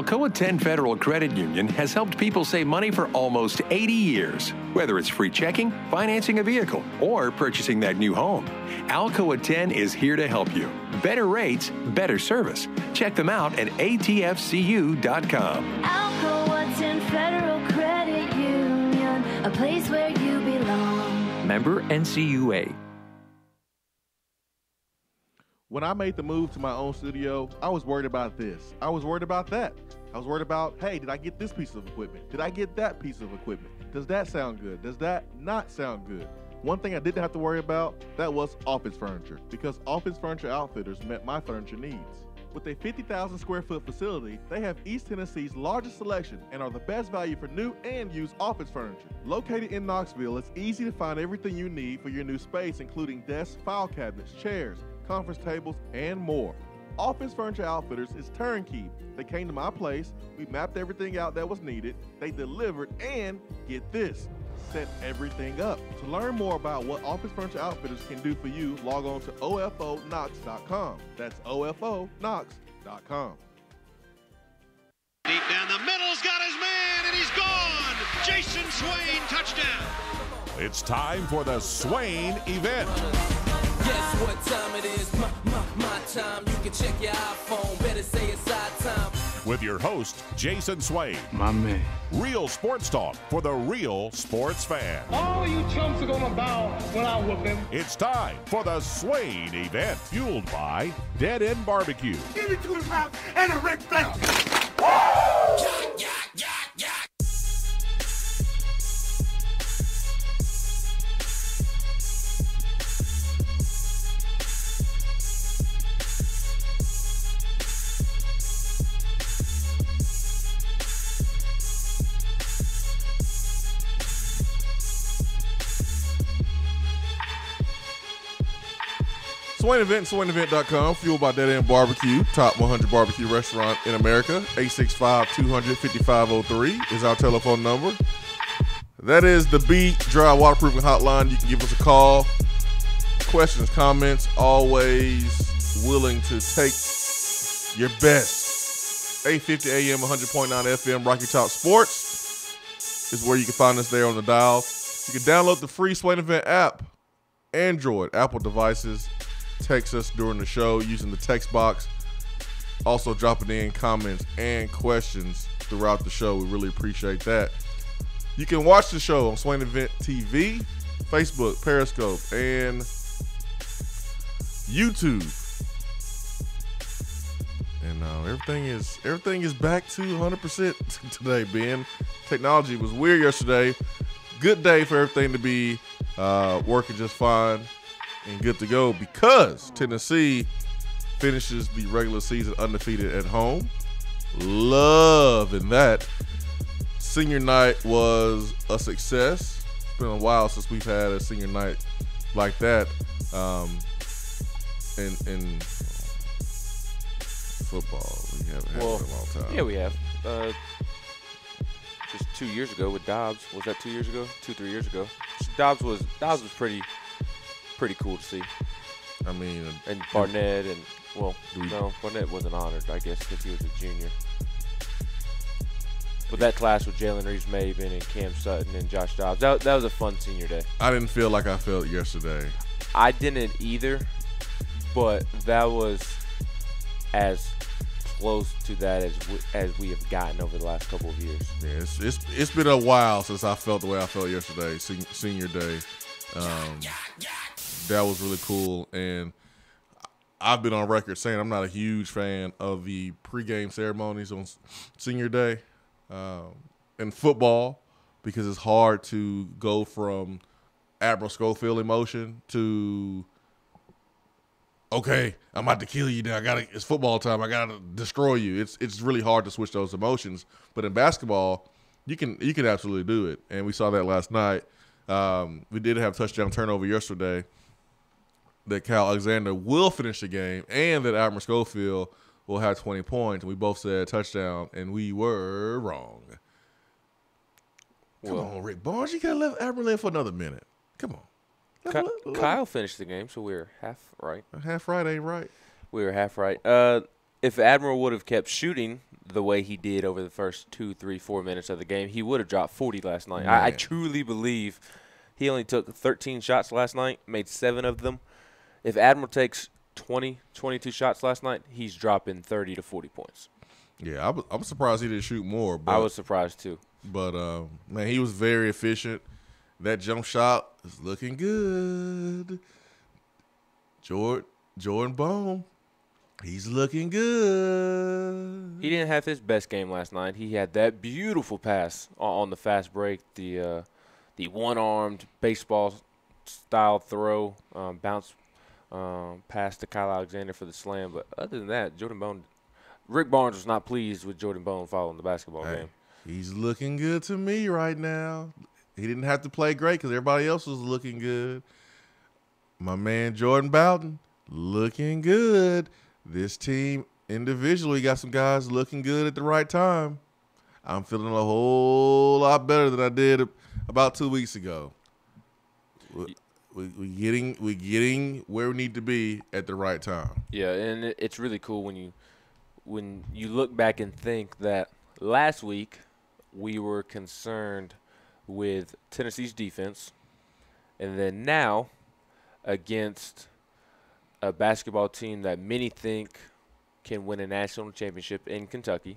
Alcoa 10 Federal Credit Union has helped people save money for almost 80 years. Whether it's free checking, financing a vehicle, or purchasing that new home, Alcoa 10 is here to help you. Better rates, better service. Check them out at atfcu.com. Alcoa 10 Federal Credit Union, a place where you belong. Member NCUA. When I made the move to my own studio, I was worried about this. I was worried about that. I was worried about, hey, did I get this piece of equipment? Did I get that piece of equipment? Does that sound good? Does that not sound good? One thing I didn't have to worry about, that was office furniture, because Office Furniture Outfitters met my furniture needs. With a 50,000 square foot facility, they have East Tennessee's largest selection and are the best value for new and used office furniture. Located in Knoxville, it's easy to find everything you need for your new space, including desks, file cabinets, chairs, conference tables, and more. Office Furniture Outfitters is turnkey. They came to my place, we mapped everything out that was needed, they delivered, and get this, set everything up. To learn more about what Office Furniture Outfitters can do for you, log on to ofonox.com. That's ofonox.com. Deep down the middle's got his man, and he's gone. Jason Swain, touchdown. It's time for the Swain Event. Guess what time it is? My time. You can check your iPhone. Better say it's our time. With your host, Jason Swain. My man. Real sports talk for the real sports fan. All you chumps are gonna bow when I whoop him. It's time for the Swain Event, fueled by Dead End BBQ. Give me 2 pounds and a Ric Flair. Swain Event, SwainEvent.com, fueled by Dead End BBQ, top 100 barbecue restaurant in America. 865-200-5503 is our telephone number. That is the Beat Dry Waterproofing Hotline. You can give us a call. Questions, comments, always willing to take your best. 850 AM, 100.9 FM, Rocky Top Sports is where you can find us there on the dial. You can download the free Swain Event app, Android, Apple devices. Text us during the show using the text box. Also dropping in comments and questions throughout the show. We really appreciate that. You can watch the show on Swain Event TV, Facebook, Periscope, and YouTube. And everything is back to 100% today, Ben. Technology was weird yesterday. Good day for everything to be working just fine and good to go, because Tennessee finishes the regular season undefeated at home. Loving that. Senior night was a success. It's been a while since we've had a senior night like that. In football, we haven't had it in a long time. Yeah, we have. Just 2 years ago with Dobbs. Was that 2 years ago? 3 years ago. Dobbs was pretty cool to see. I mean, and Barnett and Barnett wasn't honored, I guess, because he was a junior. But that class with Jalen Reeves-Maven and Cam Sutton and Josh Dobbs, that was a fun senior day. I didn't feel like I felt yesterday. I didn't either, but that was as close to that as we have gotten over the last couple of years. Yeah, it's been a while since I felt the way I felt yesterday, senior day. That was really cool, and I've been on record saying I'm not a huge fan of the pregame ceremonies on senior day in football, because it's hard to go from Admiral Schofield emotion to, okay, I'm about to kill you now. It's football time. I gotta destroy you. It's really hard to switch those emotions. But in basketball, you can absolutely do it, and we saw that last night. We did have touchdown turnover yesterday that Kyle Alexander will finish the game, and that Admiral Schofield will have 20 points. And we both said touchdown, and we were wrong. Come on, Rick Barnes. You got to let Admiral in for another minute. Come on. Kyle finished the game, so we were half right. Half right ain't right. We were half right. If Admiral would have kept shooting the way he did over the first 2, 3, 4 minutes of the game, he would have dropped 40 last night. Man. I truly believe he only took 13 shots last night, made 7 of them. If Admiral takes 20, 22 shots last night, he's dropping 30 to 40 points. Yeah, I was surprised he didn't shoot more. But, I was surprised too. But, man, he was very efficient. That jump shot is looking good. Jordan Bone, he's looking good. He didn't have his best game last night. He had that beautiful pass on the fast break, the one-armed baseball-style throw, bounce pass to Kyle Alexander for the slam. But other than that, Rick Barnes was not pleased with Jordan Bone following the basketball game. He's looking good to me right now. He didn't have to play great because everybody else was looking good. My man Jordan Bowden, looking good. This team individually got some guys looking good at the right time. I'm feeling a whole lot better than I did about 2 weeks ago. We're getting where we need to be at the right time. Yeah, and it's really cool when you look back and think that last week we were concerned with Tennessee's defense, and then now against a basketball team that many think can win a national championship in Kentucky,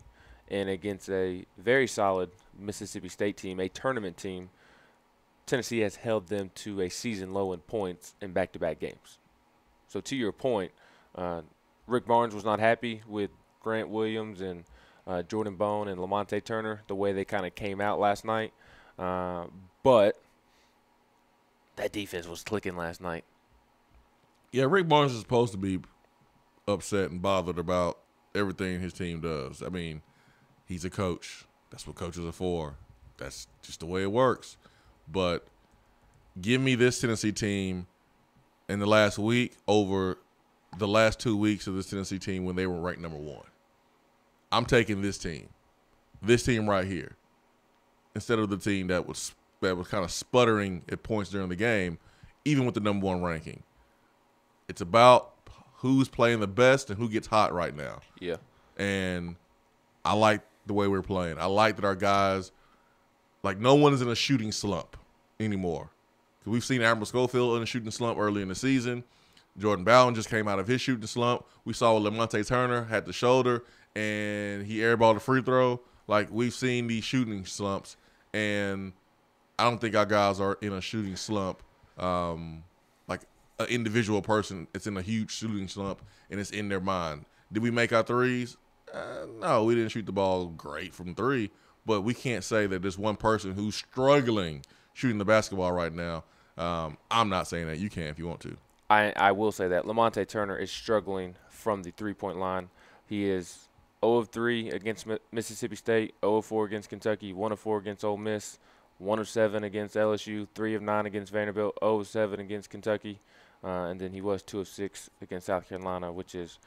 and against a very solid Mississippi State team, a tournament team, Tennessee has held them to a season low in points in back-to-back games. So to your point, Rick Barnes was not happy with Grant Williams and Jordan Bone and Lamonte Turner, the way they kind of came out last night. But that defense was clicking last night. Yeah, Rick Barnes is supposed to be upset and bothered about everything his team does. I mean, he's a coach. That's what coaches are for. That's just the way it works. But give me this Tennessee team in the last week over the last 2 weeks of this Tennessee team when they were ranked number 1. I'm taking this team right here, instead of the team that was kind of sputtering at points during the game, even with the number 1 ranking. It's about who's playing the best and who gets hot right now. Yeah. And I like the way we're playing. I like that our guys, like, no one is in a shooting slump anymore. We've seen Admiral Schofield in a shooting slump early in the season. Jordan Bowden just came out of his shooting slump. We saw Lamonte Turner had the shoulder, and he airballed a free throw. Like, we've seen these shooting slumps, and I don't think our guys are in a shooting slump. Like an individual person, it's in a huge shooting slump, and it's in their mind. Did we make our threes? No, we didn't shoot the ball great from 3, but we can't say that there's one person who's struggling shooting the basketball right now. I'm not saying that. You can if you want to. I will say that Lamonte Turner is struggling from the three-point line. He is 0 of 3 against Mississippi State, 0 of 4 against Kentucky, 1 of 4 against Ole Miss, 1 of 7 against LSU, 3 of 9 against Vanderbilt, 0 of 7 against Kentucky, and then he was 2 of 6 against South Carolina, which is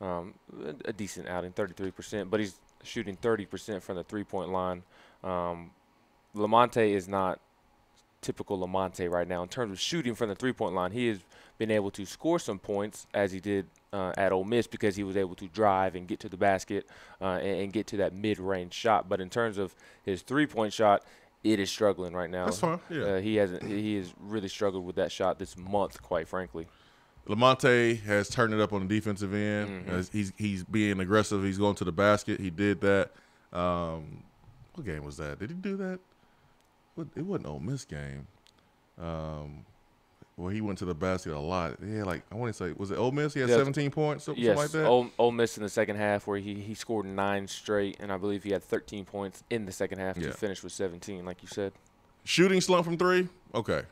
a decent outing, 33%, but he's shooting 30% from the three-point line. Lamonte is not typical Lamonte right now in terms of shooting from the three-point line. He has been able to score some points, as he did at Ole Miss, because he was able to drive and get to the basket and get to that mid-range shot. But in terms of his three-point shot, it is struggling right now. That's fine. Yeah. He has really struggled with that shot this month, quite frankly. Lamonte has turned it up on the defensive end. Mm-hmm. He's being aggressive. He's going to the basket. He did that. What game was that? Did he do that? It wasn't Ole Miss game. Where he went to the basket a lot. Yeah, like, I want to say, was it Ole Miss? He had 17 points, something like that? Yes, Ole Miss in the second half, where he scored 9 straight, and I believe he had 13 points in the second half to finish with 17, like you said. Shooting slump from 3? Okay.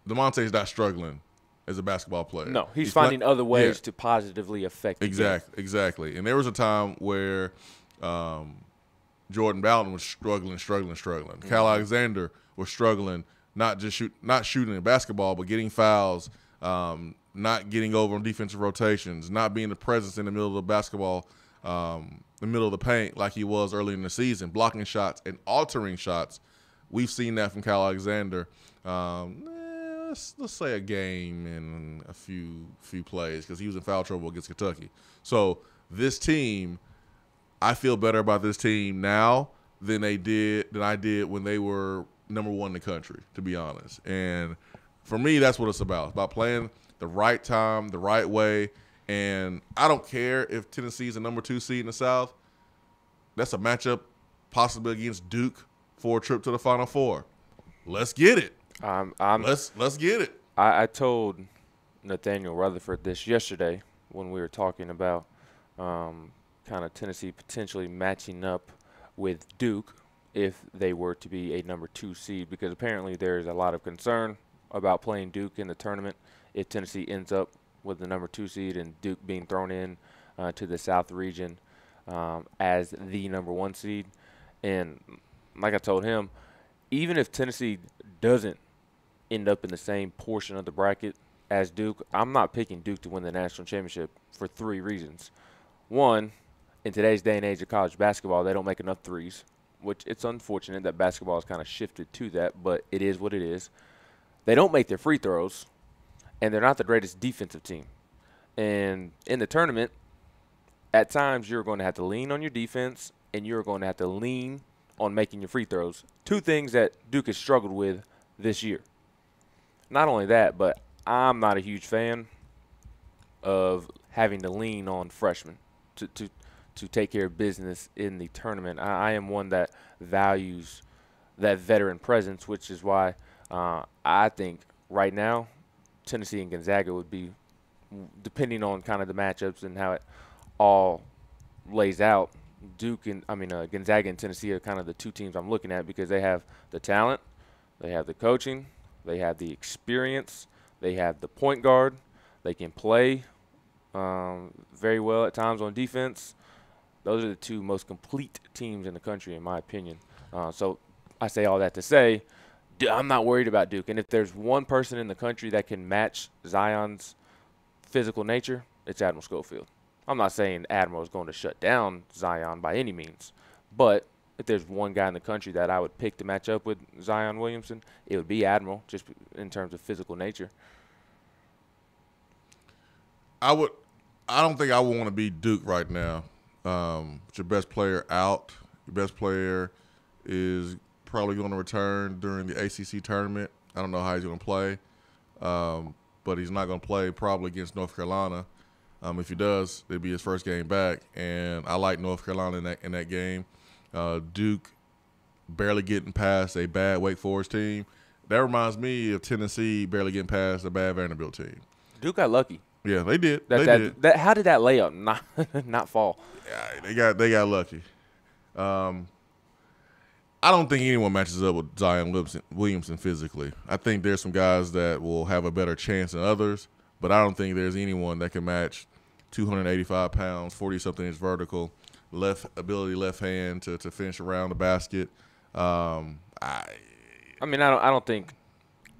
Lamonte's not struggling as a basketball player. No, he's finding other ways to positively affect the game. Exactly. And there was a time where Jordan Bowden was struggling. Mm-hmm. Kyle Alexander was struggling, not shooting a basketball, but getting fouls, not getting over on defensive rotations, not being the presence in the middle of the basketball, the middle of the paint like he was early in the season, blocking shots and altering shots. We've seen that from Kyle Alexander. Let's say a game and a few plays, because he was in foul trouble against Kentucky. So this team, I feel better about this team now than I did when they were number one in the country, to be honest. And for me, that's what it's about. It's about playing the right time, the right way. And I don't care if Tennessee's a number 2 seed in the South. That's a matchup possibly against Duke for a trip to the Final Four. Let's get it. Let's get it. I told Nathaniel Rutherford this yesterday when we were talking about kind of Tennessee potentially matching up with Duke if they were to be a number 2 seed, because apparently there's a lot of concern about playing Duke in the tournament if Tennessee ends up with the number 2 seed and Duke being thrown in to the South region as the number 1 seed. And like I told him, even if Tennessee doesn't end up in the same portion of the bracket as Duke, I'm not picking Duke to win the national championship for 3 reasons. One, in today's day and age of college basketball, they don't make enough threes, which it's unfortunate that basketball has kind of shifted to that, but it is what it is. They don't make their free throws, and they're not the greatest defensive team. And in the tournament, at times you're going to have to lean on your defense, and you're going to have to lean on making your free throws. 2 things that Duke has struggled with this year. Not only that, but I'm not a huge fan of having to lean on freshmen to take care of business in the tournament. I am one that values that veteran presence, which is why I think right now Tennessee and Gonzaga would be, depending on kind of the matchups and how it all lays out, Gonzaga and Tennessee are kind of the 2 teams I'm looking at, because they have the talent, they have the coaching, they have the experience, they have the point guard, they can play very well at times on defense. Those are the 2 most complete teams in the country, in my opinion. So I say all that to say, I'm not worried about Duke. And if there's one person in the country that can match Zion's physical nature, it's Admiral Schofield. I'm not saying Admiral is going to shut down Zion by any means, but if there's one guy in the country that I would pick to match up with Zion Williamson, it would be Admiral, just in terms of physical nature. I don't think I would want to be Duke right now. Your best player out. Your best player is probably going to return during the ACC tournament. I don't know how he's going to play, but he's not going to play probably against North Carolina. If he does, it'll be his first game back, and I like North Carolina in that game. Duke barely getting past a bad Wake Forest team. That reminds me of Tennessee barely getting past a bad Vanderbilt team. Duke got lucky. Yeah, they did. How did that layup not fall? Yeah, they got lucky. I don't think anyone matches up with Zion Williamson physically. I think there's some guys that will have a better chance than others, but I don't think there's anyone that can match 285 pounds, 40-something inch vertical, left hand to finish around the basket. I don't think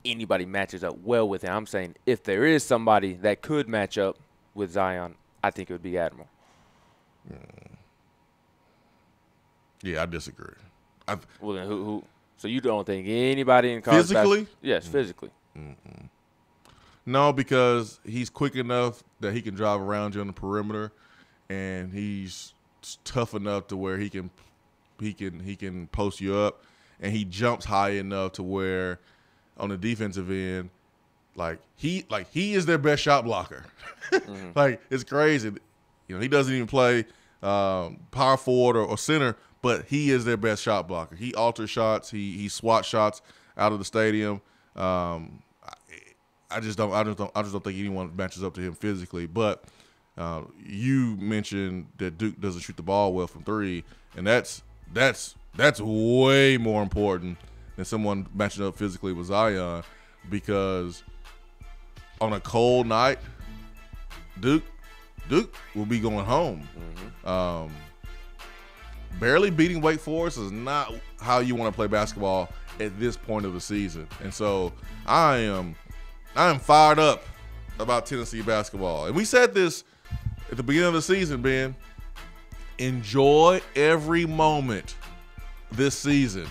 anybody matches up well with him. I'm saying if there is somebody that could match up with Zion, I think it would be Admiral. Yeah, I disagree. Well, then who? So you don't think anybody in college physically? Yes, physically. Mm-mm. No, because he's quick enough that he can drive around you on the perimeter, and he's tough enough to where he can post you up, and he jumps high enough to where on the defensive end, he is their best shot blocker. Mm-hmm. It's crazy. He doesn't even play power forward or center, but he is their best shot blocker. He alters shots. He swats shots out of the stadium. I just don't think anyone matches up to him physically. But you mentioned that Duke doesn't shoot the ball well from 3, and that's way more important than someone matching up physically with Zion, because on a cold night, Duke will be going home. Mm-hmm. Barely beating Wake Forest is not how you want to play basketball at this point of the season. And so I am fired up about Tennessee basketball. And we said this at the beginning of the season, Ben. Enjoy every moment this season,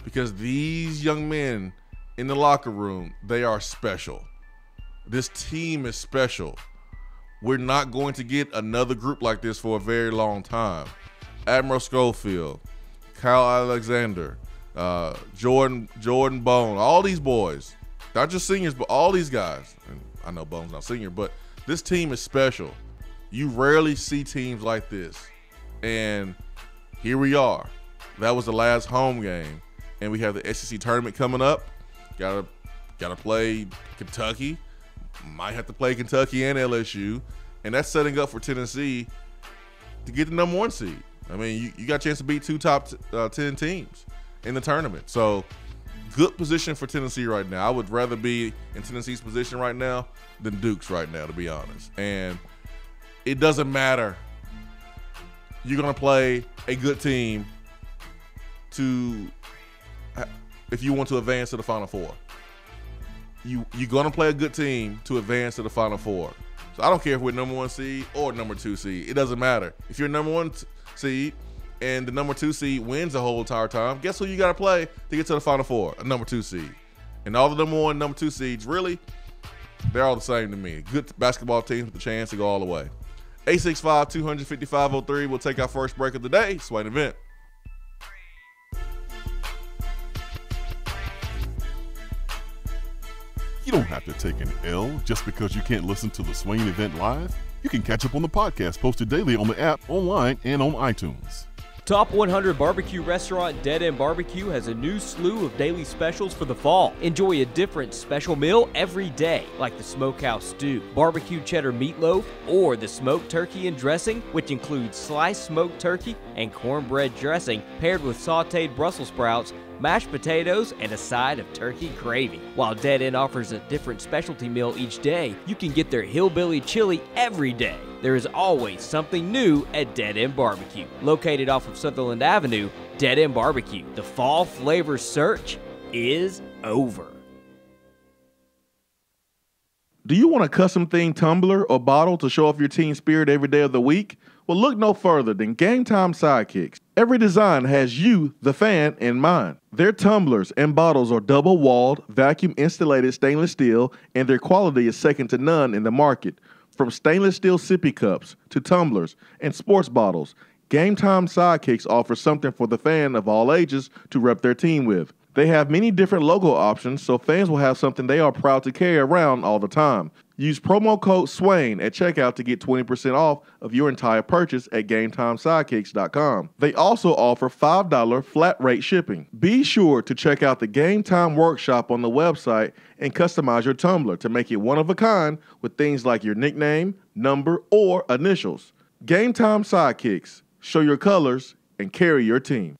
because these young men in the locker room, they are special. This team is special. we're not going to get another group like this for a very long time. Admiral Schofield, Kyle Alexander, Jordan Bone, all these boys, not just seniors, but all these guys. And I know Bone's not senior, but this team is special. You rarely see teams like this. And here we are. That was the last home game. And we have the SEC tournament coming up. Gotta play Kentucky. Might have to play Kentucky and LSU. And that's setting up for Tennessee to get the number 1 seed. I mean, you got a chance to beat 2 top 10 teams in the tournament. So good position for Tennessee right now. I would rather be in Tennessee's position right now than Duke's right now, to be honest. And it doesn't matter. You're going to play a good team if you want to advance to the Final Four. You're going to play a good team to advance to the Final Four. So I don't care if we're number 1 seed or number 2 seed. It doesn't matter. If you're number 1 seed and the number 2 seed wins the whole entire time, guess who you got to play to get to the Final Four? A number 2 seed. And all the number 1, number 2 seeds, really, they're all the same to me. Good basketball teams with the chance to go all the way. 865-250-5503. We'll take our first break of the day. Swain Event. You don't have to take an L just because you can't listen to the Swain Event live. You can catch up on the podcast posted daily on the app, online, and on iTunes. Top 100 barbecue restaurant Dead End BBQ has a new slew of daily specials for the fall. Enjoy a different special meal every day, like the smokehouse stew, barbecue cheddar meatloaf, or the smoked turkey and dressing, which includes sliced smoked turkey and cornbread dressing paired with sautéed Brussels sprouts, mashed potatoes, and a side of turkey gravy. While Dead End offers a different specialty meal each day, you can get their hillbilly chili every day. There is always something new at Dead End BBQ. Located off of Sutherland Avenue, Dead End BBQ. The fall flavor search is over. Do you want a custom themed tumbler or bottle to show off your team spirit every day of the week? Well, look no further than Game Time Sidekicks. Every design has you, the fan, in mind. Their tumblers and bottles are double-walled, vacuum-insulated stainless steel, and their quality is second to none in the market. From stainless steel sippy cups to tumblers and sports bottles, Game Time Sidekicks offers something for the fan of all ages to rep their team with. They have many different logo options, so fans will have something they are proud to carry around all the time. Use promo code SWAIN at checkout to get 20% off of your entire purchase at GameTimeSidekicks.com. They also offer $5 flat rate shipping. Be sure to check out the Game Time Workshop on the website and customize your tumbler to make it one of a kind with things like your nickname, number, or initials. Game Time Sidekicks. Show your colors and carry your team.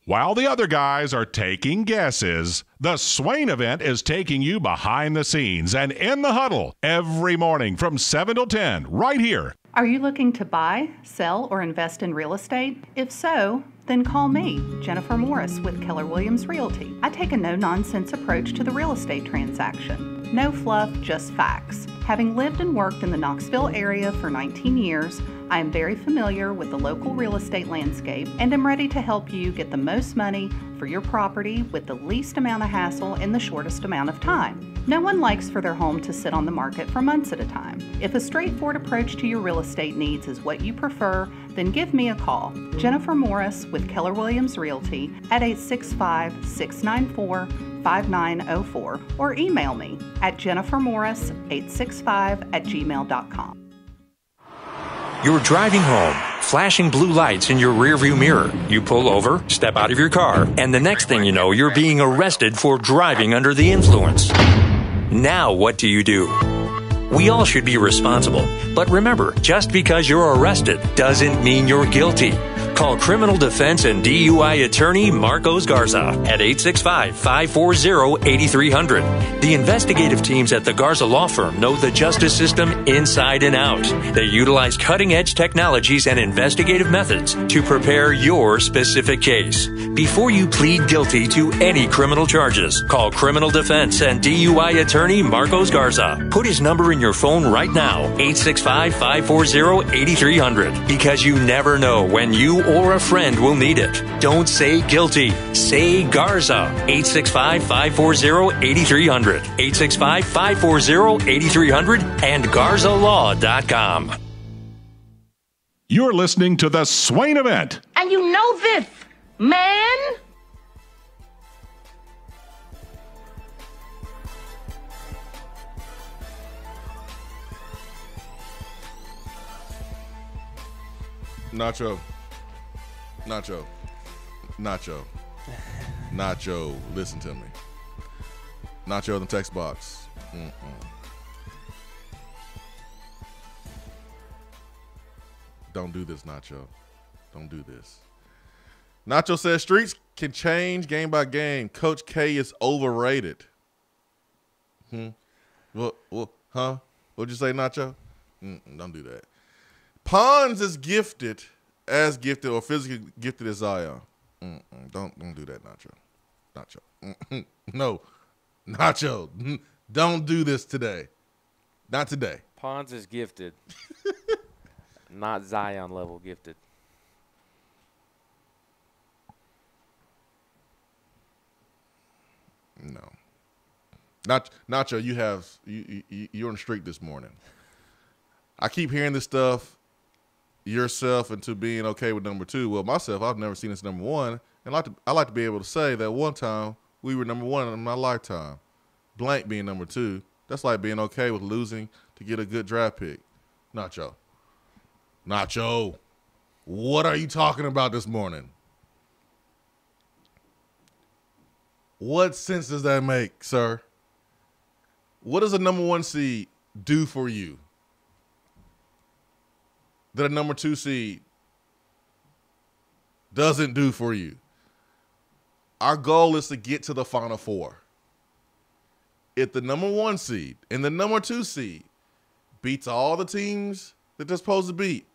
While the other guys are taking guesses, the Swain Event is taking you behind the scenes and in the huddle every morning from 7 till 10 right here. Are you looking to buy, sell, or invest in real estate? If so, then call me, Jennifer Morris with Keller Williams Realty. I take a no-nonsense approach to the real estate transaction. No fluff, just facts. Having lived and worked in the Knoxville area for 19 years, I am very familiar with the local real estate landscape and am ready to help you get the most money for your property with the least amount of hassle in the shortest amount of time. No one likes for their home to sit on the market for months at a time. If a straightforward approach to your real estate needs is what you prefer, then give me a call. Jennifer Morris with Keller Williams Realty at 865-694-5904 or email me at jennifermorris865@gmail.com. You're driving home, flashing blue lights in your rearview mirror. You pull over, step out of your car, and the next thing you know, you're being arrested for driving under the influence. Now what do? We all should be responsible. But remember, just because you're arrested doesn't mean you're guilty. Call criminal defense and DUI attorney Marcos Garza at 865-540-8300. The investigative teams at the Garza Law Firm know the justice system inside and out. They utilize cutting-edge technologies and investigative methods to prepare your specific case. Before you plead guilty to any criminal charges, call criminal defense and DUI attorney Marcos Garza. Put his number in your phone right now, 865-540-8300, because you never know when you or a friend will need it. Don't say guilty. Say Garza. 865-540-8300. 865-540-8300 and GarzaLaw.com. You're listening to the Swain Event. And you know this, man. Nacho, listen to me. Nacho in the text box. Don't do this, Nacho. Don't do this. Nacho says streaks can change game by game. Coach K is overrated. What? What'd you say, Nacho? Don't do that. Pons is gifted or physically gifted as Zion. Don't do that, Nacho. No, Nacho, don't do this today. Not today. Pons is gifted, not Zion level gifted. No, Nacho, you're on a streak this morning. I keep hearing this stuff. Yourself into being okay with number 2. Well, myself, I've never seen this number 1, and I like to be able to say that one time we were number 1 in my lifetime. Blank being number 2. That's like being okay with losing to get a good draft pick. Nacho, what are you talking about this morning? What sense does that make, sir? What does a number 1 seed do for you that a number 2 seed doesn't do for you? Our goal is to get to the Final Four. If the number 1 seed and the number 2 seed beats all the teams that they're supposed to beat,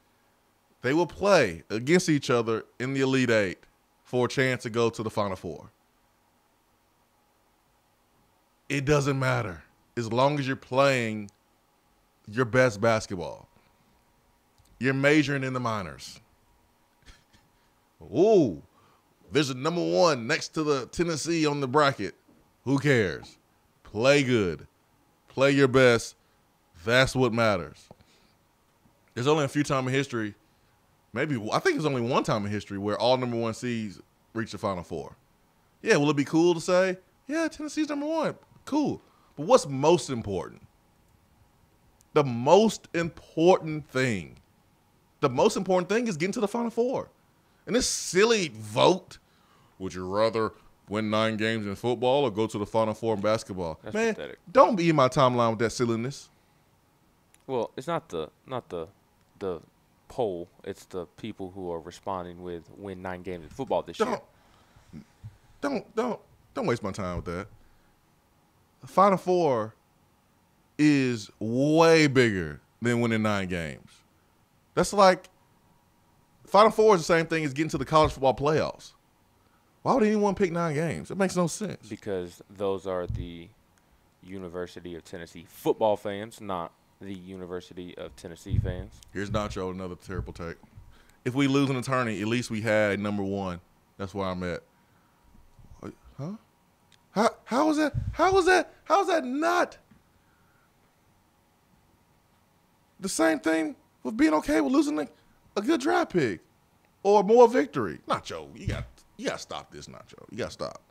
they will play against each other in the Elite Eight for a chance to go to the Final Four. It doesn't matter as long as you're playing your best basketball. You're majoring in the minors. Ooh, there's a number 1 next to the Tennessee on the bracket. Who cares? Play good. Play your best. That's what matters. There's only a few times in history, I think there's only one time in history where all number 1 seeds reach the Final Four. Yeah, will it be cool to say, yeah, Tennessee's number 1? Cool. But what's most important? The most important thing is getting to the Final Four. And this silly vote, would you rather win 9 games in football or go to the Final Four in basketball? That's Man, pathetic. Don't be in my timeline with that silliness. Well, it's not the poll. It's the people who are responding with win 9 games in football this year. Don't waste my time with that. The Final Four is way bigger than winning 9 games. That's like Final Four is the same thing as getting to the college football playoffs. Why would anyone pick 9 games? It makes no sense. Because those are the University of Tennessee football fans, not the University of Tennessee fans. Here's Nacho, another terrible take. If we lose an attorney, at least we had number 1. That's where I'm at. Huh? How is that? How is that not the same thing with being okay with losing a good draft pick or more victory? Nacho, you got to stop this, Nacho. You got to stop.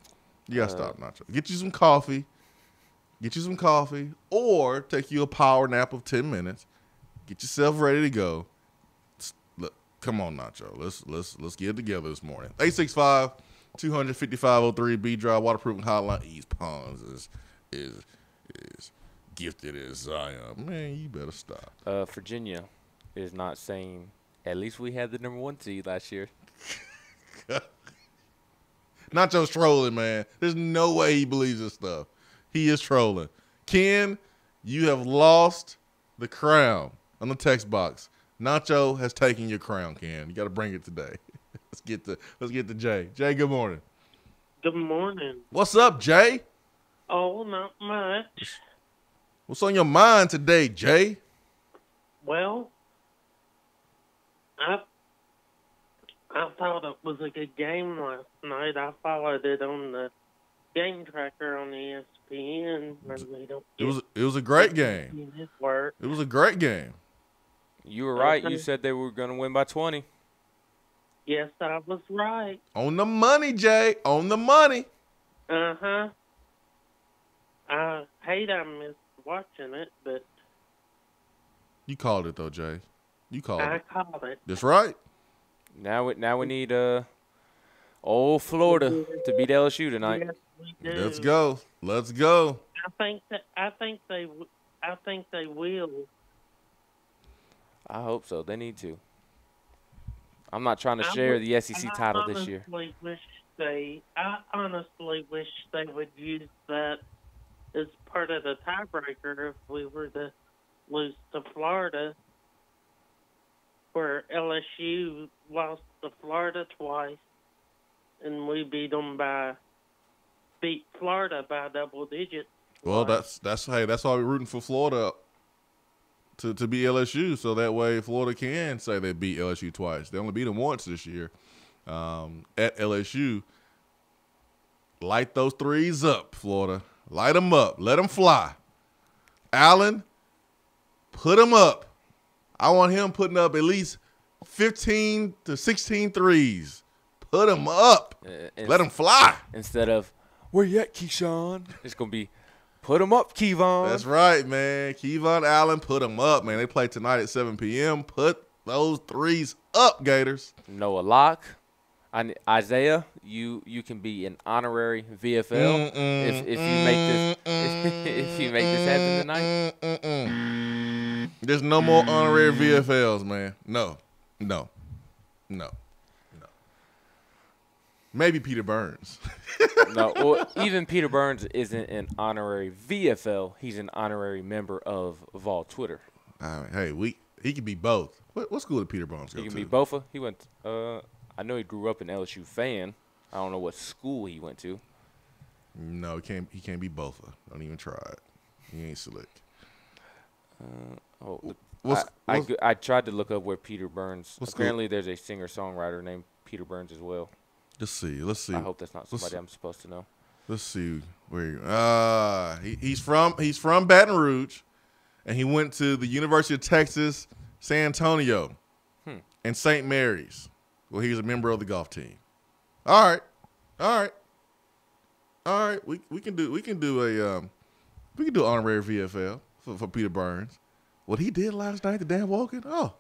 You got to stop, Nacho. Get you some coffee. Or take you a power nap of 10 minutes. Get yourself ready to go. Look, come on, Nacho. Let's get it together this morning. 865-255-03 B-Drive Waterproofing Hotline. East Ponds is gifted as Zion. Man, you better stop. Virginia is not saying, at least we had the number 1 seed last year. Nacho's trolling, man. There's no way he believes this stuff. He is trolling. Ken, you have lost the crown on the text box. Nacho has taken your crown, Ken. You got to bring it today. Let's get to Jay. Jay, good morning. Good morning. What's up, Jay? Oh, not much. What's on your mind today, Jay? Well, I thought it was a good game last night. I followed it on the game tracker on ESPN. Where we don't It was a great game. Network. It was a great game. You were right. You said they were going to win by 20. Yes, I was right. On the money, Jay. On the money. Uh-huh. I hate I missed watching it, but You called it, though, Jay. You called I it. called it. That's right. Now we need old Florida to beat LSU tonight. Yes, we do. Let's go. Let's go. I think they will. I hope so. They need to. I'm not trying to share the SEC title this year. I honestly wish they would use that as part of the tiebreaker if we were to lose to Florida, where LSU lost to Florida twice, and we beat Florida by double digits. Well, that's why we're rooting for Florida to beat LSU, so that way Florida can say they beat LSU twice. They only beat them once this year at LSU. Light those threes up, Florida. Light them up. Let them fly. Allen, put them up. I want him putting up at least 15 to 16 threes. Put them up. Let them fly. Instead of, where you at, Keyshawn? It's going to be, put them up, Kevon. That's right, man. Kevon Allen, put them up, man. They play tonight at 7 p.m. Put those threes up, Gators. Noah Locke. Isaiah, you can be an honorary VFL if you make this if you make this happen tonight. There's no more honorary VFLs, man. No. Maybe Peter Burns. No, well, even Peter Burns isn't an honorary VFL. He's an honorary member of Vol Twitter. Hey, he can be both. What school did Peter Burns go to? He can be both. He went. I know he grew up an LSU fan. I don't know what school he went to. No, he can't be both. Don't even try it. He ain't slick. I tried to look up where Peter Burns. Apparently, there's a singer-songwriter named Peter Burns as well. Let's see. I hope that's not somebody I'm supposed to know. Let's see where he's from. He's from Baton Rouge, and he went to the University of Texas, San Antonio, and St. Mary's. Well, he's a member of the golf team. All right. We can do honorary VFL for Peter Burns. What he did last night to Dan Woken. Oh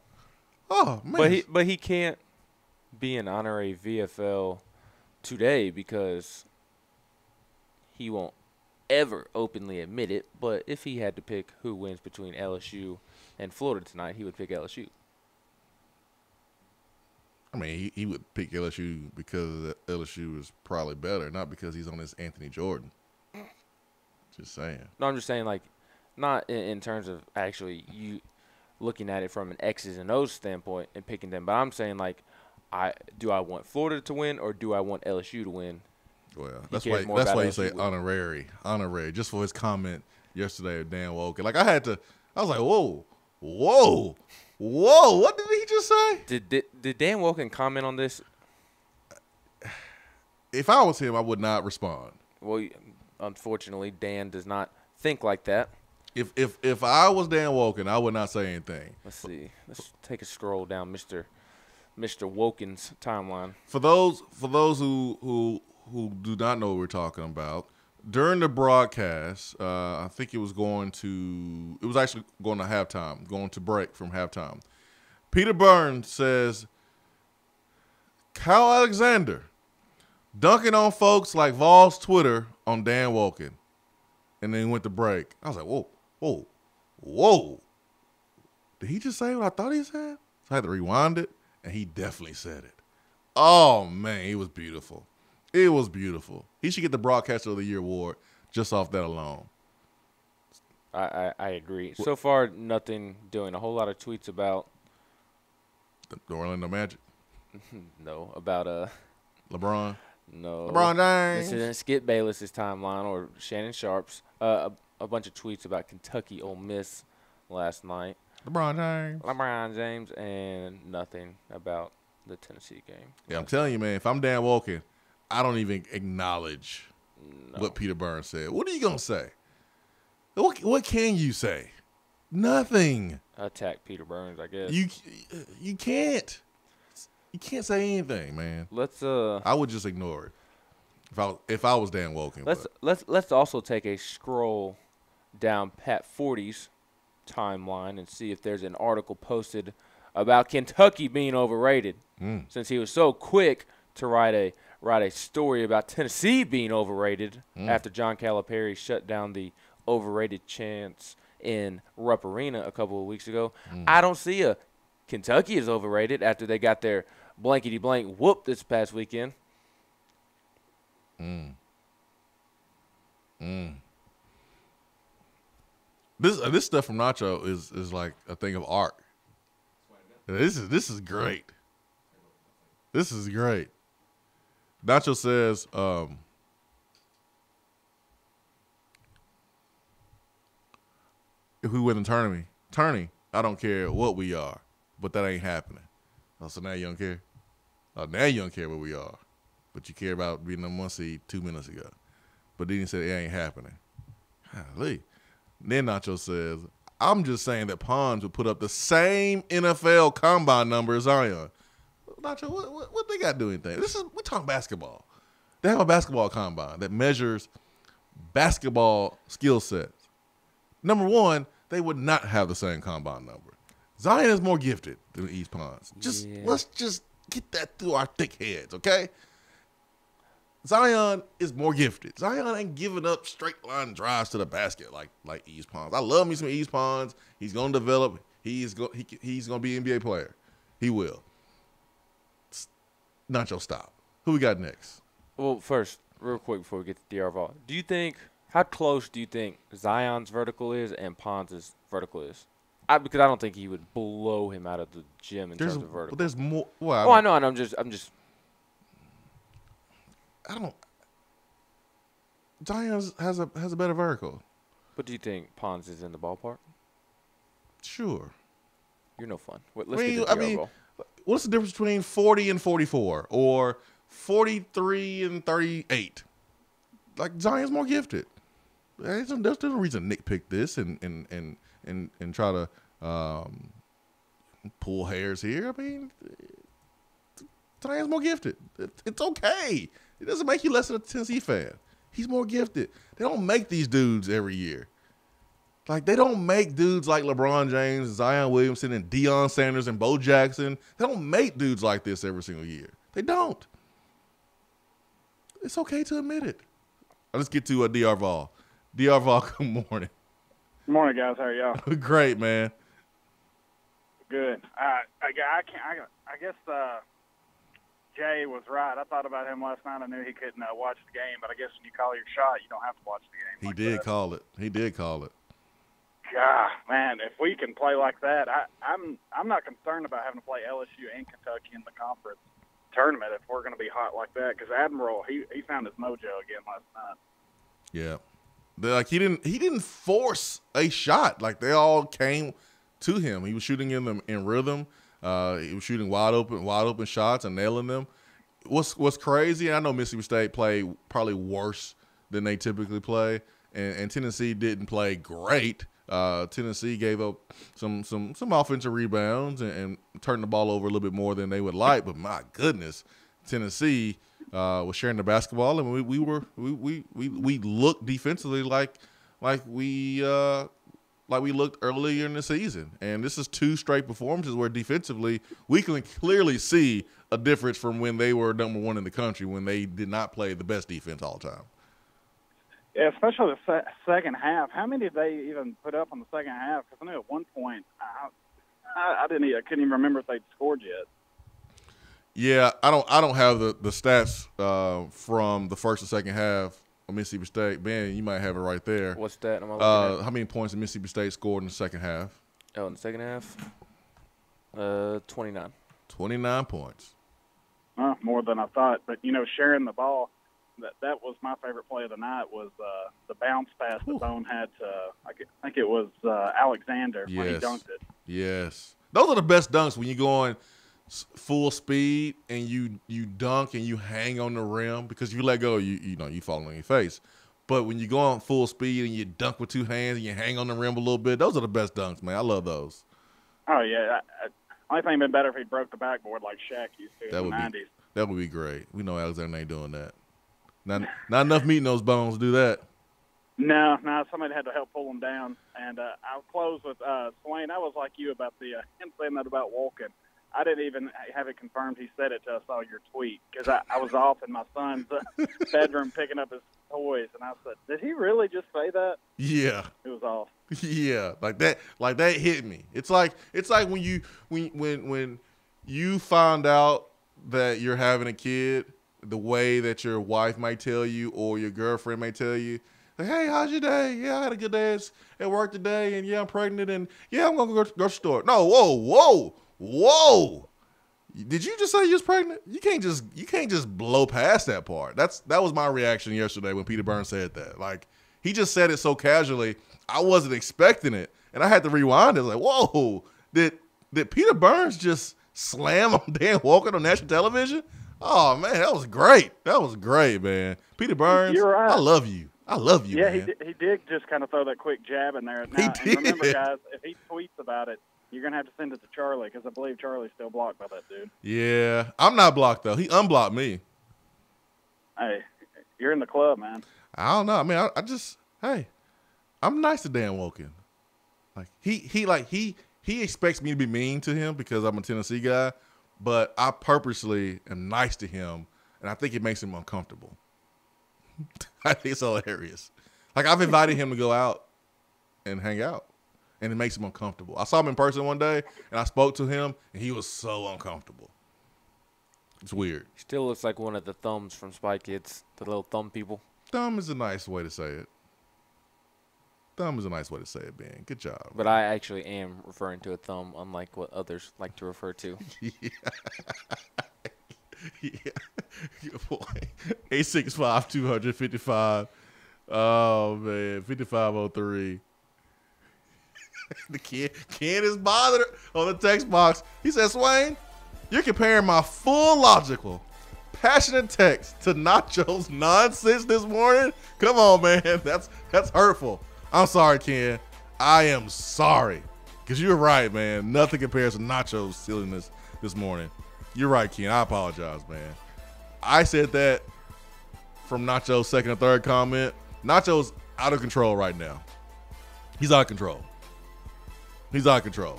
man. But he can't be an honorary VFL today because he won't ever openly admit it. But if he had to pick who wins between LSU and Florida tonight, he would pick LSU. I mean, he would pick LSU because LSU is probably better, not because he's on this Anthony Jordan. Just saying. No, I'm just saying, like, not in terms of actually you looking at it from an X's and O's standpoint and picking them, but I'm saying, like, do I want Florida to win or do I want LSU to win? Well, that's why you say honorary, just for his comment yesterday of Dan Woken. Like, I was like, whoa, what did he just say? Did Dan Woken comment on this? If I was him, I would not respond. Well, unfortunately, Dan does not think like that. If I was Dan Woken, I would not say anything. Let's see. Let's take a stroll down Mr. Woken's timeline. For those who do not know what we're talking about, during the broadcast, I think it was actually going to halftime, going to break from halftime. Peter Burns says, Kyle Alexander dunking on folks like Vol's Twitter on Dan Woken. And then went to break. I was like, whoa. Did he just say what I thought he said? So I had to rewind it, and he definitely said it. Oh, man, it was beautiful. It was beautiful. He should get the Broadcaster of the Year award just off that alone. I agree. So far, nothing doing a whole lot of tweets about the Orlando Magic. No, about LeBron. No, LeBron James. This isn't Skip Bayless's timeline or Shannon Sharp's. A bunch of tweets about Kentucky Ole Miss last night. LeBron James, and nothing about the Tennessee game. Yeah, I'm telling you, man, if I'm Dan Wolken, I don't even acknowledge what Peter Burns said. What are you going to say? What can you say? Nothing. Attack Peter Burns, I guess. You can't. You can't say anything, man. I would just ignore it if I was Dan Wolken. Let's also take a scroll down Pat Forty's timeline and see if there's an article posted about Kentucky being overrated. Since he was so quick to write a story about Tennessee being overrated after John Calipari shut down the overrated chants in Rupp Arena a couple of weeks ago. I don't see a Kentucky is overrated after they got their blankety-blank whoop this past weekend. This stuff from Nacho is like a thing of art. This is great. This is great. Nacho says, if we win the tourney, I don't care what we are, but that ain't happening. Oh, so now you don't care? Oh, now you don't care what we are, but you care about being number 1 seed 2 minutes ago. But then he said it ain't happening. Golly. Then Nacho says, I'm just saying that Pons would put up the same NFL combine number as Zion. Nacho, what they got to do anything? We're talking basketball. They have a basketball combine that measures basketball skill sets. Number one, they would not have the same combine number. Zion is more gifted than East Pons. Let's just get that through our thick heads, okay? Zion is more gifted. Zion ain't giving up straight line drives to the basket like East Pons. I love me some East Pons. He's going to develop. He's going to be an NBA player. He will. Nacho, stop. Who we got next? Well, first, real quick before we get to DR Vault, how close do you think Zion's vertical is and Pons' vertical is? Because I don't think he would blow him out of the gym in terms of vertical. But there's more. Well, I know, and I'm just. Zion has a better vertical. But do you think Pons is in the ballpark? Sure. You're no fun. Let's get to DR Vault. What's the difference between 40 and 44 or 43 and 38? Like, Zion's more gifted. There's no reason to nitpick this and try to pull hairs here. I mean, Zion's more gifted. It's okay. It doesn't make you less than a Tennessee fan. He's more gifted. They don't make these dudes every year. Like, they don't make dudes like LeBron James, Zion Williamson, and Deion Sanders, and Bo Jackson. They don't make dudes like this every single year. They don't. It's okay to admit it. Let's get to DR Vol. DR Vol, good morning. Good morning, guys. How are y'all? Great, man. Good. I guess Jay was right. I thought about him last night. I knew he couldn't watch the game, but I guess when you call your shot, you don't have to watch the game. He did call it. He did call it. God, man, if we can play like that, I'm not concerned about having to play LSU and Kentucky in the conference tournament if we're going to be hot like that. Because Admiral, he found his mojo again last night. Yeah, he didn't force a shot. Like, they all came to him. He was shooting in rhythm. He was shooting wide open shots and nailing them. What's crazy? I know Mississippi State played probably worse than they typically play, and Tennessee didn't play great. Tennessee gave up some offensive rebounds and turned the ball over a little bit more than they would like. But my goodness, Tennessee was sharing the basketball, and we looked defensively like we looked earlier in the season. And this is 2 straight performances where defensively we can clearly see a difference from when they were number 1 in the country, when they did not play the best defense all the time. Yeah, especially the second half. How many did they even put up on the second half? Because I know at one point I couldn't even remember if they'd scored yet. Yeah, I don't have the stats from the first and second half of Mississippi State. Ben, you might have it right there. What's that? Am I looking at? How many points did Mississippi State scored in the second half? Oh, in the second half? 29. 29 points. More than I thought. But, sharing the ball, that was my favorite play of the night was the bounce pass that Bone had to, I think it was Alexander when he dunked it. Yes. Those are the best dunks when you're going full speed and you dunk and you hang on the rim, because if you let go, you fall on your face. But when you go on full speed and you dunk with two hands and you hang on the rim a little bit, those are the best dunks, man. I love those. Oh, yeah. Only thing been better if he broke the backboard like Shaq used to in the 90s. That would be great. We know Alexander ain't doing that. Not enough meat in those bones to do that. No, somebody had to help pull him down. And I'll close with Swain. I was like you about him saying that about Wolken. I didn't even have it confirmed he said it till I saw your tweet, because I was off in my son's bedroom picking up his toys, and I said, did he really just say that? Yeah. It was off. Yeah, like that hit me. It's like when you find out that you're having a kid, the way that your wife might tell you or your girlfriend may tell you, like, hey, how's your day? Yeah, I had a good day at work today, and yeah, I'm pregnant, and yeah, I'm gonna go to the grocery store. No, whoa. Did you just say you was pregnant? You can't just blow past that part. That was my reaction yesterday when Peter Burns said that. Like, he just said it so casually, I wasn't expecting it, and I had to rewind it. Like, whoa, did Peter Burns just slam on Dan Wolken on national television? Oh man, that was great. That was great, man. Peter Burns, you're right. I love you. I love you, yeah, man. he did just kind of throw that quick jab in there. Now, and remember, guys, if he tweets about it, you're going to have to send it to Charlie, because I believe Charlie's still blocked by that dude. Yeah. I'm not blocked, though. He unblocked me. Hey, you're in the club, man. I don't know. I mean, I just, hey, I'm nice to Dan Wolken. Like, he expects me to be mean to him because I'm a Tennessee guy, but I purposely am nice to him, and I think it makes him uncomfortable. I think it's hilarious. Like, I've invited him to go out and hang out, and it makes him uncomfortable. I saw him in person one day, and I spoke to him, and he was so uncomfortable. It's weird. He still looks like one of the thumbs from Spy Kids, the little thumb people. Thumb is a nice way to say it. Thumb is a nice way to say it, Ben. Good job. But I actually am referring to a thumb, unlike what others like to refer to. Yeah. Good boy. 865-255. Oh, man. 5503. The Ken is bothered on the text box. He says, Swain, you're comparing my full logical, passionate text to Nacho's nonsense this morning? Come on, man. That's hurtful. I'm sorry, Ken. I am sorry. Because you're right, man. Nothing compares to Nacho's silliness this morning. You're right, Ken. I apologize, man. I said that from Nacho's second or third comment. Nacho's out of control right now. He's out of control. He's out of control.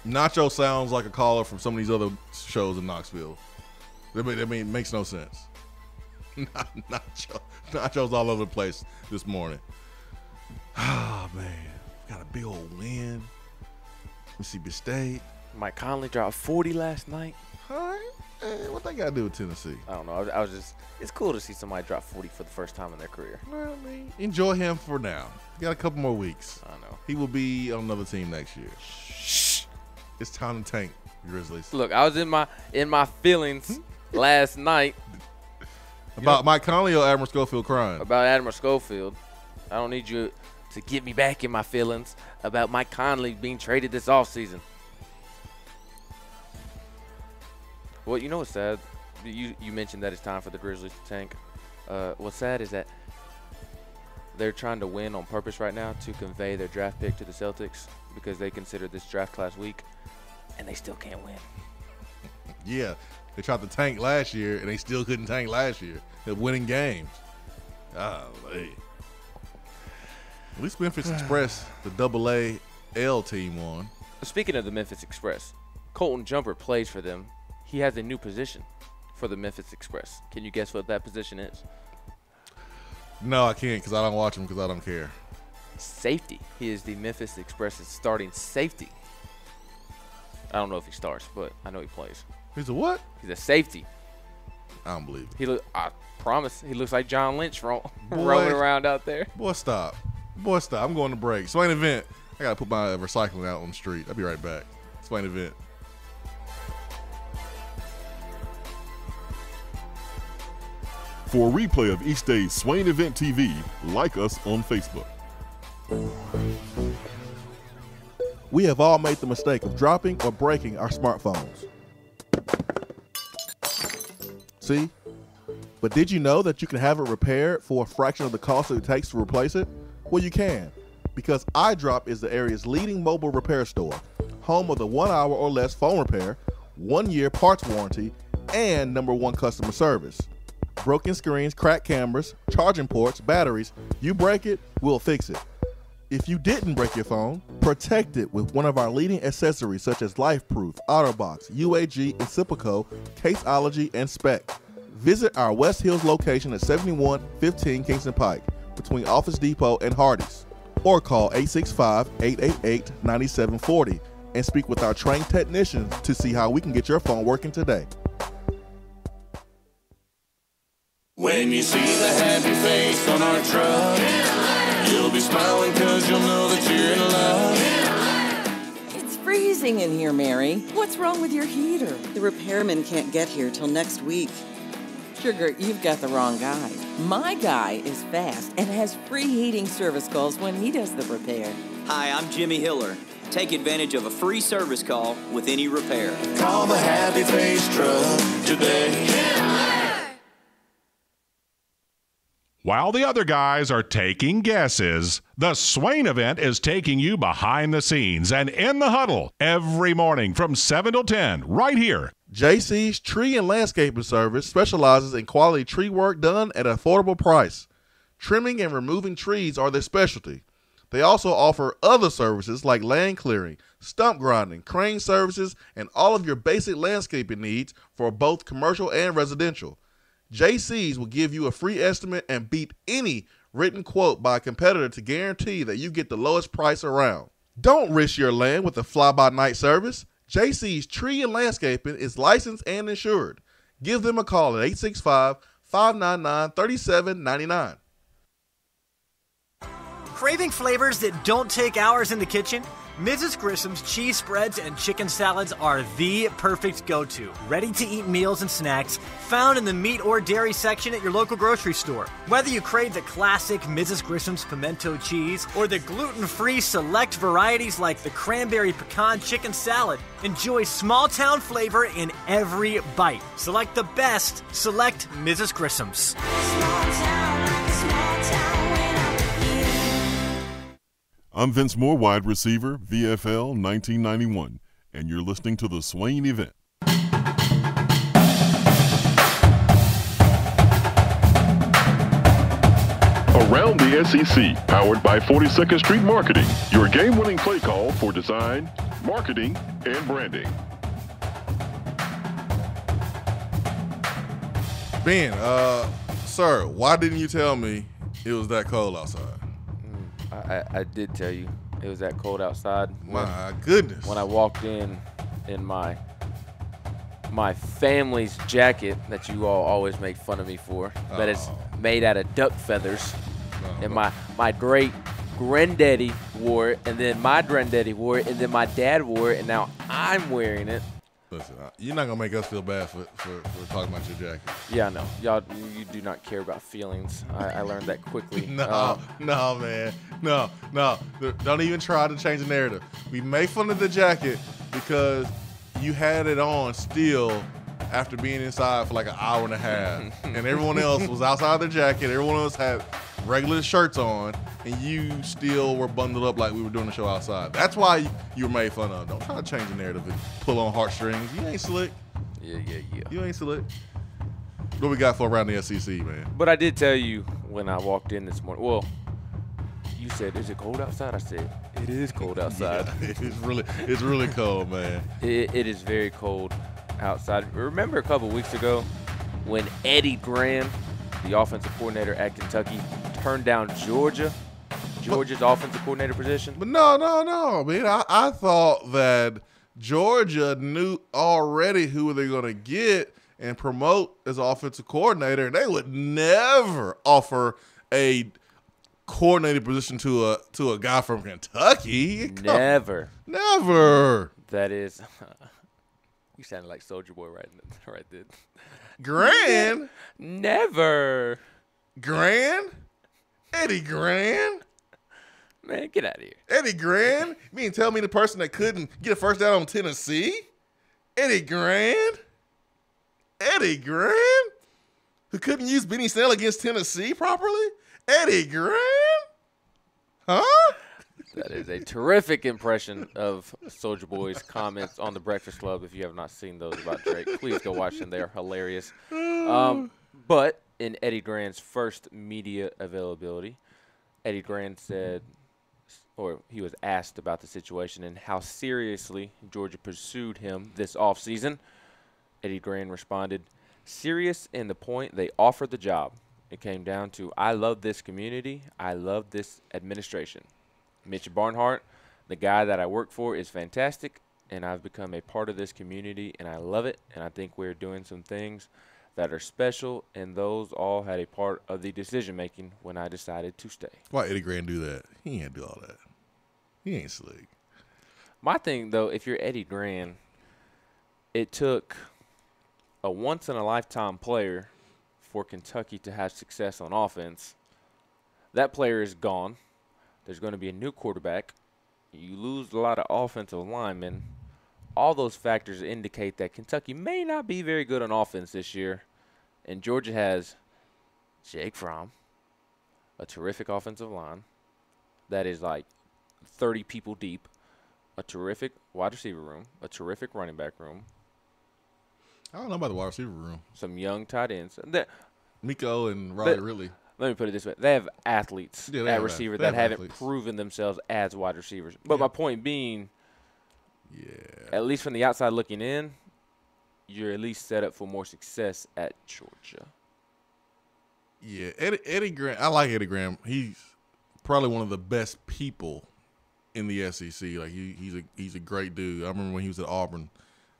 Nacho sounds like a caller from some of these other shows in Knoxville. I mean, it makes no sense. Nacho's all over the place this morning. Oh, man. Got a big old win. Mississippi State. Mike Conley dropped 40 last night. All right. Hey, what they got to do with Tennessee? I don't know. I was just, it's cool to see somebody drop 40 for the first time in their career. Well, I mean, enjoy him for now. He got a couple more weeks. I know. He will be on another team next year. Shh. It's time to tank, Grizzlies. Look, I was in my feelings last night. About Mike Conley or Admiral Schofield crying? About Admiral Schofield. I don't need you to get me back in my feelings about Mike Conley being traded this offseason. Well, you know what's sad? You mentioned that it's time for the Grizzlies to tank. What's sad is that they're trying to win on purpose right now to convey their draft pick to the Celtics because they consider this draft class weak, and they still can't win. Yeah, they tried to tank last year, and they still couldn't tank last year. They're winning games. Golly. At least Memphis Express, the AA-L team, won. Speaking of the Memphis Express, Colton Jumper plays for them. He has a new position for the Memphis Express. Can you guess what that position is? No, I can't because I don't watch him because I don't care. Safety. He is the Memphis Express's starting safety. I don't know if he starts, but I know he plays. He's a what? He's a safety. I don't believe it. I promise. He looks like John Lynch roaming around out there. Boy, stop. Boy, stop. I'm going to break. Swain Event. I got to put my recycling out on the street. I'll be right back. Swain Event. For a replay of each day's Swain Event TV, like us on Facebook. We have all made the mistake of dropping or breaking our smartphones. See? But did you know that you can have it repaired for a fraction of the cost that it takes to replace it? Well, you can, because iDrop is the area's leading mobile repair store, home of the 1 hour or less phone repair, 1 year parts warranty, and #1 customer service. Broken screens, cracked cameras, charging ports, batteries, you break it, we'll fix it. If you didn't break your phone, protect it with one of our leading accessories such as LifeProof, OtterBox, UAG, Incipico, Caseology, and Spec. Visit our West Hills location at 7115 Kingston Pike between Office Depot and Hardee's, or call 865-888-9740 and speak with our trained technicians to see how we can get your phone working today. When you see the happy face on our truck, you'll be smiling because you'll know that you're in love. It's freezing in here, Mary. What's wrong with your heater? The repairman can't get here till next week. Sugar, you've got the wrong guy. My guy is fast and has free heating service calls when he does the repair. Hi, I'm Jimmy Hiller. Take advantage of a free service call with any repair. Call the Happy Face Truck today. While the other guys are taking guesses, the Swain Event is taking you behind the scenes and in the huddle every morning from 7 till 10 right here. JC's Tree and Landscaping Service specializes in quality tree work done at an affordable price. Trimming and removing trees are their specialty. They also offer other services like land clearing, stump grinding, crane services, and all of your basic landscaping needs for both commercial and residential. JC's will give you a free estimate and beat any written quote by a competitor to guarantee that you get the lowest price around. Don't risk your land with a fly-by-night service. JC's Tree and Landscaping is licensed and insured. Give them a call at 865-599-3799. Craving flavors that don't take hours in the kitchen? Mrs. Grissom's cheese spreads and chicken salads are the perfect go-to. Ready-to-eat meals and snacks found in the meat or dairy section at your local grocery store. Whether you crave the classic Mrs. Grissom's pimento cheese or the gluten-free select varieties like the cranberry pecan chicken salad, enjoy small-town flavor in every bite. Select the best. Select Mrs. Grissom's. I'm Vince Moore, wide receiver, VFL 1991, and you're listening to the Swain Event. Around the SEC, powered by 42nd Street Marketing, your game-winning play call for design, marketing, and branding. Ben, sir, why didn't you tell me it was that cold outside? I did tell you it was that cold outside. My goodness. When I walked in my family's jacket that you all always make fun of me for, that it's made out of duck feathers. And my great granddaddy wore it, and then my granddaddy wore it, and then my dad wore it, and now I'm wearing it. Listen, you're not going to make us feel bad for talking about your jacket. Yeah, I know. Y'all, you do not care about feelings. I learned that quickly. No, man. No. Don't even try to change the narrative. We made fun of the jacket because you had it on still after being inside for like an hour and a half. And everyone else was outside their jacket. Everyone else had regular shirts on, and you still were bundled up like we were doing the show outside. That's why you were made fun of. Don't try to change the narrative and pull on heartstrings. You ain't slick. Yeah. You ain't slick. What we got for around the SEC, man? But I did tell you when I walked in this morning. Well, you said, "Is it cold outside?" I said, "It is cold outside." Yeah, it's really cold, man. It is very cold outside. Remember a couple weeks ago when Eddie Gran, the offensive coordinator at Kentucky, turned down Georgia's offensive coordinator position? But no, man. I thought that Georgia knew already who they're going to get and promote as offensive coordinator, and they would never offer a coordinator position to a guy from Kentucky. Never. That is, you sounded like Soulja Boy right there. Gran? Never. Gran? Eddie Gran? Man, get out of here. Eddie Gran? You mean tell me the person that couldn't get a first down on Tennessee? Eddie Gran? Eddie Gran? Who couldn't use Benny Snell against Tennessee properly? Eddie Gran? Huh? That is a terrific impression of Soulja Boy's comments on the Breakfast Club. If you have not seen those about Drake, please go watch them. They are hilarious. But in Eddie Gran's first media availability, Eddie Gran said, or he was asked about the situation and how seriously Georgia pursued him this offseason. Eddie Gran responded, serious in the point they offered the job. It came down to, I love this community. I love this administration. Mitch Barnhart, the guy that I work for, is fantastic, and I've become a part of this community, and I love it, and I think we're doing some things that are special, and those all had a part of the decision-making when I decided to stay. Why Eddie Gran do that? He ain't do all that. He ain't slick. My thing, though, if you're Eddie Gran, it took a once-in-a-lifetime player for Kentucky to have success on offense. That player is gone. There's going to be a new quarterback. You lose a lot of offensive linemen. All those factors indicate that Kentucky may not be very good on offense this year. And Georgia has Jake Fromm, a terrific offensive line that is like 30 people deep, a terrific wide receiver room, a terrific running back room. I don't know about the wide receiver room. Some young tight ends. Miko and Riley Ridley. Let me put it this way. They have athletes at receiver that haven't proven themselves as wide receivers. But my point being, at least from the outside looking in, you're at least set up for more success at Georgia. Yeah, Eddie Graham. I like Eddie Graham. He's probably one of the best people in the SEC. Like he's a great dude. I remember when he was at Auburn,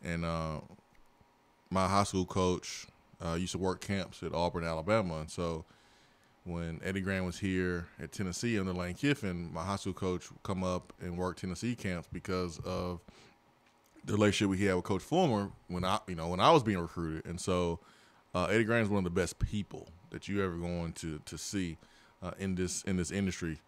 and my high school coach used to work camps at Auburn, Alabama, and so when Eddie Graham was here at Tennessee under Lane Kiffin, my high school coach would come up and work Tennessee camps because of the relationship we had with Coach Fulmer when I was being recruited. And so Eddie Graham is one of the best people that you ever going to see in this industry.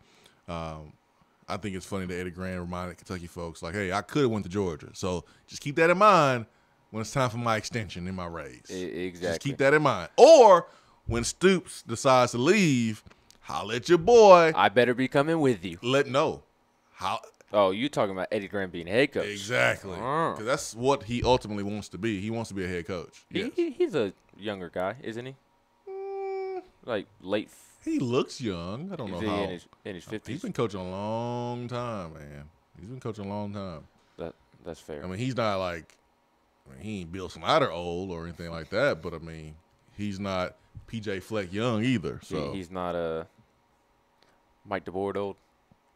I think it's funny that Eddie Graham reminded Kentucky folks like, hey, I could have went to Georgia. So just keep that in mind when it's time for my extension in my raise. Exactly. Just keep that in mind. Or when Stoops decides to leave, holla at your boy. I better be coming with you. Oh, you talking about Eddie Graham being head coach? Exactly. Because that's what he ultimately wants to be. He wants to be a head coach. Yes. He's a younger guy, isn't he? Like late. He looks young. I don't know how. In his 50s. He's been coaching a long time, man. He's been coaching a long time. That's fair. I mean, he's not like, he ain't Bill Snyder old or anything like that. But I mean, he's not PJ Fleck young either. So he's not Mike DeBoer old.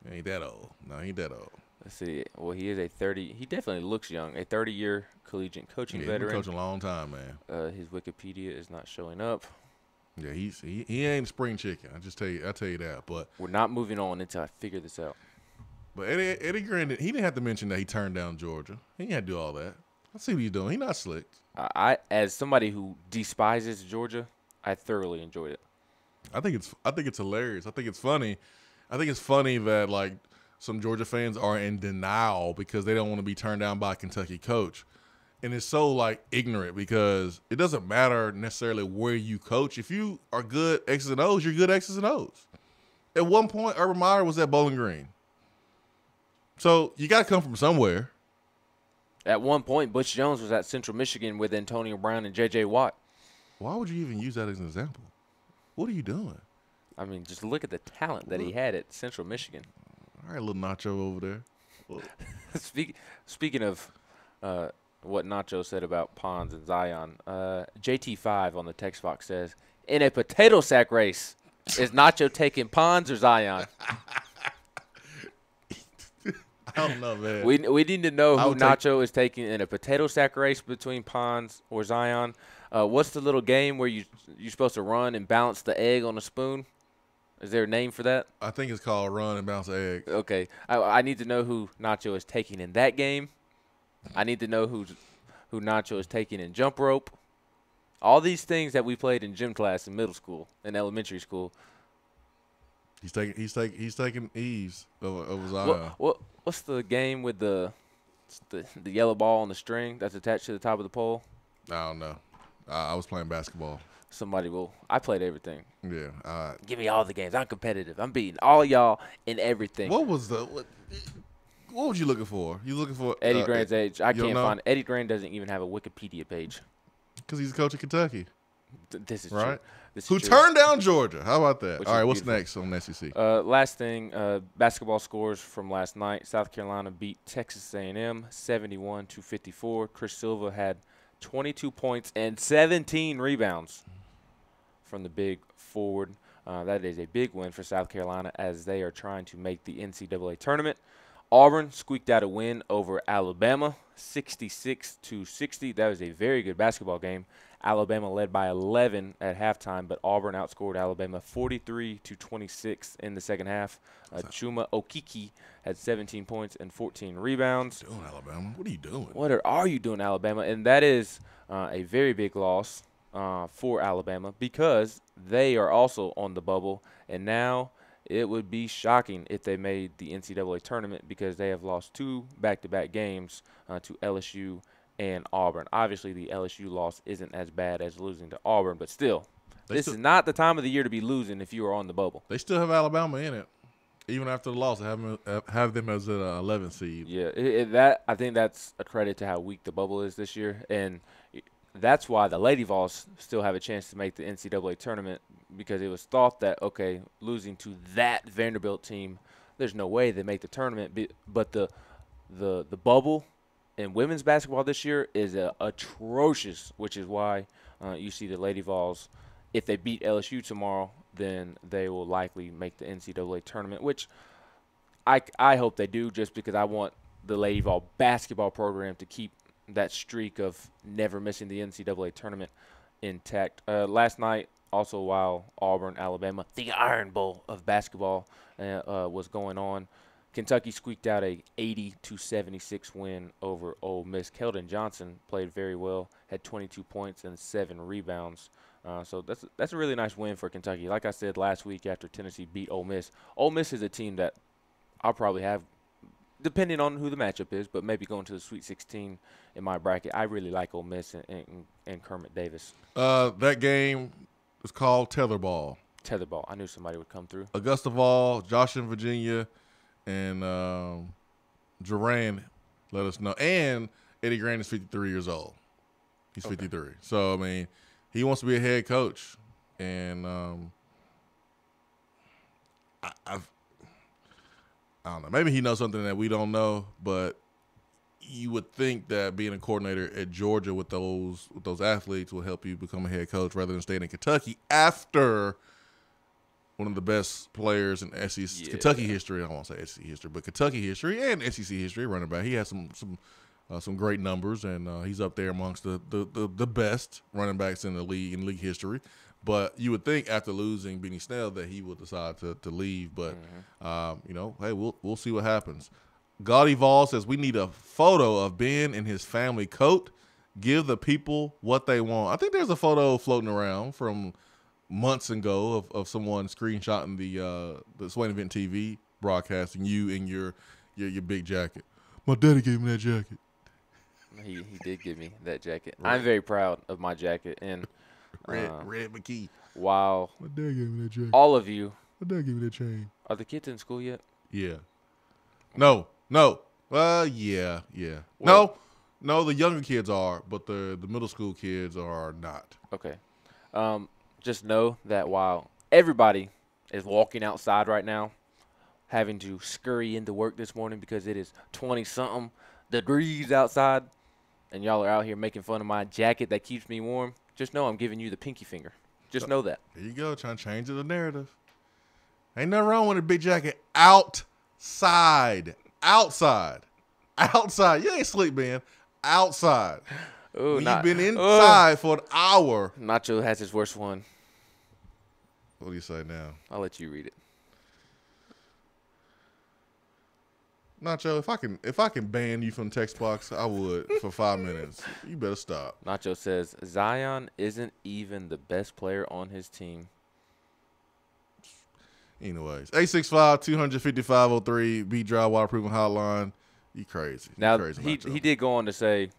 He ain't that old. No, he ain't that old. Let's see. Well, he is a 30. He definitely looks young. A 30-year collegiate coaching veteran. He's been coaching a long time, man. His Wikipedia is not showing up. Yeah, he ain't spring chicken. I tell you that. But we're not moving on until I figure this out. But Eddie Graham, he didn't have to mention that he turned down Georgia. He didn't have to do all that. I see what he's doing. He's not slick. As somebody who despises Georgia, I thoroughly enjoyed it. I think it's hilarious. I think it's funny. I think it's funny that like some Georgia fans are in denial because they don't want to be turned down by a Kentucky coach. And it's so like ignorant because it doesn't matter necessarily where you coach. If you are good X's and O's, you're good X's and O's. At one point, Urban Meyer was at Bowling Green. So you got to come from somewhere. At one point, Butch Jones was at Central Michigan with Antonio Brown and J.J. Watt. Why would you even use that as an example? What are you doing? I mean, just look at the talent that he had at Central Michigan. All right, little Nacho over there. Speaking of what Nacho said about Pons and Zion, JT5 on the text box says, in a potato sack race, is Nacho taking Pons or Zion? I don't know, man. We need to know who Nacho is taking in a potato sack race between Pons or Zion. What's the little game where you're supposed to run and bounce the egg on a spoon? Is there a name for that? I think it's called run and bounce the egg. Okay. I need to know who Nacho is taking in that game. I need to know who Nacho is taking in jump rope. All these things that we played in gym class in middle school and elementary school. He's taking ease over Zion. What's the game with the yellow ball on the string that's attached to the top of the pole? I don't know. I was playing basketball. I played everything. Yeah. Give me all the games. I'm competitive. I'm beating all y'all in everything. What was what was you looking for? You looking for Eddie Grant's age? I can't find it. Eddie Grant doesn't even have a Wikipedia page. Because he's a coach of Kentucky. This is right. This is Who true. turned down Georgia? How about that? Which all right, is what's beautiful. next on SEC? Last thing, basketball scores from last night. South Carolina beat Texas A&M 71-54. Chris Silva had 22 points and 17 rebounds from the big forward. That is a big win for South Carolina as they are trying to make the NCAA tournament. Auburn squeaked out a win over Alabama, 66-60. That was a very good basketball game. Alabama led by 11 at halftime, but Auburn outscored Alabama 43-26 in the second half. Chuma Okeke had 17 points and 14 rebounds. What are you doing, Alabama? What are you doing? What are you doing, Alabama? And that is a very big loss for Alabama because they are also on the bubble, and now it would be shocking if they made the NCAA tournament because they have lost 2 back-to-back games to LSU and Auburn. Obviously, the LSU loss isn't as bad as losing to Auburn, but still, this is not the time of the year to be losing if you are on the bubble. They still have Alabama in it, even after the loss. Have them as an 11th seed. Yeah, I think that's a credit to how weak the bubble is this year, and that's why the Lady Vols still have a chance to make the NCAA tournament because it was thought that, okay, losing to that Vanderbilt team, there's no way they make the tournament. But the bubble in women's basketball this year is atrocious, which is why you see the Lady Vols, if they beat LSU tomorrow, then they will likely make the NCAA tournament, which I hope they do just because I want the Lady Vol basketball program to keep that streak of never missing the NCAA tournament intact. Last night, also while Auburn, Alabama, the Iron Bowl of basketball was going on, Kentucky squeaked out a 80-76 win over Ole Miss. Keldon Johnson played very well, had 22 points and 7 rebounds. So that's a really nice win for Kentucky. Like I said last week after Tennessee beat Ole Miss is a team that I'll probably have, depending on who the matchup is, but maybe going to the Sweet 16 in my bracket. I really like Ole Miss and Kermit Davis. That game was called Tetherball. Tetherball. I knew somebody would come through. Augusta Vol, Josh in Virginia, and Duran let us know. And Eddie Grant is 53 years old. He's 53. So, I mean, he wants to be a head coach. And I don't know. Maybe he knows something that we don't know, but you would think that being a coordinator at Georgia with those athletes will help you become a head coach rather than staying in Kentucky after one of the best players in SEC Kentucky history. I don't want to say SEC history, but Kentucky history and SEC history. Running back, he has some great numbers, and he's up there amongst the best running backs in the league in league history. But you would think after losing Benny Snell that he would decide to leave. But hey, we'll see what happens. Gaudy Vol says we need a photo of Ben in his family coat. Give the people what they want. I think there's a photo floating around from months ago of someone screenshotting the Swain Event TV broadcasting you in your big jacket. My daddy gave me that jacket. He did give me that jacket. Right. I'm very proud of my jacket. And Red McKee. Wow. My dad gave me that jacket. All of you. My dad gave me that chain. Are the kids in school yet? Yeah. No. Yeah. Well, No, the younger kids are, but the middle school kids are not. Okay. Just know that while everybody is walking outside right now, having to scurry into work this morning because it is 20-something degrees outside, and y'all are out here making fun of my jacket that keeps me warm, just know I'm giving you the pinky finger. Just know that. There you go, trying to change the narrative. Ain't nothing wrong with a big jacket outside. You ain't sleep, man. Outside. Ooh, you've been inside for an hour. Nacho has his worst one. What do you say now? I'll let you read it. Nacho, if I can ban you from text box, I would for 5 minutes. You better stop. Nacho says Zion isn't even the best player on his team. Anyways, 865-255-03, B-Drive Waterproofing Hotline. You crazy. Now, crazy he did go on to say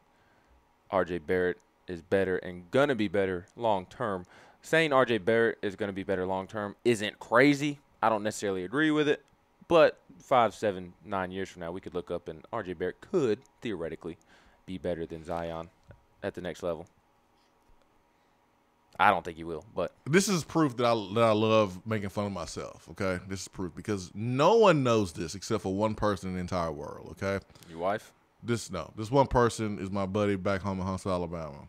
R.J. Barrett is better and going to be better long-term. Saying R.J. Barrett is going to be better long-term isn't crazy. I don't necessarily agree with it. But 5, 7, 9 years from now, we could look up and R.J. Barrett could, theoretically, be better than Zion at the next level. I don't think he will, but this is proof that I love making fun of myself, okay? This is proof because no one knows this except for one person in the entire world, okay? Your wife? This one person is my buddy back home in Huntsville, Alabama.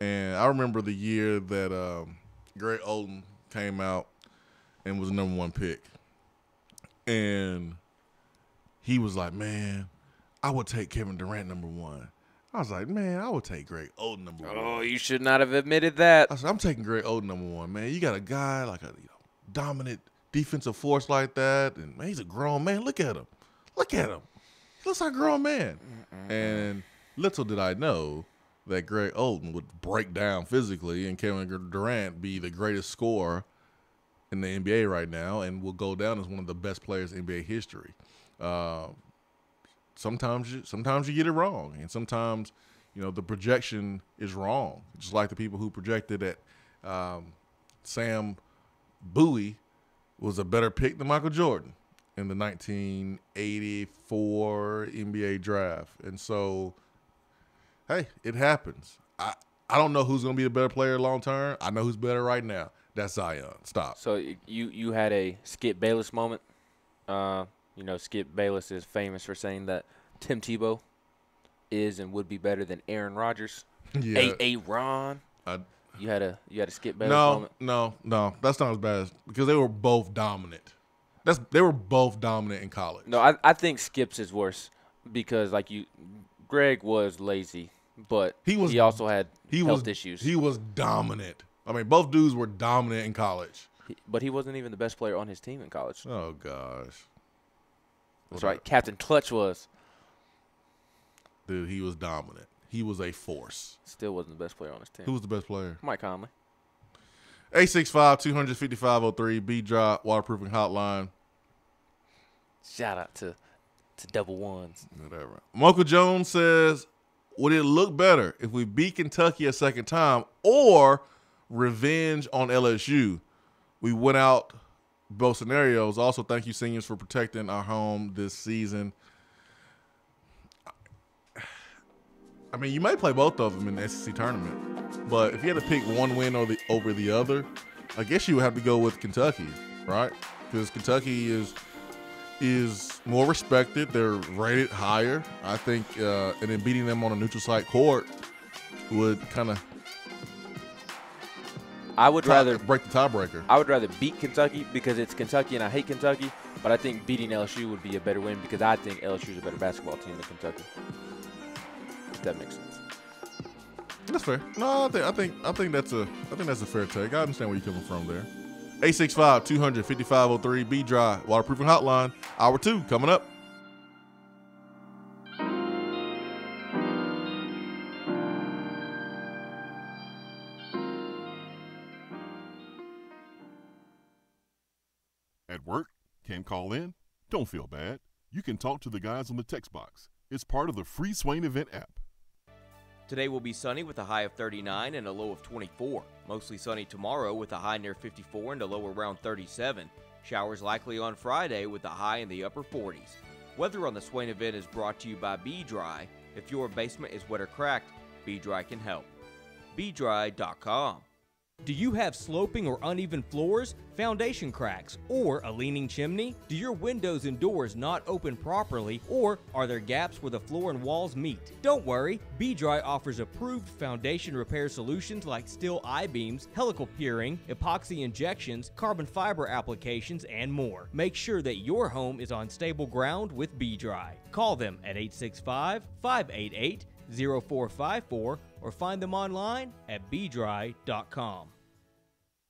And I remember the year that Greg Oden came out and was the number 1 pick. And he was like, man, I would take Kevin Durant number 1. I was like, man, I would take Greg Oden number 1. Oh, you should not have admitted that. I said, I'm taking Greg Oden number 1, man. You got a guy like a dominant defensive force like that, and man, he's a grown man. Look at him. Look at him. He looks like a grown man. And little did I know that Greg Oden would break down physically and Kevin Durant be the greatest scorer in the NBA right now and will go down as one of the best players in NBA history. Sometimes you get it wrong, and sometimes, the projection is wrong. Just like the people who projected that Sam Bowie was a better pick than Michael Jordan in the 1984 NBA draft. And so, hey, it happens. I don't know who's going to be the better player long term. I know who's better right now. That's Zion. Stop. So you had a Skip Bayless moment. Skip Bayless is famous for saying that Tim Tebow is and would be better than Aaron Rodgers. Yeah. Ron. You had a Skip Bayless moment. No, that's not as bad because they were both dominant. They were both dominant in college. No, I think Skip's is worse because Greg was lazy, but he also had health issues. He was dominant. I mean, both dudes were dominant in college. But he wasn't even the best player on his team in college. Oh gosh. That's right. Captain Clutch was. Dude, he was dominant. He was a force. Still wasn't the best player on his team. Who was the best player? Mike Conley. 865-255-03, B-Drop Waterproofing Hotline. Shout out to double ones. Whatever. Mocha Jones says, would it look better if we beat Kentucky a second time or revenge on LSU? We went out both scenarios. Also, thank you, seniors, for protecting our home this season. I mean, you may play both of them in the SEC tournament, but if you had to pick one win over the other, I guess you would have to go with Kentucky, right? Because Kentucky is more respected. They're rated higher. I think, and then beating them on a neutral site court would kind of break the tiebreaker. I would rather beat Kentucky because it's Kentucky and I hate Kentucky, but I think beating LSU would be a better win because I think LSU is a better basketball team than Kentucky. If that makes sense. That's fair. No, I think that's a fair take. I understand where you're coming from there. 865-200-5503 B-Dry Waterproofing Hotline. Hour 2 coming up. At work, can't call in? Don't feel bad. You can talk to the guys on the text box. It's part of the free Swain Event app. Today will be sunny with a high of 39 and a low of 24. Mostly sunny tomorrow with a high near 54 and a low around 37. Showers likely on Friday with a high in the upper 40s. Weather on the Swain Event is brought to you by B-Dry. If your basement is wet or cracked, B-Dry can help. BDry.com. Do you have sloping or uneven floors, foundation cracks, or a leaning chimney? Do your windows and doors not open properly, or are there gaps where the floor and walls meet? Don't worry, B-Dry offers approved foundation repair solutions like steel I-beams, helical piering, epoxy injections, carbon fiber applications, and more. Make sure that your home is on stable ground with B-Dry. Call them at 865-588-0454 or find them online at bdry.com.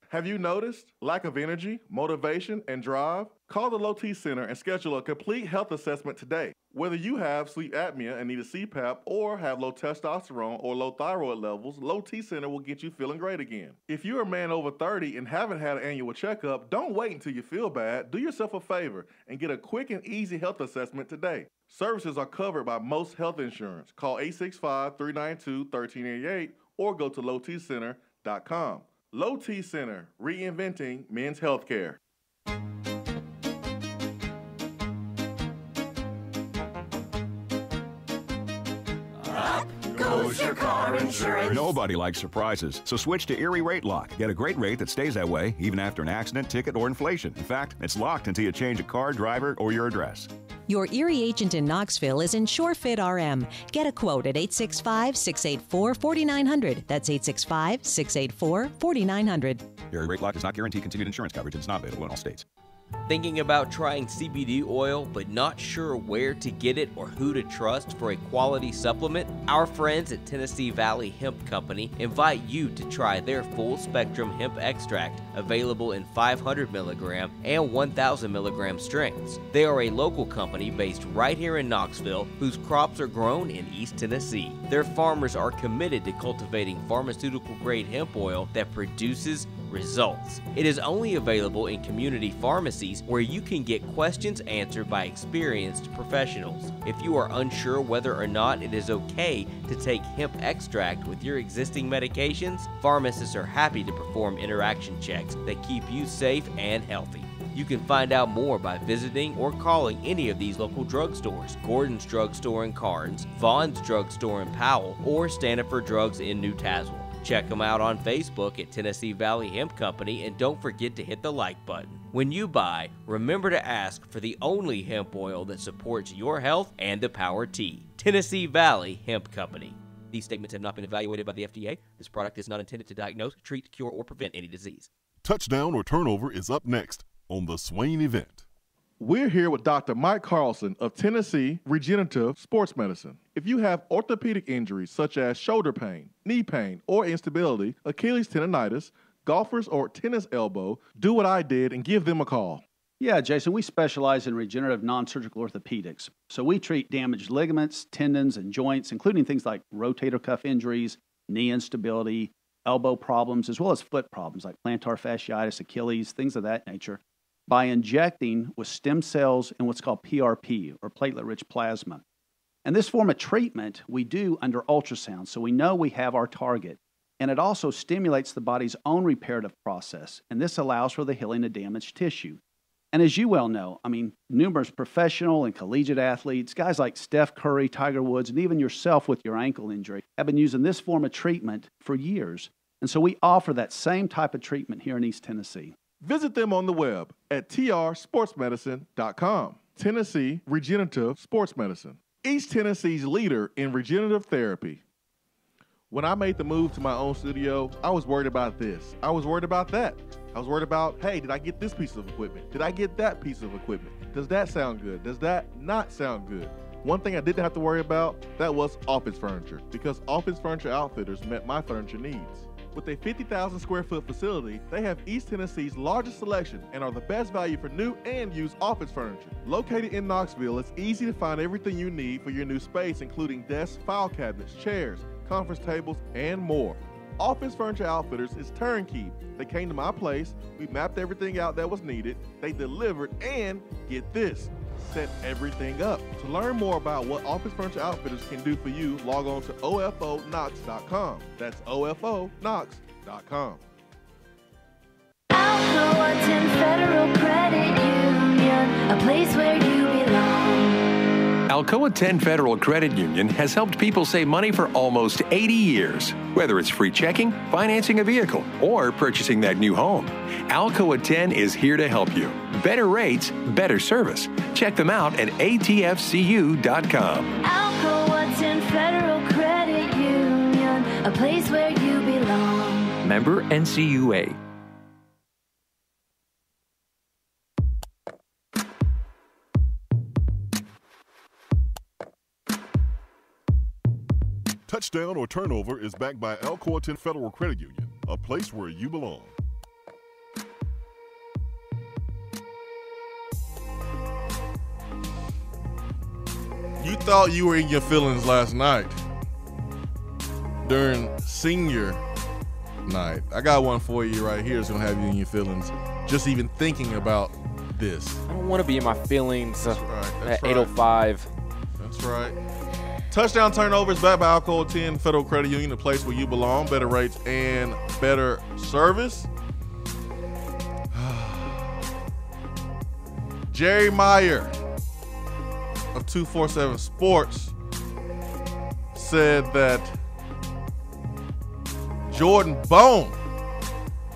Have you noticed lack of energy, motivation, and drive? Call the Low T Center and schedule a complete health assessment today. Whether you have sleep apnea and need a CPAP or have low testosterone or low thyroid levels, Low T Center will get you feeling great again. If you're a man over 30 and haven't had an annual checkup, don't wait until you feel bad. Do yourself a favor and get a quick and easy health assessment today. Services are covered by most health insurance. Call 865-392-1388 or go to lowtcenter.com. Low T Center, reinventing men's healthcare. Goes your car insurance. Nobody likes surprises, so switch to Erie Rate Lock. Get a great rate that stays that way even after an accident, ticket, or inflation. In fact, it's locked until you change a car, driver, or your address. Your Erie agent in Knoxville is InsureFit RM. Get a quote at 865-684-4900. That's 865-684-4900. Erie Rate Lock does not guarantee continued insurance coverage and is not available in all states. Thinking about trying CBD oil but not sure where to get it or who to trust for a quality supplement? Our friends at Tennessee Valley Hemp Company invite you to try their full spectrum hemp extract, available in 500 milligram and 1000 milligram strengths. They are a local company based right here in Knoxville whose crops are grown in East Tennessee. Their farmers are committed to cultivating pharmaceutical grade hemp oil that produces results. It is only available in community pharmacies where you can get questions answered by experienced professionals. If you are unsure whether or not it is okay to take hemp extract with your existing medications, pharmacists are happy to perform interaction checks that keep you safe and healthy. You can find out more by visiting or calling any of these local drugstores: Gordon's Drugstore in Carnes, Vaughn's Drugstore in Powell, or Standiford Drugs in New Tazewell. Check them out on Facebook at Tennessee Valley Hemp Company, and don't forget to hit the like button. When you buy, remember to ask for the only hemp oil that supports your health and the Power T. Tennessee Valley Hemp Company. These statements have not been evaluated by the FDA. This product is not intended to diagnose, treat, cure, or prevent any disease. Touchdown or Turnover is up next on the Swain Event. We're here with Dr. Mike Carlson of Tennessee Regenerative Sports Medicine. If you have orthopedic injuries such as shoulder pain, knee pain, or instability, Achilles tendonitis, golfers, or tennis elbow, do what I did and give them a call. Yeah, Jason, we specialize in regenerative non-surgical orthopedics. So we treat damaged ligaments, tendons, and joints, including things like rotator cuff injuries, knee instability, elbow problems, as well as foot problems like plantar fasciitis, Achilles, things of that nature, by injecting with stem cells and what's called PRP, or platelet-rich plasma. And this form of treatment we do under ultrasound, so we know we have our target. And it also stimulates the body's own reparative process, and this allows for the healing of damaged tissue. And as you well know, numerous professional and collegiate athletes, guys like Steph Curry, Tiger Woods, and even yourself with your ankle injury, have been using this form of treatment for years. And so we offer that same type of treatment here in East Tennessee. Visit them on the web at trsportsmedicine.com. Tennessee Regenerative Sports Medicine, East Tennessee's leader in regenerative therapy. When I made the move to my own studio, I was worried about this. I was worried about that. I was worried about, hey, did I get this piece of equipment? Did I get that piece of equipment? Does that sound good? Does that not sound good? One thing I didn't have to worry about, that was office furniture, because Office Furniture Outfitters met my furniture needs. With a 50,000 square foot facility, they have East Tennessee's largest selection and are the best value for new and used office furniture. Located in Knoxville, it's easy to find everything you need for your new space, including desks, file cabinets, chairs, conference tables, and more. Office Furniture Outfitters is turnkey. They came to my place, we mapped everything out that was needed, they delivered, and get this, set everything up. To learn more about what Office Furniture Outfitters can do for you, log on to ofonox.com. That's ofonox.com. Alcoa 10 Federal Credit Union, a place where you belong. Alcoa 10 Federal Credit Union has helped people save money for almost 80 years. Whether it's free checking, financing a vehicle, or purchasing that new home, Alcoa 10 is here to help you. Better rates, better service. Check them out at atfcu.com. Alcoa 10 Federal Credit Union, a place where you belong. Member NCUA. Touchdown or Turnover is backed by Alcoa 10 Federal Credit Union, a place where you belong. You thought you were in your feelings last night during senior night. I got one for you right here. It's going to have you in your feelings just even thinking about this. I don't want to be in my feelings That's at right. 8:05. That's right. Touchdown turnovers backed by Alcoa 10 Federal Credit Union, the place where you belong. Better rates and better service. Jerry Meyer of 247 Sports said that Jordan Bone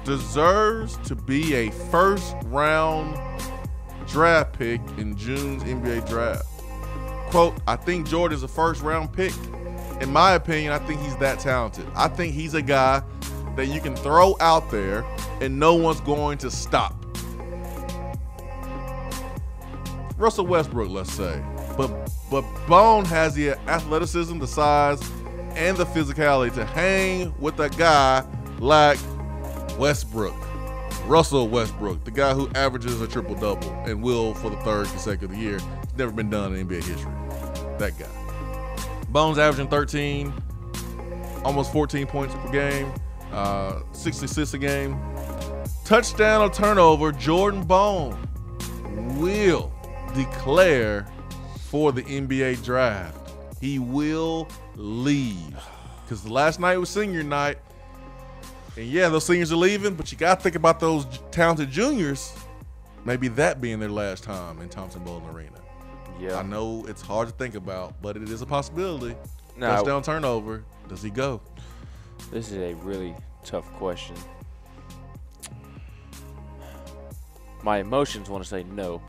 deserves to be a first-round draft pick in June's NBA draft. Quote, I think Jordan is a first-round pick. In my opinion, I think he's that talented. I think he's a guy that you can throw out there and no one's going to stop. Russell Westbrook, let's say. But Bone has the athleticism, the size, and the physicality to hang with a guy like Westbrook. Russell Westbrook, the guy who averages a triple-double and will for the third consecutive year. It's never been done in NBA history. That guy. Bone's averaging 13, almost 14 points per game, 6 assists a game. Touchdown or turnover, Jordan Bone will declare for the NBA draft. He will leave. Because the last night was senior night. And yeah, those seniors are leaving, but you got to think about those talented juniors. Maybe that being their last time in Thompson-Boling Arena. Yeah. I know it's hard to think about, but it is a possibility. Now, touchdown turnover. Does he go? This is a really tough question. My emotions want to say no.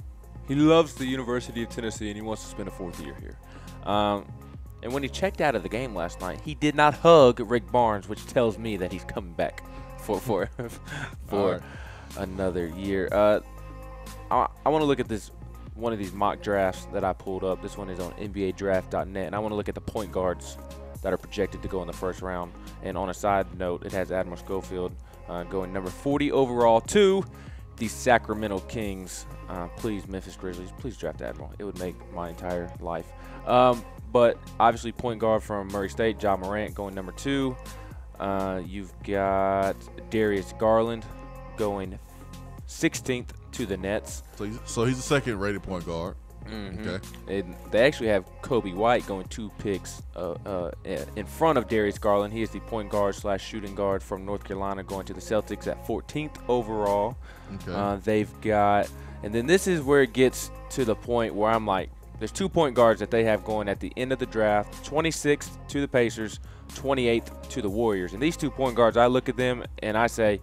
He loves the University of Tennessee and he wants to spend a fourth year here. And when he checked out of the game last night, he did not hug Rick Barnes, which tells me that he's coming back for another year. I want to look at one of these mock drafts that I pulled up. This one is on NBADraft.net, and I want to look at the point guards that are projected to go in the first round. And on a side note, it has Admiral Schofield going number 40 overall to the Sacramento Kings. Please, Memphis Grizzlies, please draft Admiral. It would make my entire life. But obviously, point guard from Murray State, Ja Morant, going number 2. You've got Darius Garland going 16th to the Nets. So he's a second-rated point guard. Mm-hmm. Okay. And they actually have Kobe White going 2 picks in front of Darius Garland. He is the point guard / shooting guard from North Carolina, going to the Celtics at 14th overall. Okay. They've got, and then this is where it gets to the point where I'm like, there's 2 point guards that they have going at the end of the draft, 26th to the Pacers, 28th to the Warriors. And these 2 point guards, I look at them and I say,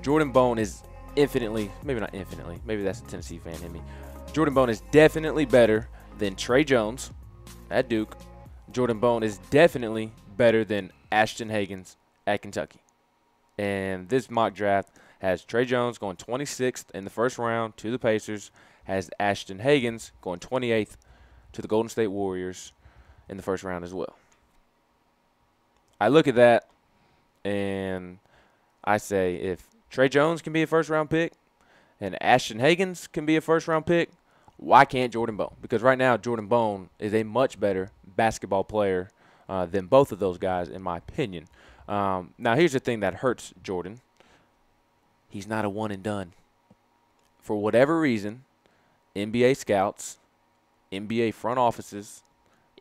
Jordan Bone is infinitely, maybe not infinitely, maybe that's a Tennessee fan in me. Jordan Bone is definitely better than Trey Jones at Duke. Jordan Bone is definitely better than Ashton Hagans at Kentucky. And this mock draft has Trey Jones going 26th in the first round to the Pacers, has Ashton Hagans going 28th to the Golden State Warriors in the first round as well. I look at that and I say, if Trey Jones can be a first-round pick and Ashton Hagans can be a first-round pick, why can't Jordan Bone? Because right now, Jordan Bone is a much better basketball player than both of those guys, in my opinion. Now, here's the thing that hurts Jordan. He's not a one-and-done. For whatever reason, NBA scouts, NBA front offices,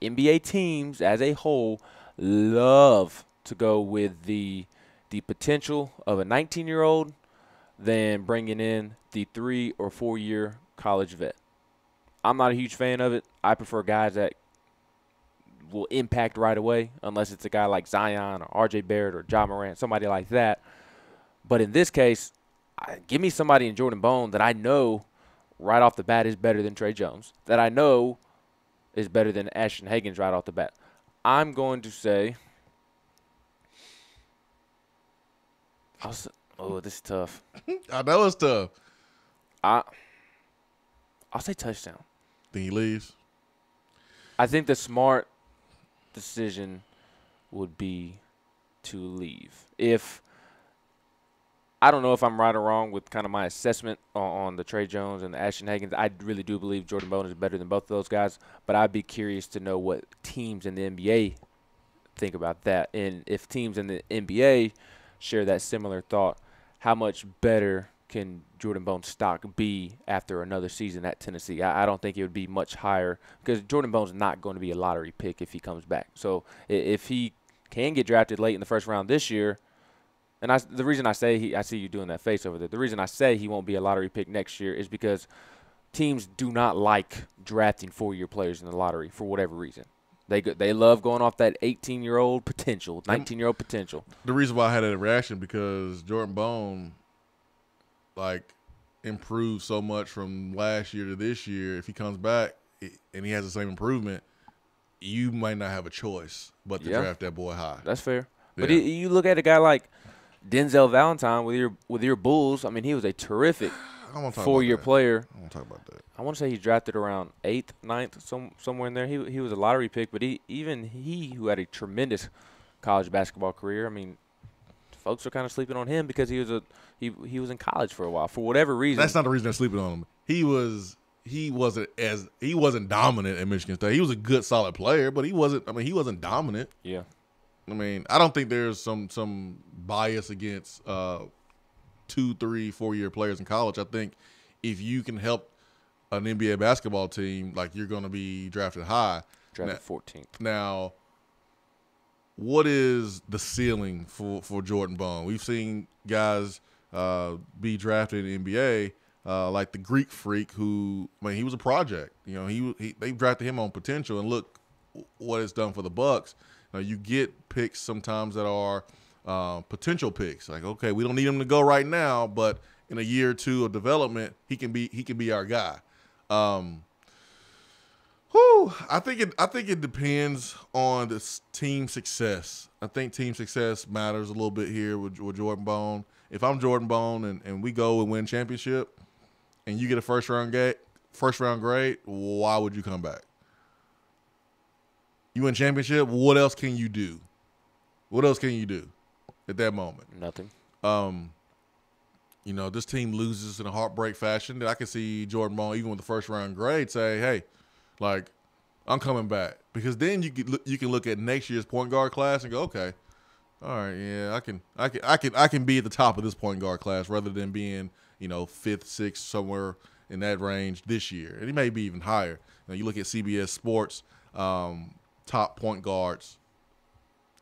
NBA teams as a whole love to go with the potential of a 19-year-old than bringing in the 3 or 4 year college vet. I'm not a huge fan of it. I prefer guys that will impact right away, unless it's a guy like Zion or RJ Barrett or Ja Morant, somebody like that. But in this case, give me somebody in Jordan Bone that I know right off the bat is better than Trey Jones, that I know is better than Ashton Hagans right off the bat. I'm going to say, oh, this is tough. I know it's tough. I'll say touchdown. Think he leaves? I think the smart decision would be to leave. If I don't know if I'm right or wrong with kind of my assessment on the Trey Jones and the Ashton Hagans. I really do believe Jordan Bone is better than both of those guys, but I'd be curious to know what teams in the NBA think about that. And if teams in the NBA share that similar thought, how much better can Jordan Bone's stock be after another season at Tennessee? I don't think it would be much higher because Jordan Bone's not going to be a lottery pick if he comes back. So if he can get drafted late in the first round this year, and the reason I say I see you doing that face over there. The reason I say he won't be a lottery pick next year is because teams do not like drafting 4-year players in the lottery for whatever reason. They love going off that 18-year-old potential, 19-year-old potential. The reason why I had that reaction because Jordan Bone, improved so much from last year to this year. If he comes back and he has the same improvement, you might not have a choice but to draft that boy high. That's fair. Yeah. But you look at a guy like Denzel Valentine with your Bulls. I mean, he was a terrific 4-year player. I want to talk about that. I want to say he's drafted around 8th, 9th, somewhere in there. He was a lottery pick, but he who had a tremendous college basketball career. I mean, folks are kind of sleeping on him because he was in college for a while for whatever reason. That's not the reason they're sleeping on him. He wasn't dominant at Michigan State. He was a good, solid player, but he wasn't dominant. Yeah. I mean, I don't think there's some bias against 2, 3, 4-year players in college. I think if you can help an NBA basketball team, you're going to be drafted high. Drafted 14th. Now, what is the ceiling for Jordan Bone? We've seen guys be drafted in the NBA, like the Greek Freak, who, he was a project. They drafted him on potential, and look what it's done for the Bucks. You get picks sometimes that are potential picks. Okay, we don't need him to go right now, but in a year or two of development, he can be our guy. I think it depends on the team success. I think team success matters a little bit here with Jordan Bone. If I'm Jordan Bone and we go and win championship, and you get a first round grade, why would you come back? You win championship, what else can you do? What else can you do at that moment? Nothing. This team loses in a heartbreak fashion. I can see Jordan Bone, even with the first round grade, say, "Hey, I'm coming back." Because then you can look at next year's point guard class and go, "Okay, all right, yeah, I can be at the top of this point guard class rather than being 5th, 6th, somewhere in that range this year, and he may be even higher." You look at CBS Sports top point guards,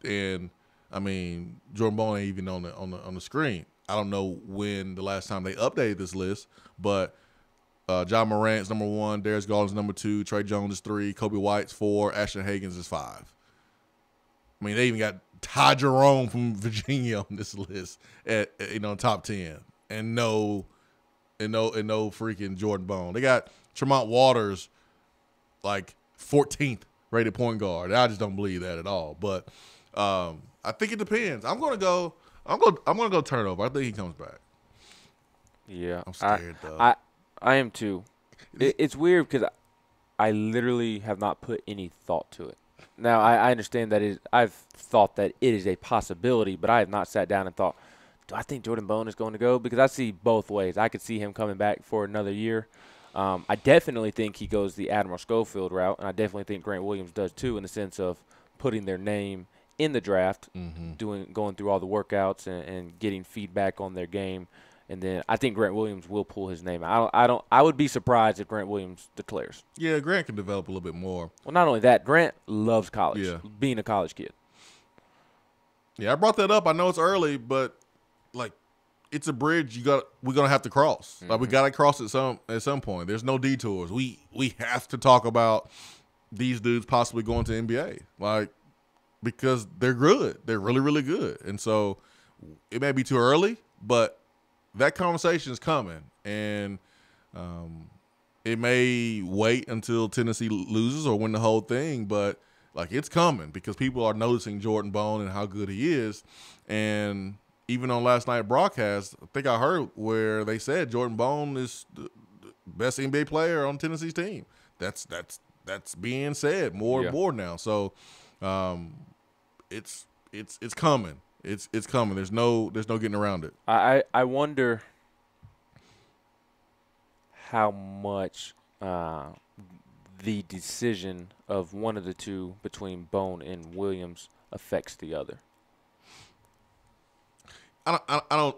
and Jordan Bone ain't even on the screen. I don't know when the last time they updated this list, but John Morant's number 1, Darius Garland's number 2, Trey Jones is 3, Kobe White's 4, Ashton Hagans is 5. They even got Ty Jerome from Virginia on this list at top 10, and no freaking Jordan Bone. They got Tremont Waters 14th rated point guard. I just don't believe that at all. But I think it depends. I'm gonna go turnover. I think he comes back. Yeah, I'm scared though. I am too. It's weird because I literally have not put any thought to it. Now I understand that I've thought that it is a possibility, but I have not sat down and thought, do I think Jordan Bone is going to go? Because I see both ways. I could see him coming back for another year. I definitely think he goes the Admiral Schofield route, and I definitely think Grant Williams does too, in the sense of putting their name in the draft, going through all the workouts and getting feedback on their game, and then I think Grant Williams will pull his name. I would be surprised if Grant Williams declares. Yeah, Grant can develop a little bit more. Well, not only that, Grant loves college. Being a college kid. Yeah, I brought that up. I know it's early, but it's a bridge we're gonna have to cross. We gotta cross it at some point. There's no detours. We have to talk about these dudes possibly going to NBA. Because they're good. They're really, really good. And so it may be too early, but that conversation is coming. And it may wait until Tennessee loses or win the whole thing, but it's coming because people are noticing Jordan Bone and how good he is. And even on last night's broadcast, I think I heard where they said Jordan Bone is the best NBA player on Tennessee's team. That's being said more and more now. So it's coming. It's coming. There's no getting around it. I wonder how much the decision of one of the two between Bone and Williams affects the other. I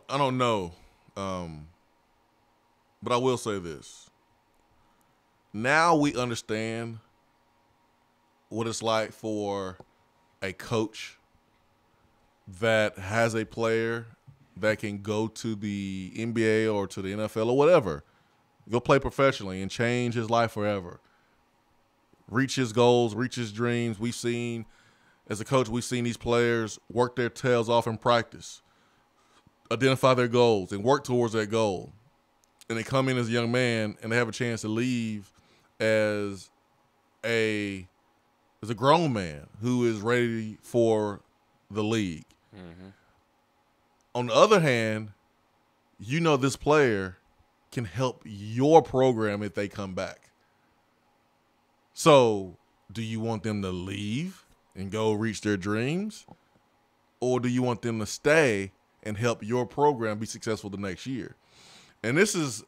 don't know, but I will say this. Now we understand what it's like for a coach that has a player that can go to the NBA or to the NFL or whatever, go play professionally and change his life forever, reach his goals, reach his dreams. We've seen, as a coach, we've seen these players work their tails off in practice, identify their goals, and work towards that goal. And they come in as a young man and they have a chance to leave as a grown man who is ready for the league. Mm-hmm. On the other hand, you know this player can help your program if they come back. So do you want them to leave and go reach their dreams? Or do you want them to stay and help your program be successful the next year? And this is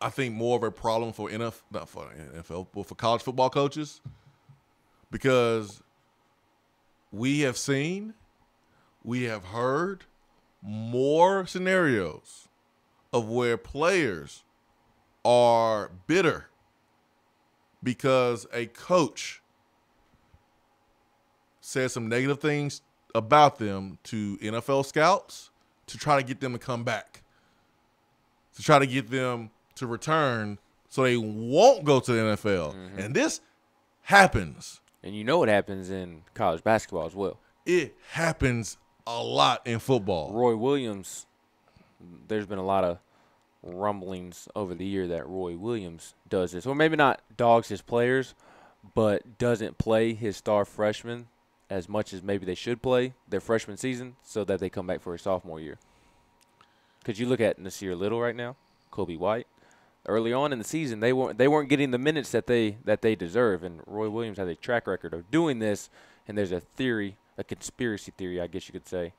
I think more of a problem for not for NFL, but for college football coaches, because we have heard more scenarios of where players are bitter because a coach said some negative things about them to NFL scouts to try to get them to come back, to try to get them to return so they won't go to the NFL. Mm-hmm. And this happens. And you know it happens in college basketball as well. It happens a lot in football. Roy Williams, there's been a lot of rumblings over the year that Roy Williams does this. Or maybe not dogs his players, but doesn't play his star freshmen as much as maybe they should play their freshman season so that they come back for a sophomore year. Because you look at Nasir Little right now, Kobe White. Early on in the season, they weren't getting the minutes that they deserve, and Roy Williams has a track record of doing this. And there's a theory, a conspiracy theory, I guess you could say,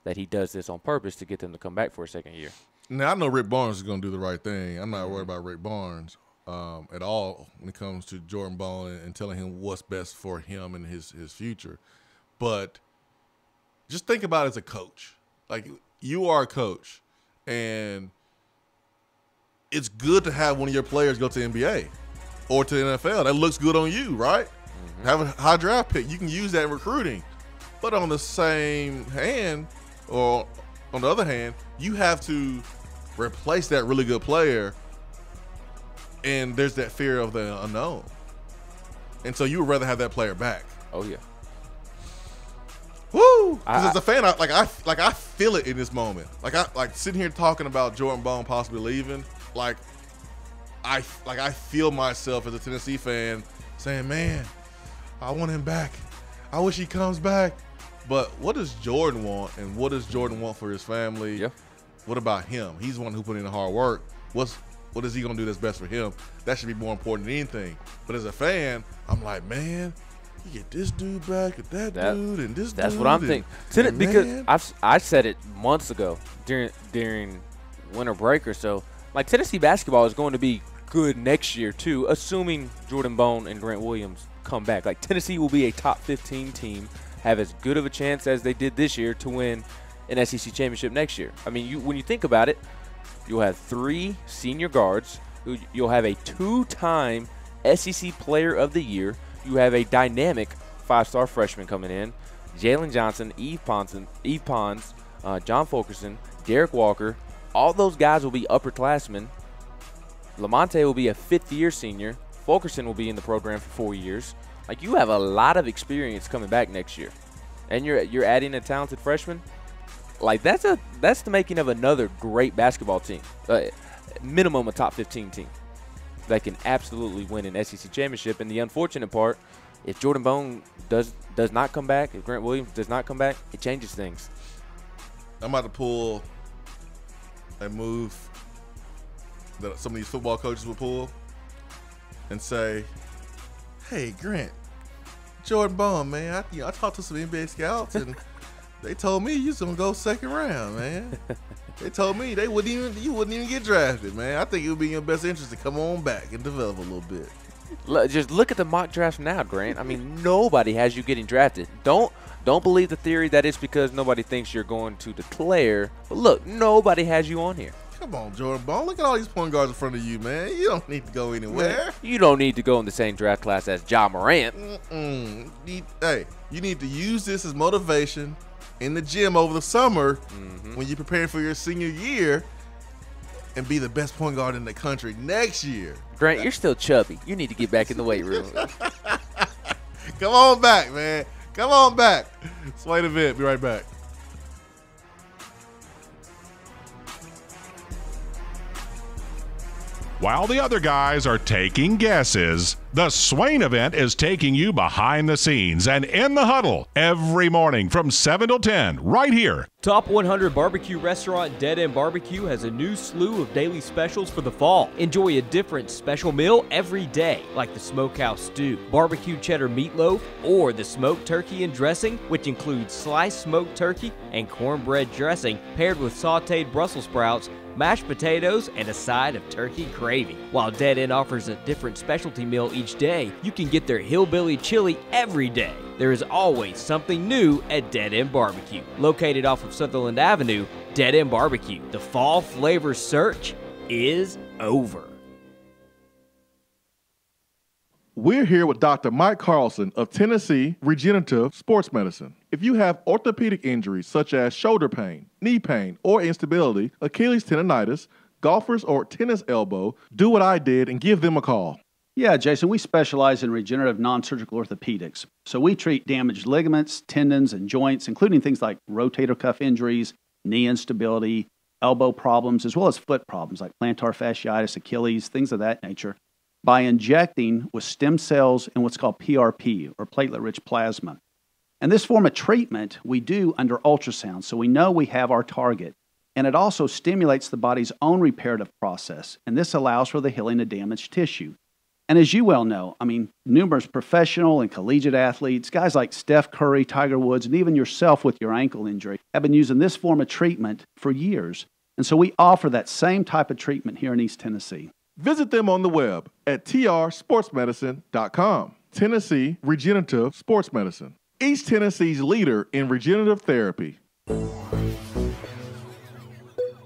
that he does this on purpose to get them to come back for a second year. Now I know Rick Barnes is going to do the right thing. I'm not worried about Rick Barnes at all when it comes to Jordan Bone and telling him what's best for him and his future. But just think about it as a coach. Like, you are a coach, and it's good to have one of your players go to the NBA or to the NFL. That looks good on you, right? Mm-hmm. Have a high draft pick. You can use that in recruiting. But on the same hand, or on the other hand, you have to replace that really good player, and there's that fear of the unknown. And so you would rather have that player back. Oh, yeah. Woo! Because as a fan, I feel it in this moment. Like sitting here talking about Jordan Bone possibly leaving. I feel myself as a Tennessee fan saying, man, I want him back. I wish he comes back. But what does Jordan want, and what does Jordan want for his family? Yeah. What about him? He's the one who put in the hard work. What is he going to do that's best for him? That should be more important than anything. But as a fan, I'm like, man, you get this dude back and that dude and this dude. That's what I'm thinking. Because I said it months ago during winter break or so. Like, Tennessee basketball is going to be good next year, too, assuming Jordan Bone and Grant Williams come back. Like, Tennessee will be a top 15 team, have as good of a chance as they did this year to win an SEC championship next year. I mean, when you think about it, you'll have 3 senior guards. You'll have a 2-time SEC Player of the Year. You have a dynamic 5-star freshman coming in, Jalen Johnson, Eve Pons, John Fulkerson, Derek Walker. All those guys will be upperclassmen. Lamonte will be a 5th-year senior. Fulkerson will be in the program for 4 years. Like, you have a lot of experience coming back next year, and you're adding a talented freshman. Like, that's the making of another great basketball team, minimum a top 15 team that can absolutely win an SEC championship. And the unfortunate part, if Jordan Bone does not come back, if Grant Williams does not come back, it changes things. I'm about to pull a move that some of these football coaches would pull and say, hey, Grant, Jordan Bond, man. I talked to some NBA scouts, and they told me you was gonna go second round, man. They told me you wouldn't even get drafted, man. I think it would be in your best interest to come on back and develop a little bit. Just look at the mock draft now, Grant. I mean, nobody has you getting drafted. Don't believe the theory that it's because nobody thinks you're going to declare. But look, nobody has you on here. Come on, Jordan Ball. Look at all these point guards in front of you, man. You don't need to go anywhere. You don't need to go in the same draft class as Ja Morant. Hey, you need to use this as motivation in the gym over the summer when you're preparing for your senior year and be the best point guard in the country next year. Grant, you're still chubby. You need to get back in the weight room. Come on back, man. Come on back. Swain Event. Be right back. While the other guys are taking guesses, the Swain Event is taking you behind the scenes and in the huddle every morning from 7 till 10 right here. Top 100 barbecue restaurant Dead End BBQ has a new slew of daily specials for the fall. Enjoy a different special meal every day, like the smokehouse stew, barbecue cheddar meatloaf, or the smoked turkey and dressing, which includes sliced smoked turkey and cornbread dressing paired with sauteed Brussels sprouts, mashed potatoes, and a side of turkey gravy. While Dead End offers a different specialty meal each day, you can get their hillbilly chili every day. There is always something new at Dead End BBQ. Located off of Sutherland Avenue, Dead End BBQ. The fall flavor search is over. We're here with Dr. Mike Carlson of Tennessee Regenerative Sports Medicine. If you have orthopedic injuries such as shoulder pain, knee pain, or instability, Achilles tendonitis, golfers, or tennis elbow, do what I did and give them a call. Yeah, Jason, we specialize in regenerative non-surgical orthopedics. So we treat damaged ligaments, tendons, and joints, including things like rotator cuff injuries, knee instability, elbow problems, as well as foot problems like plantar fasciitis, Achilles, things of that nature, by injecting with stem cells and what's called PRP, or platelet-rich plasma. And this form of treatment we do under ultrasound, so we know we have our target. And it also stimulates the body's own reparative process, and this allows for the healing of damaged tissue. And as you well know, I mean, numerous professional and collegiate athletes, guys like Steph Curry, Tiger Woods, and even yourself with your ankle injury, have been using this form of treatment for years. And so we offer that same type of treatment here in East Tennessee. Visit them on the web at trsportsmedicine.com. Tennessee Regenerative Sports Medicine, East Tennessee's leader in regenerative therapy.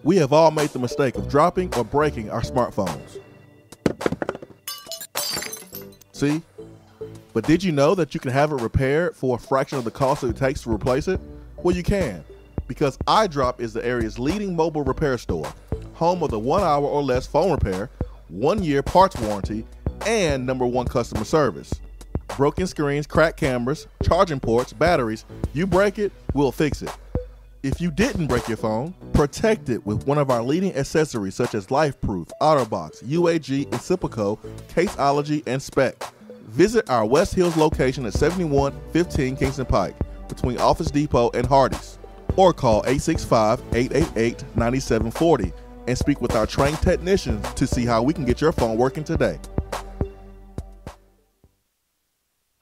We have all made the mistake of dropping or breaking our smartphones. See? But did you know that you can have it repaired for a fraction of the cost it takes to replace it? Well, you can, because iDrop is the area's leading mobile repair store, home of the 1 hour or less phone repair, 1 year parts warranty, and #1 customer service. Broken screens, cracked cameras, charging ports, batteries, you break it, we'll fix it. If you didn't break your phone, protect it with one of our leading accessories such as LifeProof, OtterBox, UAG, Incipico, Caseology, and Spec. Visit our West Hills location at 7115 Kingston Pike between Office Depot and Hardee's, or call 865-888-9740 and speak with our trained technicians to see how we can get your phone working today.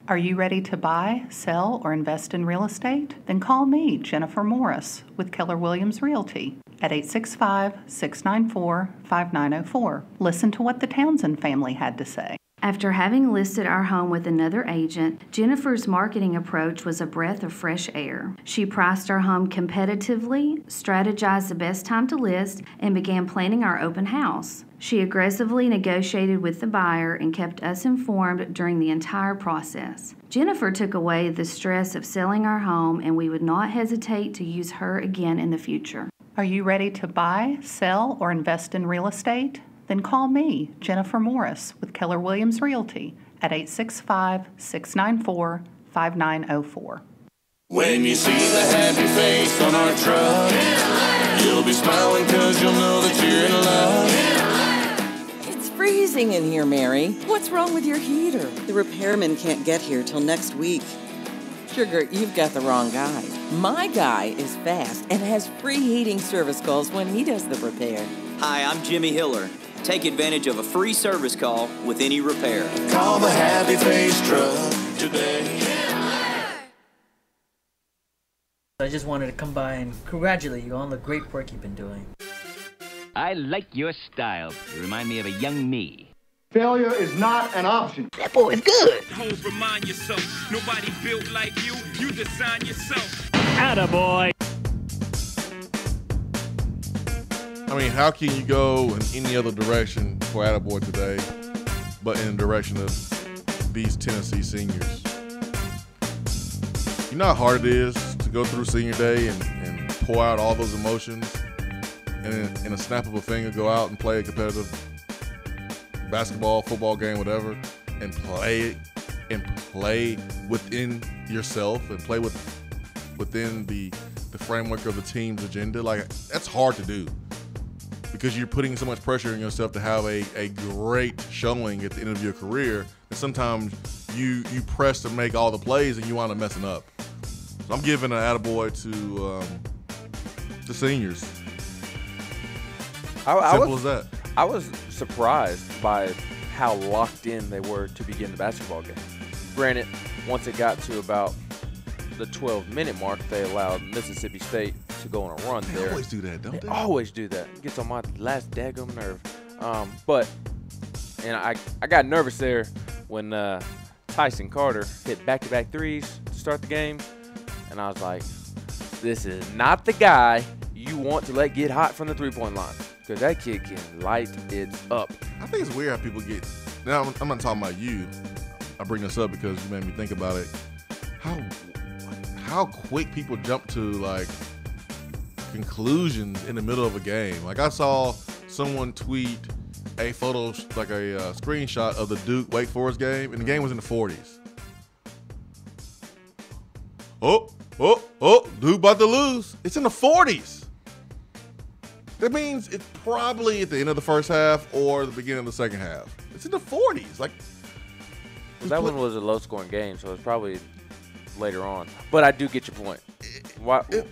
Are you ready to buy, sell, or invest in real estate? Then call me, Jennifer Morris, with Keller Williams Realty at 865-694-5904. Listen to what the Townsend family had to say. After having listed our home with another agent, Jennifer's marketing approach was a breath of fresh air. She priced our home competitively, strategized the best time to list, and began planning our open house. She aggressively negotiated with the buyer and kept us informed during the entire process. Jennifer took away the stress of selling our home, and we would not hesitate to use her again in the future. Are you ready to buy, sell, or invest in real estate? Then call me, Jennifer Morris, with Keller Williams Realty at 865-694-5904. When you see the happy face on our truck, you'll be smiling because you'll know that you're in love. It's freezing in here, Mary. What's wrong with your heater? The repairman can't get here till next week. Sugar, you've got the wrong guy. My guy is fast and has free heating service calls when he does the repair. Hi, I'm Jimmy Hiller. Take advantage of a free service call with any repair. Call the Happy Face Truck today. I just wanted to come by and congratulate you on the great work you've been doing. I like your style. You remind me of a young me. Failure is not an option. That boy is good. Hoes, remind yourself, nobody built like you. You design yourself. Attaboy. I mean, how can you go in any other direction for Attaboy today but in the direction of these Tennessee seniors? You know how hard it is to go through senior day and pour out all those emotions and in a snap of a finger go out and play a competitive basketball, football game, whatever, and play within yourself and play within the framework of the team's agenda. Like, that's hard to do because you're putting so much pressure on yourself to have a great showing at the end of your career, and sometimes you press to make all the plays and you wind up messing up. So I'm giving an attaboy to the seniors. Simple as that. I was surprised by how locked in they were to begin the basketball game. Granted, once it got to about the 12-minute mark, they allowed Mississippi State to go on a run there. They always do that, don't they? They always do that. It gets on my last daggum nerve. And I got nervous there when Tyson Carter hit back-to-back threes to start the game. And I was like, this is not the guy you want to let get hot from the three-point line. Because that kid can light it up. I think it's weird how people get – now, I'm not talking about you. I bring this up because you made me think about it. How quick people jump to, like, conclusions in the middle of a game. Like, I saw someone tweet a photo, like a screenshot of the Duke-Wake Forest game, and the game was in the 40s. Duke about to lose. It's in the 40s. That means it's probably at the end of the first half or the beginning of the second half. It's in the 40s. Like, that one was a low-scoring game, so it's probably later on. But I do get your point.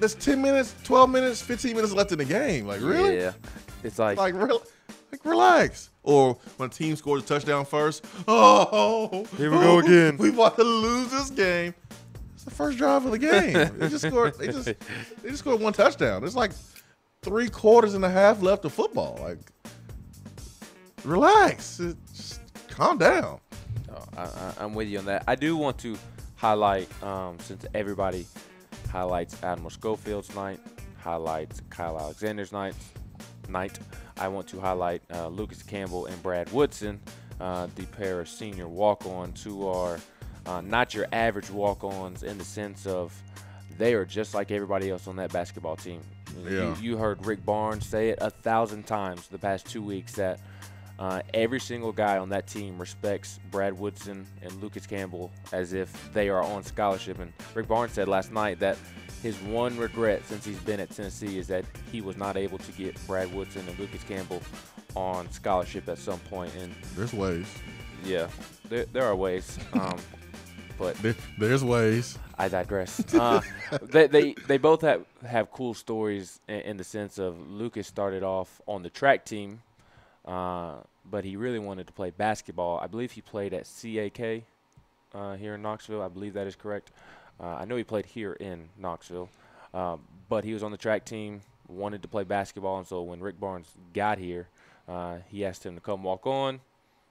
There's 10 minutes, 12 minutes, 15 minutes left in the game. Like, really? Yeah. It's like relax. Or when a team scores a touchdown first, here we go again. We about to lose this game. It's the first drive of the game. They just scored one touchdown. There's like 3 quarters and a half left of football. Like, relax. Just calm down. I'm with you on that. I do want to highlight, since everybody highlights Admiral Schofield's night, highlights Kyle Alexander's night, I want to highlight Lucas Campbell and Brad Woodson, the pair of senior walk-ons who are not your average walk-ons in the sense of they are just like everybody else on that basketball team. Yeah. You heard Rick Barnes say it 1,000 times the past 2 weeks that every single guy on that team respects Brad Woodson and Lucas Campbell as if they are on scholarship. And Rick Barnes said last night that his one regret since he's been at Tennessee is that he was not able to get Brad Woodson and Lucas Campbell on scholarship at some point. And there's ways. Yeah, there are ways. But there's ways. I digress. They both have cool stories in the sense of Lucas started off on the track team, but he really wanted to play basketball. I believe he played at CAK here in Knoxville. I believe that is correct. I know he played here in Knoxville, but he was on the track team, wanted to play basketball, and so when Rick Barnes got here, he asked him to come walk on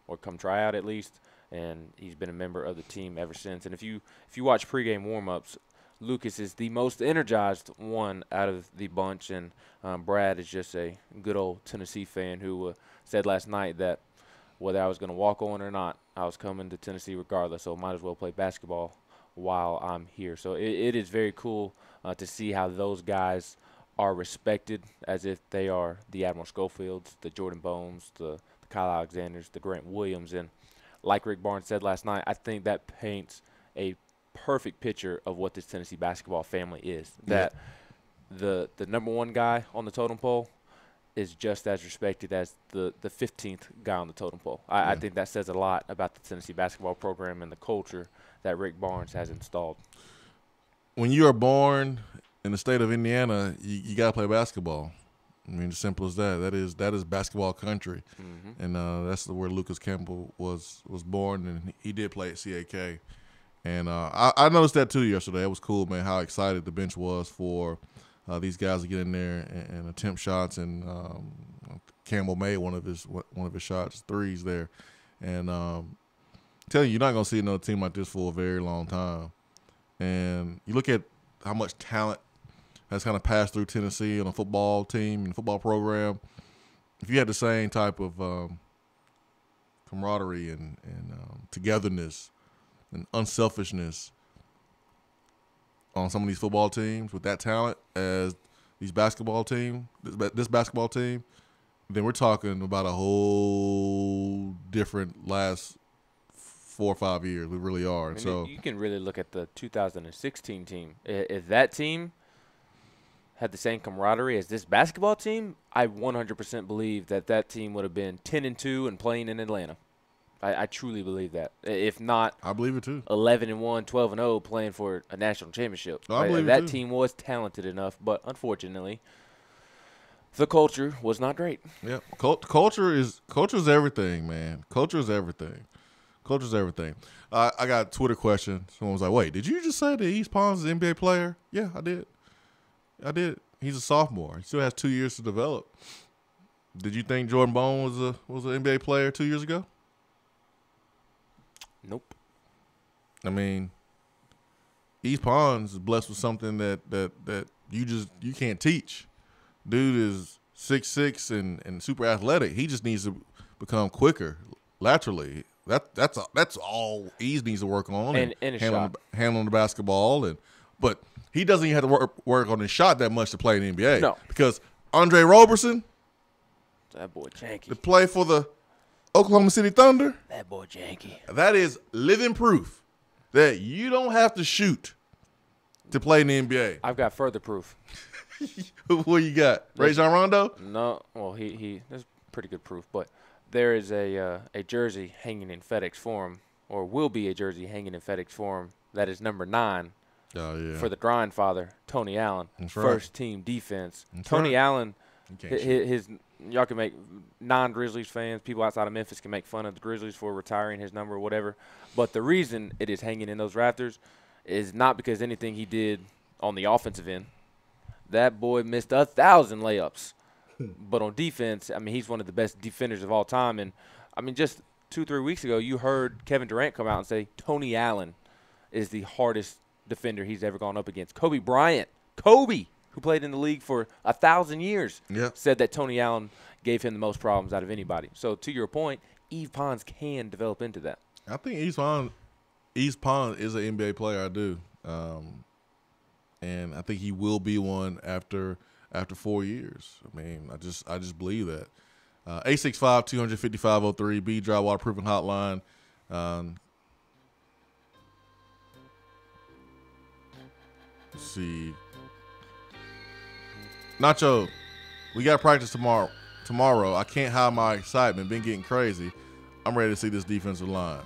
or come try out at least, and he's been a member of the team ever since. And if you watch pregame warm-ups, Lucas is the most energized one out of the bunch, and Brad is just a good old Tennessee fan who said last night that whether I was going to walk on or not, I was coming to Tennessee regardless, so might as well play basketball while I'm here. So it is very cool to see how those guys are respected as if they are the Admiral Schofields, the Jordan Bones, the Kyle Alexanders, the Grant Williams. And like Rick Barnes said last night, I think that paints a perfect picture of what this Tennessee basketball family is. That the number one guy on the totem pole is just as respected as the 15th guy on the totem pole. I think that says a lot about the Tennessee basketball program and the culture that Rick Barnes has installed. When you are born in the state of Indiana, you got to play basketball. I mean, as simple as that. That is basketball country, and that's where Lucas Campbell was born, and he did play at CAK. And I noticed that too yesterday. It was cool, man, how excited the bench was for these guys to get in there and attempt shots. And Campbell made one of his shots, threes there. And tell you, you're not going to see another team like this for a very long time. And you look at how much talent has kind of passed through Tennessee on a football team and football program. If you had the same type of camaraderie and togetherness and unselfishness on some of these football teams with that talent as these basketball team, this basketball team, then we're talking about a whole different last 4 or 5 years. We really are. And so you can really look at the 2016 team. If that team had the same camaraderie as this basketball team, I 100% believe that team would have been 10-2 and playing in Atlanta. I truly believe that. If not, I believe it too. 11-1, 12-0, playing for a national championship. I believe that it too. team was talented enough, but unfortunately, the culture was not great. Yeah, culture is everything, man. Culture is everything. Culture's everything. I got a Twitter question. Someone was like, "Wait, did you just say that East Pons is an NBA player?" Yeah, I did. He's a sophomore. He still has 2 years to develop. Did you think Jordan Bone was an NBA player 2 years ago? Nope. I mean, East Pons is blessed with something that you can't teach. Dude is 6'6" and super athletic. He just needs to become quicker laterally. That's all East needs to work on and handling the basketball but he doesn't even have to work on his shot that much to play in the NBA. No, because Andre Roberson, that boy janky, to play for the Oklahoma City Thunder, that boy janky. That is living proof that you don't have to shoot to play in the NBA. I've got further proof. What you got? Rajon Rondo? No, well he there's pretty good proof, but there is a jersey hanging in FedEx Forum, or will be a jersey hanging in FedEx Forum that is number 9 for the grandfather, Tony Allen, first team defense. Tony Allen, his y'all can make non-Grizzlies fans, people outside of Memphis can make fun of the Grizzlies for retiring his number or whatever, but the reason it is hanging in those rafters is not because anything he did on the offensive end. That boy missed 1,000 layups. But on defense, I mean, he's one of the best defenders of all time. And, I mean, just 2-3 weeks ago, you heard Kevin Durant come out and say Tony Allen is the hardest defender he's ever gone up against. Kobe Bryant, who played in the league for 1,000 years, said that Tony Allen gave him the most problems out of anybody. So, to your point, Yves Pons can develop into that. I think Yves Pons is an NBA player. I do. And I think he will be one after 4 years. I mean, I just believe that. 865-255-03, B Dry Waterproofing Hotline. Let's see. Nacho, we got practice tomorrow. I can't hide my excitement. Been getting crazy. I'm ready to see this defensive line.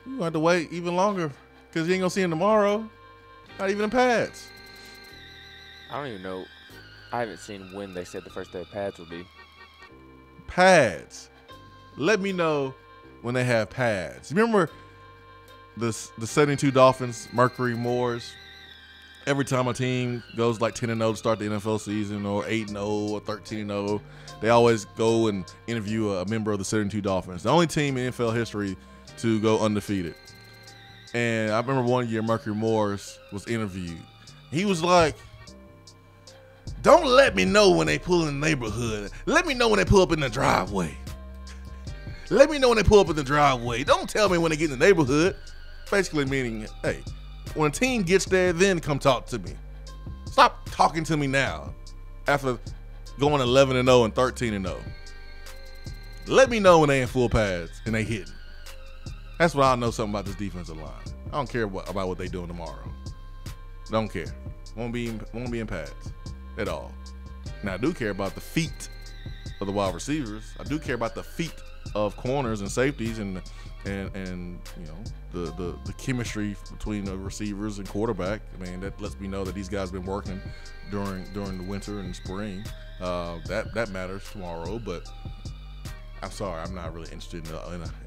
You're going to have to wait even longer because you ain't going to see him tomorrow. Not even in pads. I don't even know. I haven't seen when they said the first day of pads will be. Pads. Let me know when they have pads. Remember the 72 Dolphins, Mercury Moors? Every time a team goes like 10-0 to start the NFL season, or 8-0 or 13-0, they always go and interview a member of the 72 Dolphins. The only team in NFL history to go undefeated. And I remember one year Mercury Morris was interviewed. He was like, "Don't let me know when they pull in the neighborhood. Let me know when they pull up in the driveway. Let me know when they pull up in the driveway. Don't tell me when they get in the neighborhood." Basically meaning, hey, when a team gets there, then come talk to me. Stop talking to me now after going 11-0 and 13-0. Let me know when they in full pads and they hitting. That's what I know something about this defensive line. I don't care about what they doing tomorrow. Don't care. Won't be in pads at all. Now I do care about the feet of the wide receivers. I do care about the feet of corners and safeties and you know the chemistry between the receivers and quarterback. I mean, that lets me know that these guys have been working during the winter and spring. That matters tomorrow, but I'm sorry, I'm not really interested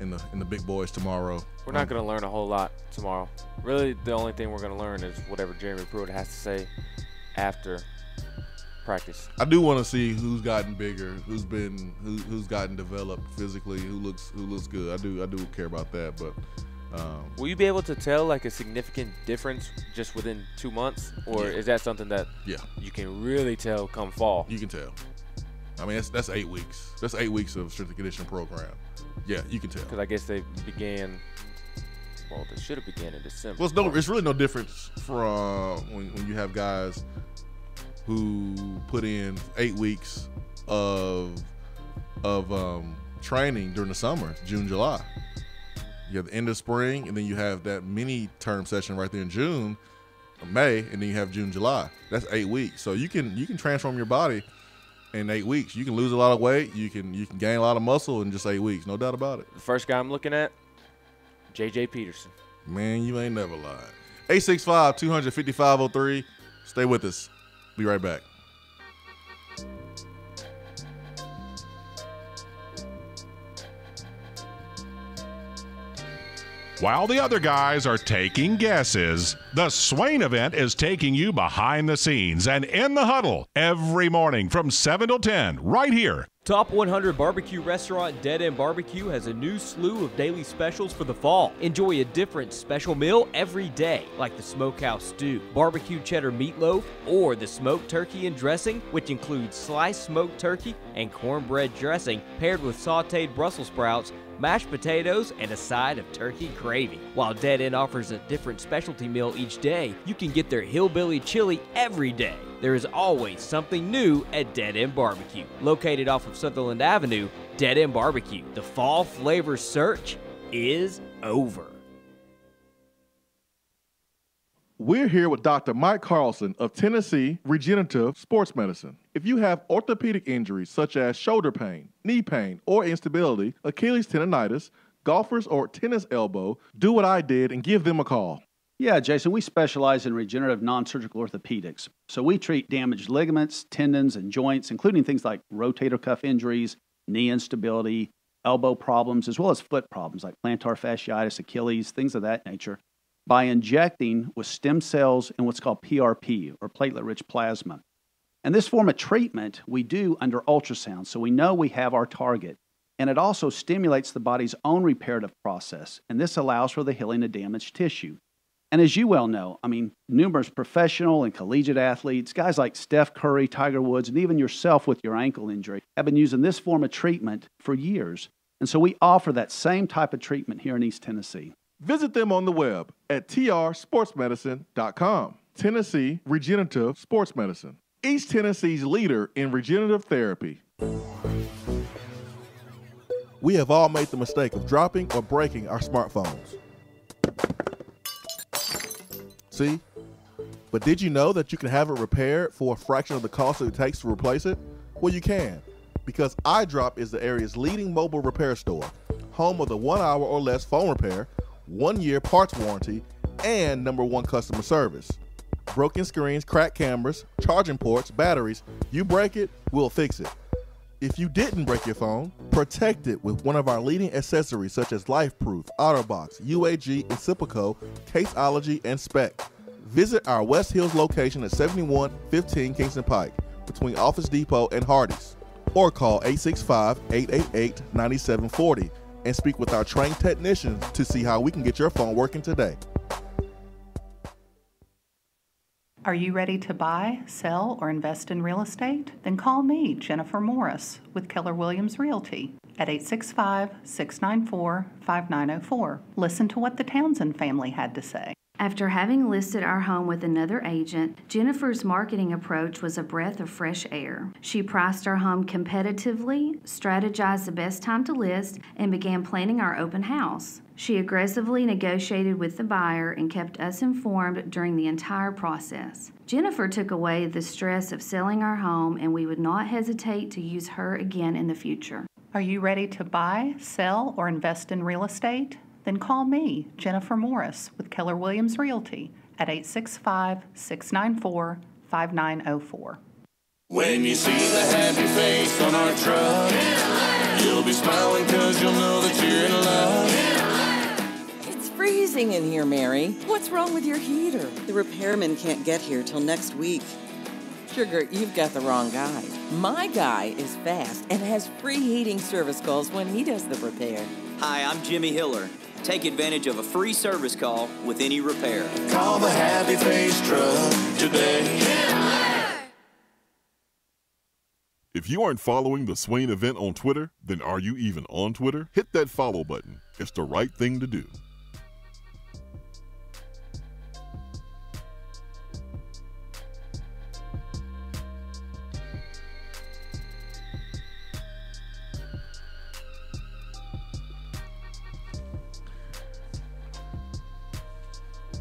in the big boys tomorrow. We're not going to learn a whole lot tomorrow. Really, the only thing we're going to learn is whatever Jeremy Pruitt has to say after practice. I do want to see who's gotten bigger, who's gotten developed physically, who looks good. I do care about that, but. Will you be able to tell like a significant difference just within 2 months, or is that something that you can really tell come fall? You can tell. I mean, that's 8 weeks. That's 8 weeks of strength and conditioning program. Yeah, you can tell. Because I guess they began. Well, they should have began in December. Well, it's really no difference from when you have guys who put in 8 weeks of training during the summer, June, July. You have the end of spring, and then you have that mini term session right there in June, May, and then you have June, July. That's 8 weeks. So you can transform your body in 8 weeks. You can lose a lot of weight. You can gain a lot of muscle in just 8 weeks. No doubt about it. The first guy I'm looking at, J.J. Peterson. Man, you ain't never lied. 865-200-5503. Stay with us. Be right back. While the other guys are taking guesses, the Swain Event is taking you behind the scenes and in the huddle every morning from 7 till 10 right here. Top 100 barbecue restaurant Dead End BBQ has a new slew of daily specials for the fall. Enjoy a different special meal every day, like the smokehouse stew, barbecue cheddar meatloaf, or the smoked turkey and dressing, which includes sliced smoked turkey and cornbread dressing paired with sautéed Brussels sprouts, mashed potatoes, and a side of turkey gravy. While Dead End offers a different specialty meal each day, you can get their hillbilly chili every day. There is always something new at Dead End BBQ. Located off of Sutherland Avenue, Dead End BBQ. The fall flavor search is over. We're here with Dr. Mike Carlson of Tennessee Regenerative Sports Medicine. If you have orthopedic injuries such as shoulder pain, knee pain, or instability, Achilles tendonitis, golfer's or tennis elbow, do what I did and give them a call. Yeah, Jason, we specialize in regenerative non-surgical orthopedics. So we treat damaged ligaments, tendons, and joints, including things like rotator cuff injuries, knee instability, elbow problems, as well as foot problems like plantar fasciitis, Achilles, things of that nature, by injecting with stem cells and what's called PRP, or platelet-rich plasma. And this form of treatment we do under ultrasound, so we know we have our target. And it also stimulates the body's own reparative process, and this allows for the healing of damaged tissue. And as you well know, I mean, numerous professional and collegiate athletes, guys like Steph Curry, Tiger Woods, and even yourself with your ankle injury, have been using this form of treatment for years. And so we offer that same type of treatment here in East Tennessee. Visit them on the web at trsportsmedicine.com. Tennessee Regenerative Sports Medicine. East Tennessee's leader in regenerative therapy. We have all made the mistake of dropping or breaking our smartphones. See? But did you know that you can have it repaired for a fraction of the cost that it takes to replace it? Well, you can, because iDrop is the area's leading mobile repair store, home of the 1 hour or less phone repair, 1 year parts warranty, and #1 customer service. Broken screens, cracked cameras, charging ports, batteries, you break it, we'll fix it. If you didn't break your phone, protect it with one of our leading accessories such as LifeProof, OtterBox, UAG, Incipico, Caseology, and Spec. Visit our West Hills location at 7115 Kingston Pike between Office Depot and Hardee's, or call 865-888-9740 and speak with our trained technicians to see how we can get your phone working today. Are you ready to buy, sell, or invest in real estate? Then call me, Jennifer Morris, with Keller Williams Realty at 865-694-5904. Listen to what the Townsend family had to say. After having listed our home with another agent, Jennifer's marketing approach was a breath of fresh air. She priced our home competitively, strategized the best time to list, and began planning our open house. She aggressively negotiated with the buyer and kept us informed during the entire process. Jennifer took away the stress of selling our home, and we would not hesitate to use her again in the future. Are you ready to buy, sell, or invest in real estate? Then call me, Jennifer Morris, with Keller Williams Realty at 865-694-5904. When you see the happy face on our truck, you'll be smiling because you'll know that you're in love. It's freezing in here, Mary. What's wrong with your heater? The repairman can't get here till next week. Sugar, you've got the wrong guy. My guy is fast and has free heating service calls when he does the repair. Hi, I'm Jimmy Hiller. Take advantage of a free service call with any repair. Call the Happy Face Truck today. If you aren't following the Swain Event on Twitter, then are you even on Twitter? Hit that follow button. It's the right thing to do.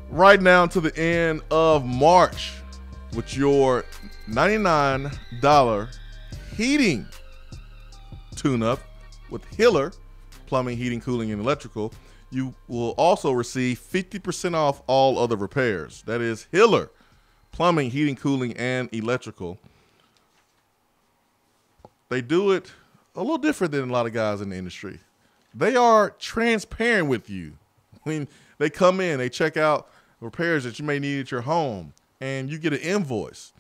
Right now to the end of March with your $99 heating tune-up with Hiller Plumbing, Heating, Cooling, and Electrical. You will also receive 50% off all other repairs. That is Hiller Plumbing, Heating, Cooling, and Electrical. They do it a little different than a lot of guys in the industry. They are transparent with you. When they come in, they check out repairs that you may need at your home, and you get an invoice.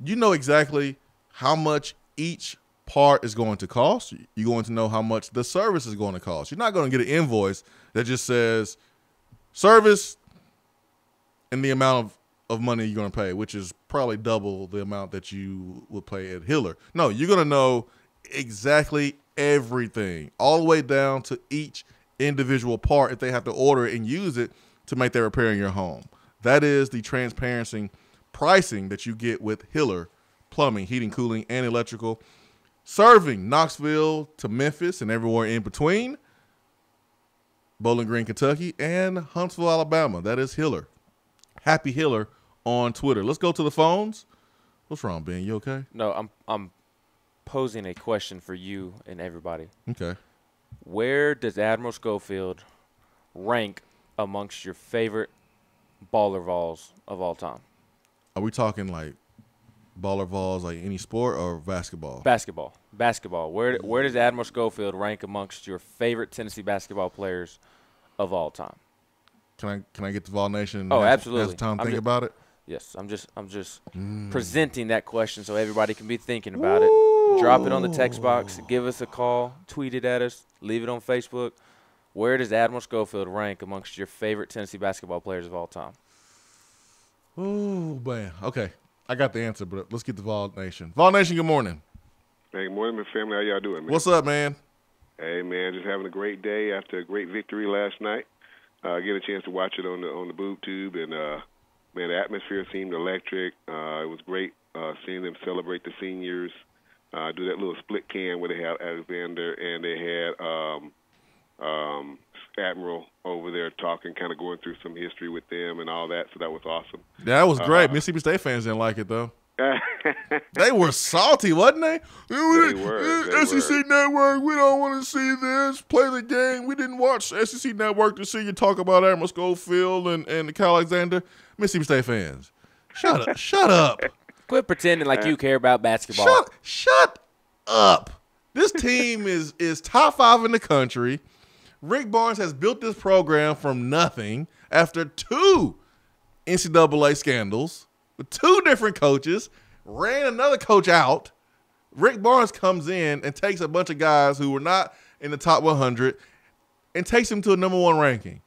You know exactly how much each part is going to cost. You're going to know how much the service is going to cost. You're not going to get an invoice that just says service and the amount of money you're going to pay, which is probably double the amount that you would pay at Hiller. No, you're going to know exactly everything, all the way down to each individual part if they have to order it and use it to make their repair in your home. That is the transparency pricing that you get with Hiller Plumbing, Heating, Cooling, and Electrical, serving Knoxville to Memphis and everywhere in between, Bowling Green, Kentucky, and Huntsville, Alabama. That is Hiller. Happy Hiller on Twitter. Let's go to the phones. What's wrong, Ben? You okay? No, I'm posing a question for you and everybody. Okay. Where does Admiral Schofield rank amongst your favorite baller balls of all time? Are we talking like baller balls, like any sport, or basketball? Basketball. Where does Admiral Schofield rank amongst your favorite Tennessee basketball players of all time? Can I get the Vol Nation? Oh, absolutely. Have time to think about it. Yes, I'm just presenting that question so everybody can be thinking about it. Drop it on the text box. Give us a call. Tweet it at us. Leave it on Facebook. Where does Admiral Schofield rank amongst your favorite Tennessee basketball players of all time? Oh, man. Okay. I got the answer, but let's get the Vol Nation. Vol Nation, good morning. Hey, good morning, my family. How y'all doing, man? What's up, man? Hey, man, just having a great day after a great victory last night. Get a chance to watch it on the boob tube, and, man, the atmosphere seemed electric. It was great seeing them celebrate the seniors, do that little split can where they had Alexander and they had Admiral over there talking, kind of going through some history with them and all that, so that was awesome. Yeah, that was great. Mississippi State fans didn't like it, though. They were salty, wasn't they? They were. SEC Network, we don't want to see this. Play the game. We didn't watch SEC Network to see you talk about Admiral Schofield and Kyle Alexander. Mississippi State fans, shut up. Shut up. Quit pretending like you care about basketball. Shut up. This team is top 5 in the country. Rick Barnes has built this program from nothing after 2 NCAA scandals with 2 different coaches, ran another coach out. Rick Barnes comes in and takes a bunch of guys who were not in the top 100 and takes them to a number 1 ranking.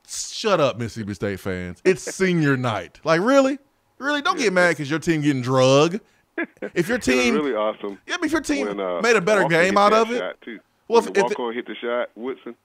Shut up, Mississippi State fans. It's senior night. Like, really? Really? Don't get mad because your team getting drugged. If your team – it was really awesome. Yeah, but if your team made a better game out of it. Well, if Walk-On hit the shot, Woodson.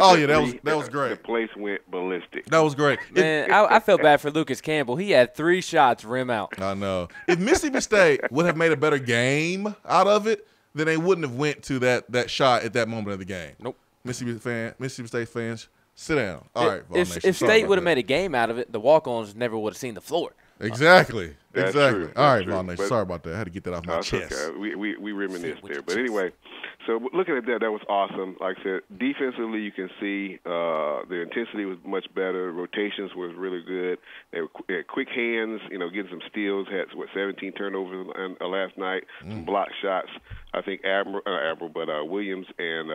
Oh, yeah, that was great. The place went ballistic. That was great. Man, I felt bad for Lucas Campbell. He had 3 shots rim out. I know. If Mississippi State would have made a better game out of it, then they wouldn't have went to that shot at that moment of the game. Nope. Mississippi State fans, sit down. All right, if State would have made a game out of it, the walk-ons never would have seen the floor. Exactly. That's exactly. true. All right, That's true. Von Nation. But- Sorry about that. I had to get that off my That's chest. okay. We reminisced there. But anyway, so looking at that was awesome. Like I said, defensively, you can see the intensity was much better. Rotations was really good. They had quick hands, getting some steals. Had 17 turnovers last night. Some block shots. I think Williams and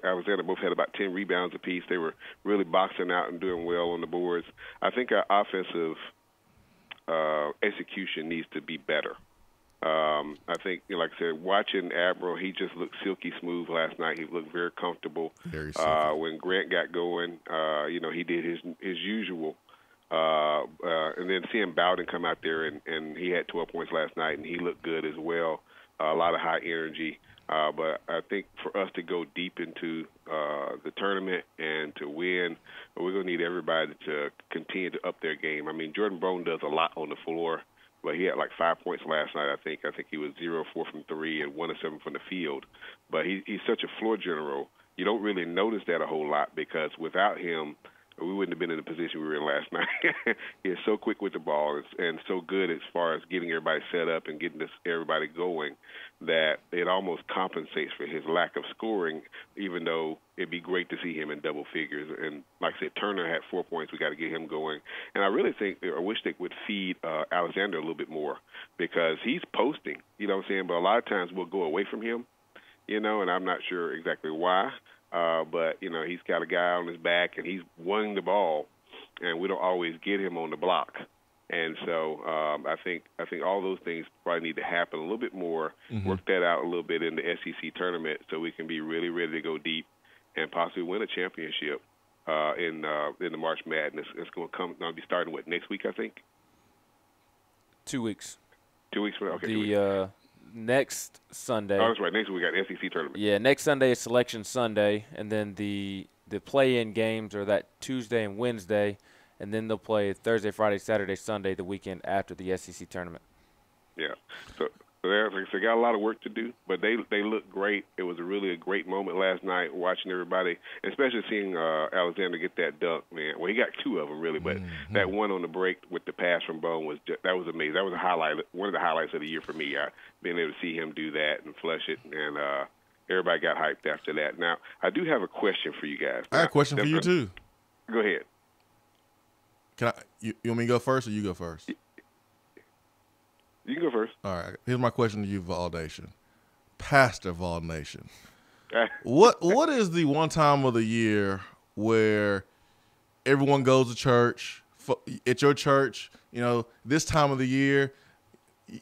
Alexander both had about 10 rebounds apiece. They were really boxing out and doing well on the boards. I think our offensive execution needs to be better. I think, like I said, watching Admiral, he just looked silky smooth last night. He looked very comfortable. Very silky. When Grant got going, he did his usual. And then seeing Bowden come out there, and he had 12 points last night, and he looked good as well. A lot of high energy. But I think for us to go deep into the tournament and to win, we're going to need everybody to continue to up their game. I mean, Jordan Bone does a lot on the floor, but he had like 5 points last night, I think. I think he was 0 of 4 from 3 and 1 of 7 from the field. But he's such a floor general. You don't really notice that a whole lot because without him, we wouldn't have been in the position we were in last night. He is so quick with the ball and so good as far as getting everybody set up and getting everybody going that it almost compensates for his lack of scoring, even though it'd be great to see him in double figures. And like I said, Turner had 4 points. We got to get him going. And I really think, I wish they would feed Alexander a little bit more because he's posting, you know what I'm saying? But a lot of times we'll go away from him, and I'm not sure exactly why. But he's got a guy on his back and he's winning the ball, and we don't always get him on the block. And so I think all those things probably need to happen a little bit more. Work that out a little bit in the SEC tournament so we can be really ready to go deep and possibly win a championship in the March Madness. It's going to be starting next week, I think. 2 weeks. 2 weeks from okay. The next Sunday. Oh, that's right. Next week we got the SEC tournament. Yeah, next Sunday is Selection Sunday, and then the play-in games are that Tuesday and Wednesday, and then they'll play Thursday, Friday, Saturday, Sunday, the weekend after the SEC tournament. Yeah. So they got a lot of work to do, but they look great. It was really a great moment last night watching everybody, especially seeing Alexander get that dunk, man. Well, he got 2 of them, really, but that one on the break with the pass from Bone that was amazing. That was a highlight, one of the highlights of the year for me, being able to see him do that and flush it, and everybody got hyped after that. Now, I do have a question for you guys. I have a question for you, too. Go ahead. You want me to go first or you go first? You can go first. All right. Here's my question to you, Vol Nation. Pastor Vol Nation. What is the one time of the year where everyone goes to church, at your church, this time of the year,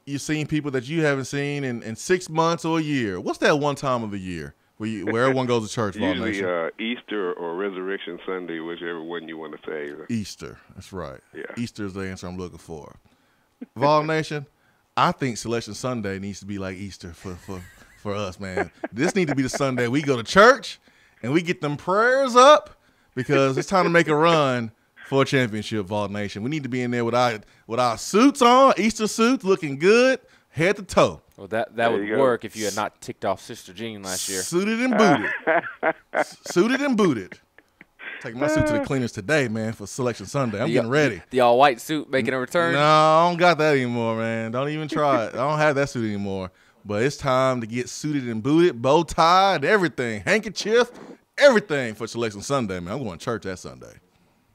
you're seeing people that you haven't seen in 6 months or a year. What's that one time of the year where everyone goes to church, Vol Nation? Usually Easter or Resurrection Sunday, whichever one you want to say. Easter. That's right. Yeah. Easter is the answer I'm looking for. Vol Nation, I think Selection Sunday needs to be like Easter for us, man. This needs to be the Sunday we go to church and we get them prayers up because it's time to make a run for a championship, Vol Nation. We need to be in there with our suits on, Easter suits, looking good, head to toe. Well, that would work if you had not ticked off Sister Jean last year. Suited and booted. Suited and booted. Taking my suit to the cleaners today, man, for Selection Sunday. I'm getting ready. The all-white suit making a return? No, I don't got that anymore, man. Don't even try it. I don't have that suit anymore. But it's time to get suited and booted, bow tied, everything, handkerchief, everything for Selection Sunday, man. I'm going to church that Sunday.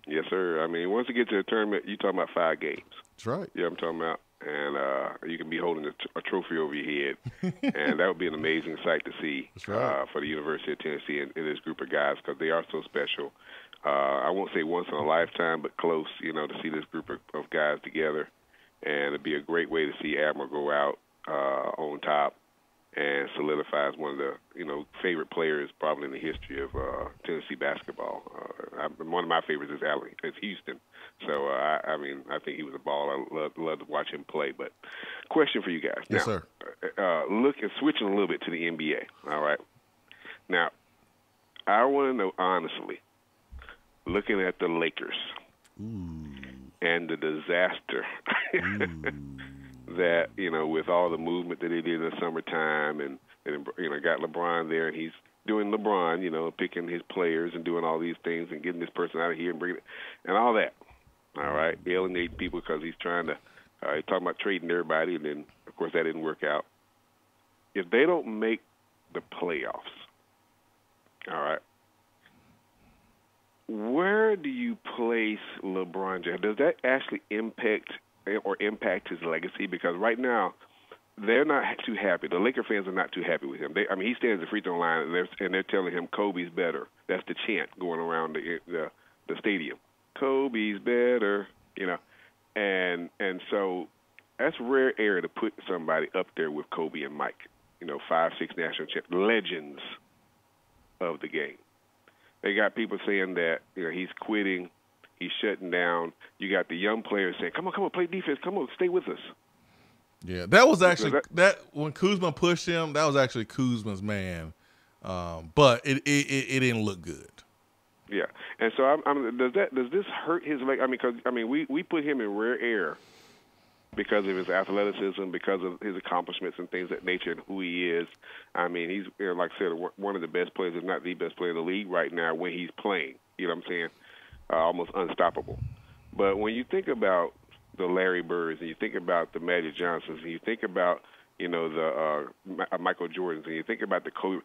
Yes, sir. I mean, once you get to the tournament, you're talking about 5 games. That's right. Yeah, I'm talking about. And you can be holding a trophy over your head. And that would be an amazing sight to see for the University of Tennessee and this group of guys because they are so special. I won't say once in a lifetime, but close, to see this group of guys together. And it'd be a great way to see Admiral go out on top and solidify as one of the, favorite players probably in the history of Tennessee basketball. One of my favorites is Houston. So, I think he was a baller. I love to watch him play. But question for you guys. Yes, now, sir. Switching a little bit to the NBA, all right? Now, I want to know, honestly, looking at the Lakers and the disaster that, with all the movement that they did in the summertime and got LeBron there and he's doing LeBron, picking his players and doing all these things and getting this person out of here and bringing it and all that. All right, alienate people because he's trying to. He's talking about trading everybody, and then of course that didn't work out. If they don't make the playoffs, all right, where do you place LeBron James? Does that actually impact his legacy? Because right now, they're not too happy. The Laker fans are not too happy with him. He stands at the free throw line, and they're telling him Kobe's better. That's the chant going around the stadium. Kobe's better, and so that's rare air to put somebody up there with Kobe and Mike. 5, 6 national legends of the game. They got people saying that he's quitting, he's shutting down. You got the young players saying, "Come on, play defense. Come on, stay with us." Yeah, that was actually that when Kuzma pushed him. That was actually Kuzma's man, but it didn't look good. Yeah, and so does this hurt his leg? Because we put him in rare air because of his athleticism, because of his accomplishments and things of that nature, and who he is. He's like I said, one of the best players, if not the best player in the league right now when he's playing. You know what I'm saying? Almost unstoppable. But when you think about the Larry Birds, and you think about the Magic Johnsons, and you think about the Michael Jordans, and you think about the Kobe,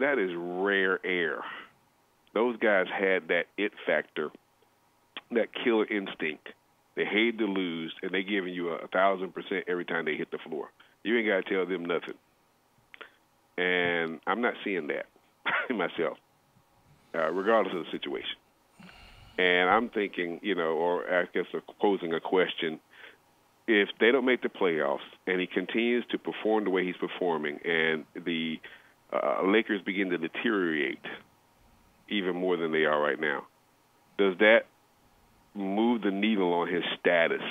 that is rare air. Those guys had that it factor, that killer instinct. They hate to lose, and they giving you 1,000% every time they hit the floor. You ain't got to tell them nothing. And I'm not seeing that myself, regardless of the situation. And I'm thinking, or I guess posing a question, if they don't make the playoffs and he continues to perform the way he's performing and the Lakers begin to deteriorate even more than they are right now, does that move the needle on his status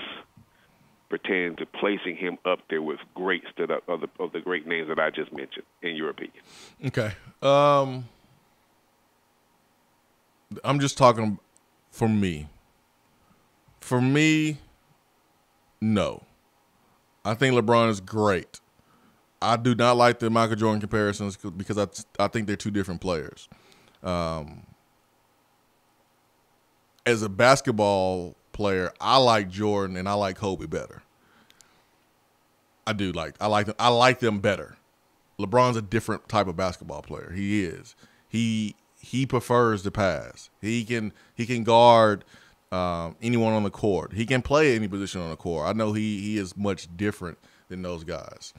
pertaining to placing him up there with greats of the great names that I just mentioned, in your opinion? Okay. I'm just talking for me. For me, no. I think LeBron is great. I do not like the Michael Jordan comparisons because I think they're two different players. As a basketball player, I like Jordan and I like Kobe better. I like them better. LeBron's a different type of basketball player. He is. He prefers to pass. He can guard anyone on the court. He can play any position on the court. I know he is much different than those guys.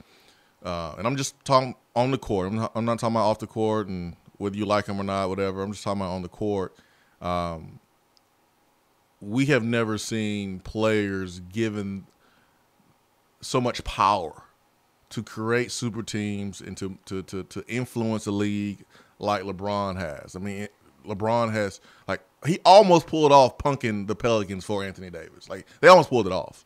And I'm just talking on the court. I'm not talking about off the court and whether you like him or not, whatever. I'm just talking about on the court. We have never seen players given so much power to create super teams and to influence the league like LeBron has. LeBron has, he almost pulled off punking the Pelicans for Anthony Davis. They almost pulled it off.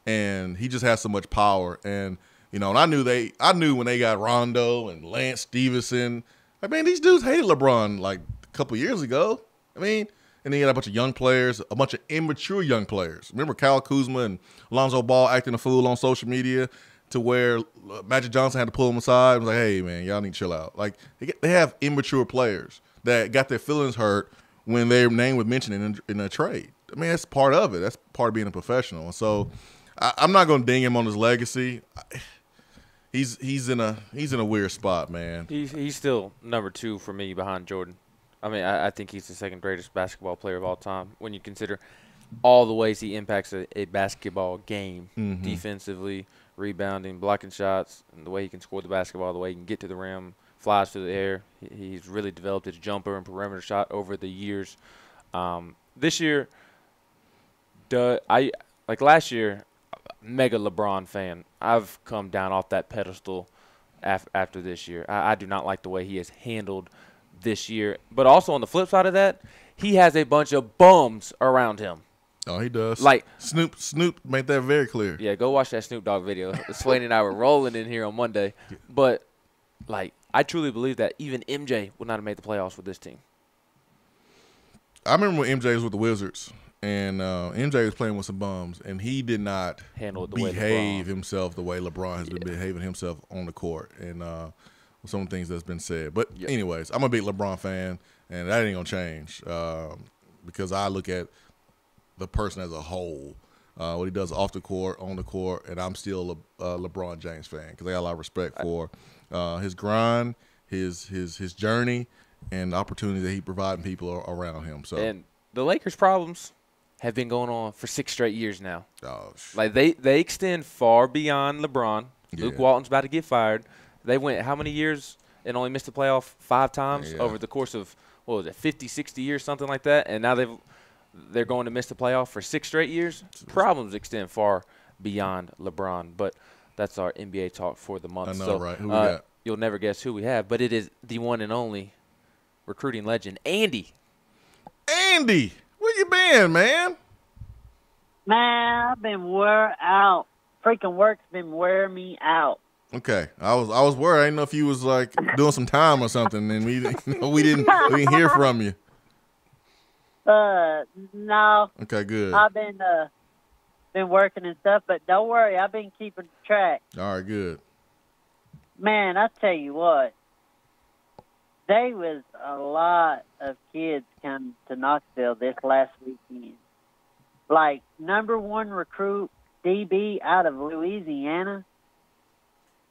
And he just has so much power. And, and I knew when they got Rondo and Lance Stevenson, these dudes hated LeBron a couple years ago. And then you got a bunch of young players, a bunch of immature young players. Remember Kyle Kuzma and Lonzo Ball acting a fool on social media to where Magic Johnson had to pull them aside and was like, hey, man, y'all need to chill out. They have immature players that got their feelings hurt when their name was mentioned in a trade. That's part of it. That's part of being a professional. And so I'm not going to ding him on his legacy. He's in a weird spot, man. He's still number 2 for me behind Jordan. I think he's the second greatest basketball player of all time when you consider all the ways he impacts a basketball game, defensively, rebounding, blocking shots, and the way he can score the basketball, the way he can get to the rim, flies through the air. He's really developed his jumper and perimeter shot over the years. This year, last year, mega LeBron fan. I've come down off that pedestal after this year. I do not like the way he has handled this year. But also on the flip side of that, he has a bunch of bums around him. Oh, he does. Snoop made that very clear. Yeah, go watch that Snoop Dogg video. Swain and I were rolling in here on Monday. But, I truly believe that even MJ would not have made the playoffs with this team. I remember when MJ was with the Wizards, and MJ was playing with some bums, and he did not behave himself the way LeBron has been behaving himself on the court. And some of the things that's been said. But anyways, I'm a big LeBron fan, and that ain't going to change because I look at the person as a whole. What he does off the court, on the court, and I'm still a LeBron James fan because I got a lot of respect for his grind, his journey, and the opportunity that he providing people around him. So, and the Lakers' problems have been going on for 6 straight years now. Oh, like they extend far beyond LeBron. Yeah. Luke Walton's about to get fired. They went how many years and only missed the playoff 5 times over the course of, what was it, 50, 60 years, something like that, and now they're going to miss the playoff for 6 straight years. Problems extend far beyond LeBron, but that's our NBA talk for the month. I know, right? Who we got? You'll never guess who we have, but it is the one and only recruiting legend, Andy. Andy, where you been, man? Man, I've been wore out. Freaking work's been wearing me out. Okay, I was worried. I didn't know if you was like doing some time or something, and we didn't hear from you. No. Okay, good. I've been working and stuff, but don't worry, I've been keeping track. All right, good. Man, I tell you what, there was a lot of kids come to Knoxville this last weekend. Like, #1 recruit DB out of Louisiana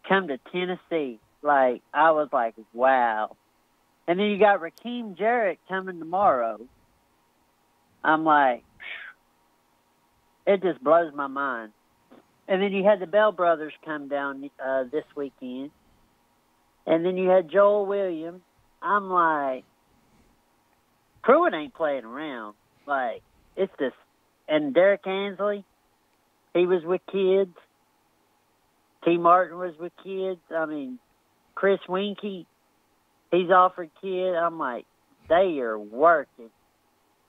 come to Tennessee. Like, I was like, wow. And then you got Rakeem Jarrett coming tomorrow. I'm like, it just blows my mind. And then you had the Bell brothers come down this weekend. And then you had Joel Williams. I'm like, Pruitt ain't playing around. Like, it's just, and Derek Ansley, he was with kids. T. Martin was with kids. I mean, Chris Winkie, he's offered kids. I'm like, they are working.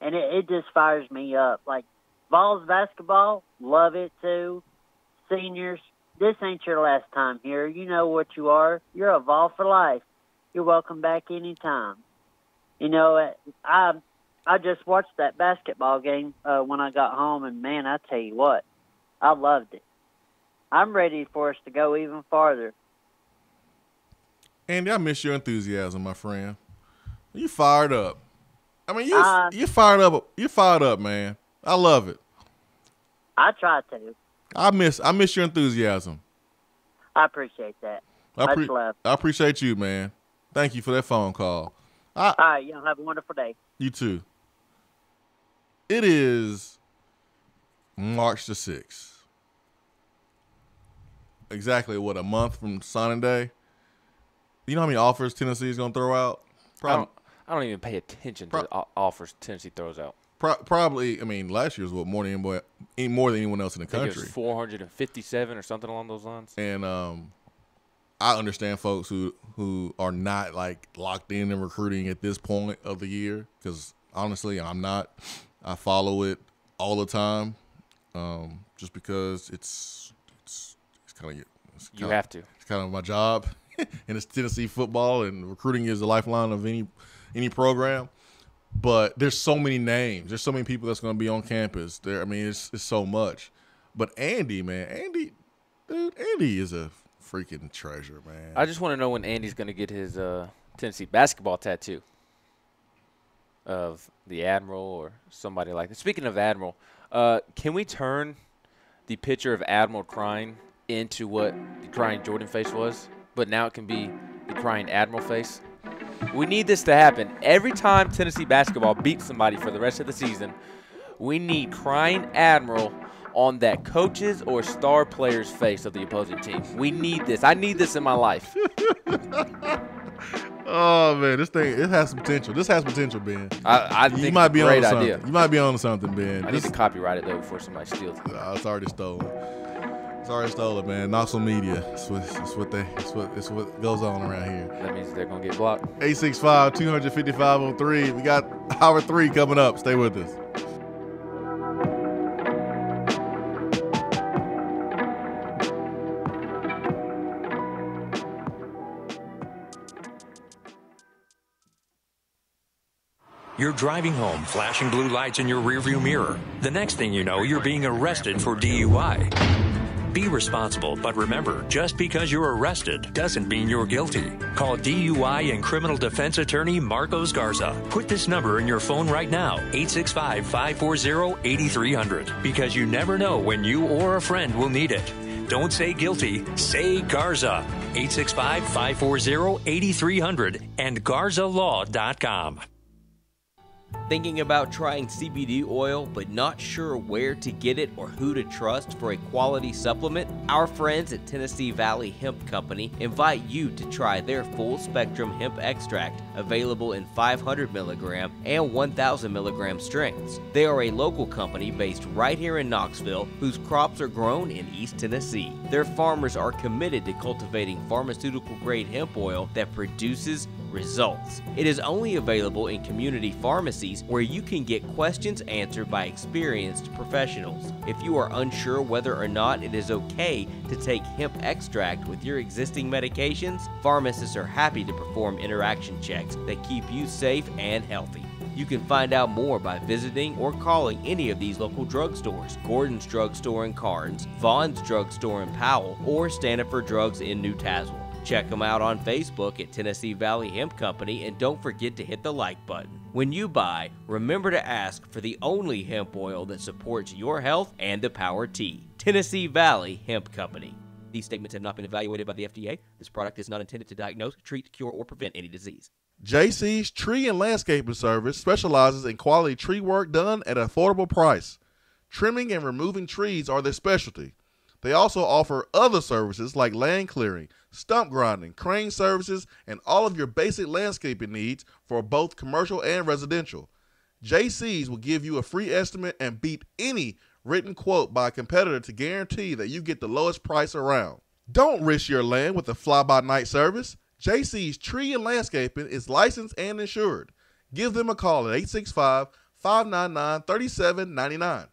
And it just fires me up. Like, Vols basketball, love it too. Seniors, this ain't your last time here. You know what you are. You're a Vol for life. You're welcome back anytime. You know, I just watched that basketball game when I got home, and, man, I tell you what, I loved it. I'm ready for us to go even farther. Andy, I miss your enthusiasm, my friend. You fired up. I mean, you fired up. You fired up, man. I love it. I try to. I miss your enthusiasm. I appreciate that. Much love. I appreciate you, man. Thank you for that phone call. All right, y'all have a wonderful day. You too. It is March the 6th. Exactly, what, a month from signing day? You know how many offers Tennessee is going to throw out? I don't even pay attention to the offers Tennessee throws out. Probably, I mean, last year was what, more than anyone else in the country. I think it was 457 or something along those lines. And I understand folks who are not like locked in recruiting at this point of the year, because honestly, I'm not. I follow it all the time, just because it's kind of you have to. It's kind of my job, and it's Tennessee football, and recruiting is the lifeline of any program. But there's so many names. There's so many people that's going to be on campus. There, I mean, it's so much. But Andy, man, Andy is a freaking treasure, man. I just want to know when Andy's going to get his Tennessee basketball tattoo of the Admiral or somebody like that. Speaking of Admiral, can we turn the picture of Admiral crying into what the crying Jordan face was? But now it can be the crying Admiral face. We need this to happen. Every time Tennessee basketball beats somebody for the rest of the season, we need crying Admiral on that coach's or star player's face of the opposing team. We need this. I need this in my life. Oh, man, this thing, it has some potential. This has potential, Ben. I think you might be it's a great on idea. You might be on something, Ben. I need to copyright it, though, before somebody steals it. It's already stolen. It's already stolen, man. Knoxville media. It's what goes on around here. That means they're going to get blocked. 865-255-03. We got hour 3 coming up. Stay with us. You're driving home, flashing blue lights in your rearview mirror. The next thing you know, you're being arrested for DUI. Be responsible, but remember, just because you're arrested doesn't mean you're guilty. Call DUI and criminal defense attorney Marcos Garza. Put this number in your phone right now, 865-540-8300, because you never know when you or a friend will need it. Don't say guilty, say Garza. 865-540-8300 and GarzaLaw.com. Thinking about trying CBD oil but not sure where to get it or who to trust for a quality supplement? Our friends at Tennessee Valley Hemp Company invite you to try their full spectrum hemp extract, available in 500 milligram and 1,000 milligram strengths. They are a local company based right here in Knoxville whose crops are grown in East Tennessee. Their farmers are committed to cultivating pharmaceutical grade hemp oil that produces results. It is only available in community pharmacies where you can get questions answered by experienced professionals. If you are unsure whether or not it is okay to take hemp extract with your existing medications, pharmacists are happy to perform interaction checks that keep you safe and healthy. You can find out more by visiting or calling any of these local drugstores: Gordon's Drugstore in Carnes, Vaughn's Drugstore in Powell, or Standiford Drugs in New Tazewell. Check them out on Facebook at Tennessee Valley Hemp Company, and don't forget to hit the like button. When you buy, remember to ask for the only hemp oil that supports your health and the Power T. Tennessee Valley Hemp Company. These statements have not been evaluated by the FDA. This product is not intended to diagnose, treat, cure, or prevent any disease. JC's Tree and Landscaping Service specializes in quality tree work done at an affordable price. Trimming and removing trees are their specialty. They also offer other services like land clearing, stump grinding, crane services, and all of your basic landscaping needs for both commercial and residential. JC's will give you a free estimate and beat any written quote by a competitor to guarantee that you get the lowest price around. Don't risk your land with a fly-by-night service. JC's Tree and Landscaping is licensed and insured. Give them a call at 865-599-3799.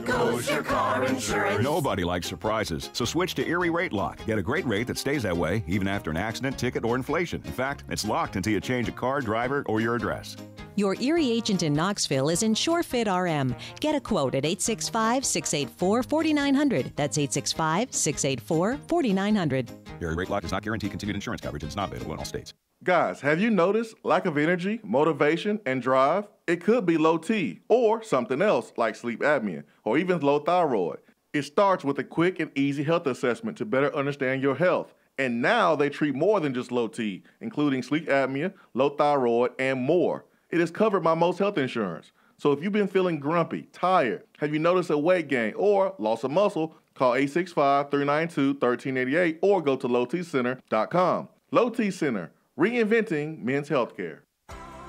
Goes your car insurance. Nobody likes surprises, so switch to Erie Rate Lock. Get a great rate that stays that way even after an accident, ticket, or inflation. In fact, it's locked until you change a car, driver, or your address. Your Erie agent in Knoxville is InsureFit RM. Get a quote at 865-684-4900. That's 865-684-4900. Erie Rate Lock does not guarantee continued insurance coverage and is not available in all states. Guys, have you noticed lack of energy, motivation, and drive? It could be low T or something else like sleep apnea or even low thyroid. It starts with a quick and easy health assessment to better understand your health. And now they treat more than just low T, including sleep apnea, low thyroid, and more. It is covered by most health insurance. So if you've been feeling grumpy, tired, have you noticed a weight gain or loss of muscle, call 865-392-1388 or go to lowtcenter.com. Low T Center, reinventing men's healthcare.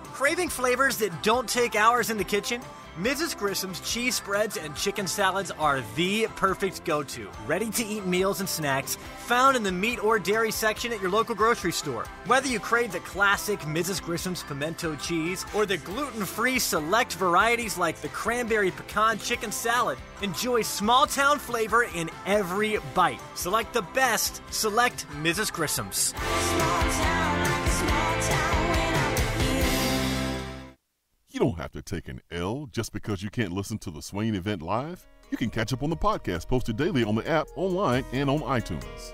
Craving flavors that don't take hours in the kitchen? Mrs. Grissom's cheese spreads and chicken salads are the perfect go-to. Ready-to-eat meals and snacks found in the meat or dairy section at your local grocery store. Whether you crave the classic Mrs. Grissom's pimento cheese or the gluten-free select varieties like the cranberry pecan chicken salad, enjoy small-town flavor in every bite. Select the best. Select Mrs. Grissom's. You don't have to take an L just because you can't listen to the Swain Event live. You can catch up on the podcast posted daily on the app, online, and on iTunes.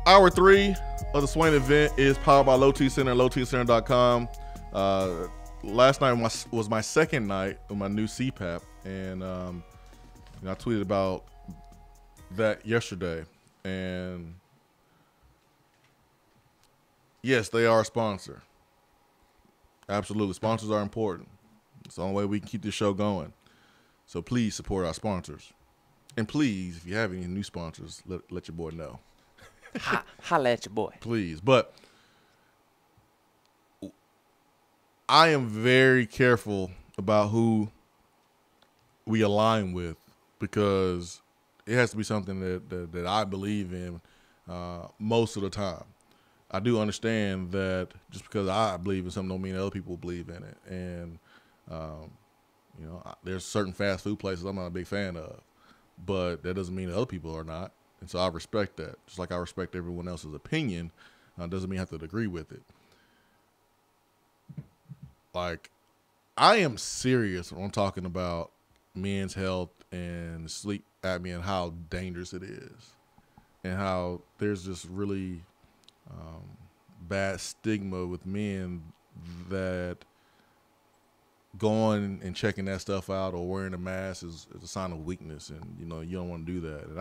Hour 3 of the Swain Event is powered by Low T Center, lowtcenter.com. Last night was my second night of my new CPAP, and I tweeted about that yesterday. And yes, they are a sponsor. Absolutely. Sponsors are important. It's the only way we can keep this show going. So please support our sponsors. And please, if you have any new sponsors, let your boy know. Holla at your boy. Please. But I am very careful about who we align with, because it has to be something that I believe in most of the time. I do understand that just because I believe in something don't mean other people believe in it. And, there's certain fast food places I'm not a big fan of. but that doesn't mean other people are not. And so I respect that. Just like I respect everyone else's opinion, doesn't mean I have to agree with it. Like, I am serious when I'm talking about men's health and sleep apnea and how dangerous it is, and how there's this really bad stigma with men that going and checking that stuff out or wearing a mask is a sign of weakness, and you don't want to do that. And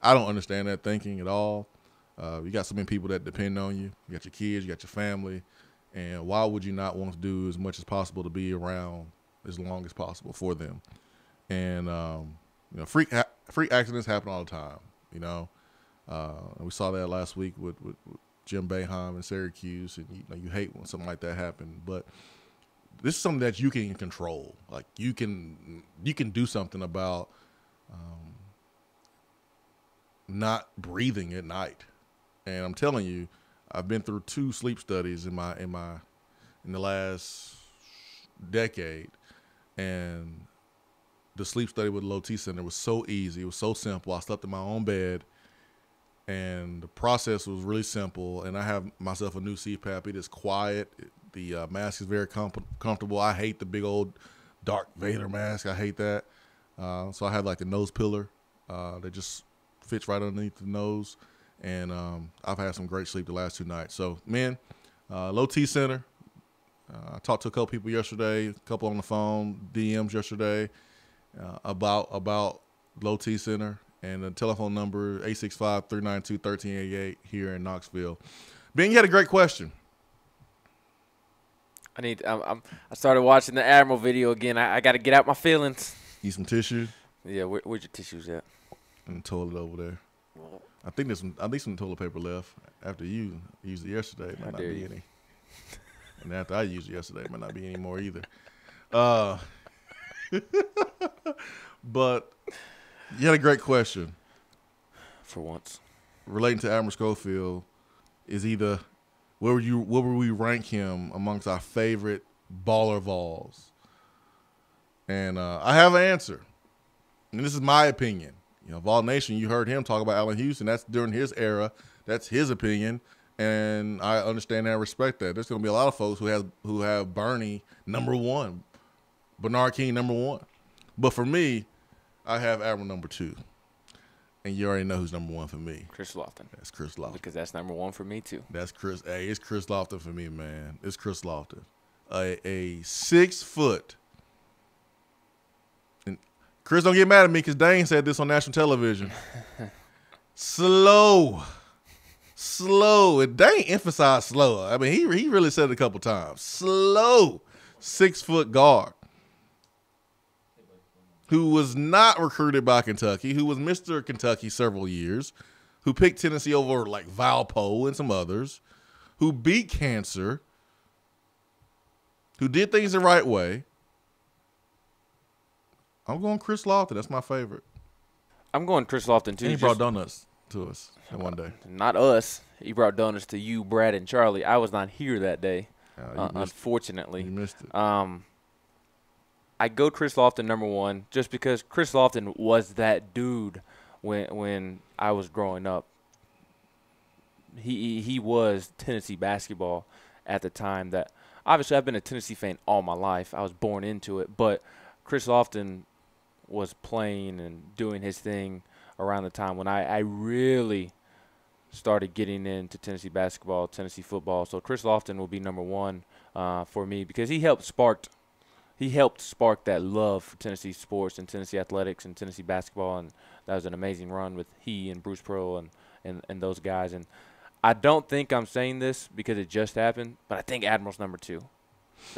I don't understand that thinking at all. You got so many people that depend on you. You got your kids, you got your family, and why would you not want to do as much as possible to be around as long as possible for them? And freak accidents happen all the time. And we saw that last week with Jim Boeheim in Syracuse, and you hate when something like that happened, but this is something that you can control. Like, you can do something about not breathing at night. And I'm telling you, I've been through 2 sleep studies in the last decade, and the sleep study with the Low T Center was so easy. It was so simple. I slept in my own bed, and the process was really simple. And I have myself a new CPAP. It is quiet. The mask is very comfortable. I hate the big old Darth Vader mask. I hate that. So I have like a nose pillar that just fits right underneath the nose. And I've had some great sleep the last 2 nights. So, man, Low T Center. I talked to a couple people yesterday, a couple on the phone, DMs yesterday about Low T Center. And the telephone number, 865-392-1388 here in Knoxville. Ben, you had a great question. I started watching the Admiral video again. I got to get out my feelings. Need some tissue? Yeah, where's your tissues at? In the toilet over there. I think some toilet paper left after you used it yesterday. Might not be any. And after I used it yesterday, might not be any more either. But you had a great question. For once. Relating to Admiral Schofield is either where would we rank him amongst our favorite baller Vols? And I have an answer. And this is my opinion. Vol Nation, you heard him talk about Allen Houston. That's during his era. That's his opinion. And I understand and respect that. There's going to be a lot of folks who have Bernie number 1, Bernard King number 1. But for me, I have Admiral number 2. And you already know who's number 1 for me. Chris Lofton. That's Chris Lofton. Because that's number 1 for me, too. That's Chris. Hey, it's Chris Lofton for me, man. It's Chris Lofton. A 6 foot. And Chris, don't get mad at me because Dane said this on national television. Slow. And Dane emphasized slow. I mean, he really said it a couple times. Slow. 6 foot guard. Who was not recruited by Kentucky, who was Mr. Kentucky several years, who picked Tennessee over like Valpo and some others, who beat cancer, who did things the right way. I'm going Chris Lofton. That's my favorite. I'm going Chris Lofton, too. And he brought donuts to us one day. Not us. He brought donuts to you, Brad, and Charlie. I was not here that day, unfortunately. You missed it. I go Chris Lofton number 1 just because Chris Lofton was that dude when I was growing up. He was Tennessee basketball at the time. That obviously I've been a Tennessee fan all my life. I was born into it, but Chris Lofton was playing and doing his thing around the time when I really started getting into Tennessee basketball, Tennessee football. So Chris Lofton will be number 1 for me because he helped spark that love for Tennessee sports and Tennessee athletics and Tennessee basketball, and that was an amazing run with he and Bruce Pearl and those guys. And I don't think I'm saying this because it just happened, but I think Admiral's number 2.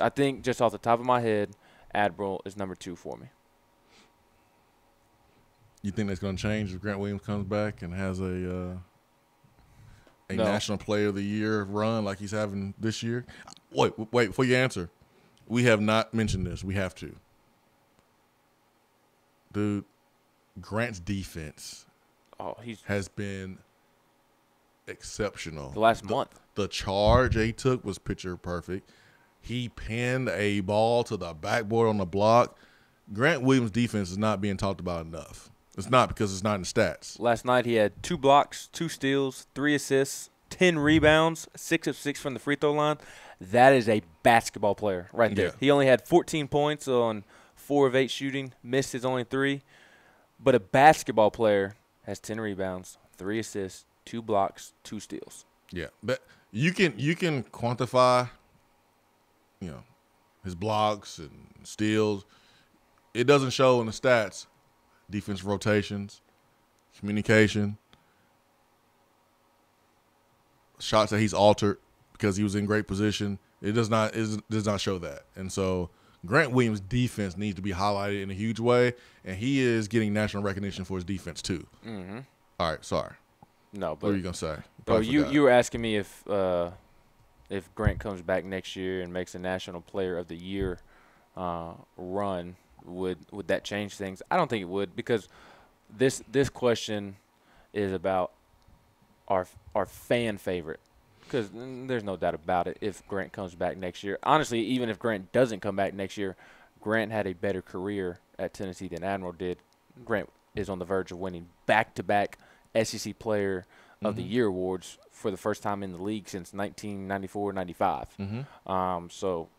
I think just off the top of my head, Admiral is number 2 for me. You think that's going to change if Grant Williams comes back and has a National Player of the Year run like he's having this year? Wait, before you answer. We have not mentioned this. We have to. Dude, Grant's defense has been exceptional. The last month. The charge he took was picture perfect. He pinned a ball to the backboard on the block. Grant Williams' defense is not being talked about enough. It's not because it's not in stats. Last night he had 2 blocks, 2 steals, 3 assists, 10 rebounds, 6 of 6 from the free throw line. That is a basketball player right there. Yeah. He only had 14 points on 4 of 8 shooting, missed his only 3. But a basketball player has 10 rebounds, 3 assists, 2 blocks, 2 steals. Yeah, but you can quantify, his blocks and steals. It doesn't show in the stats. Defensive rotations, communication, shots that he's altered because he was in great position. It does not show that. And so Grant Williams' defense needs to be highlighted in a huge way, and he is getting national recognition for his defense too. Mm-hmm. All right, sorry. No, but what were you gonna say? Bro, you were asking me if Grant comes back next year and makes a National Player of the Year run, would that change things? I don't think it would, because this question is about our fan favorite. Because there's no doubt about it if Grant comes back next year. Honestly, even if Grant doesn't come back next year, Grant had a better career at Tennessee than Admiral did. Grant is on the verge of winning back-to-back SEC Player of the Year awards for the first time in the league since 1994-95. So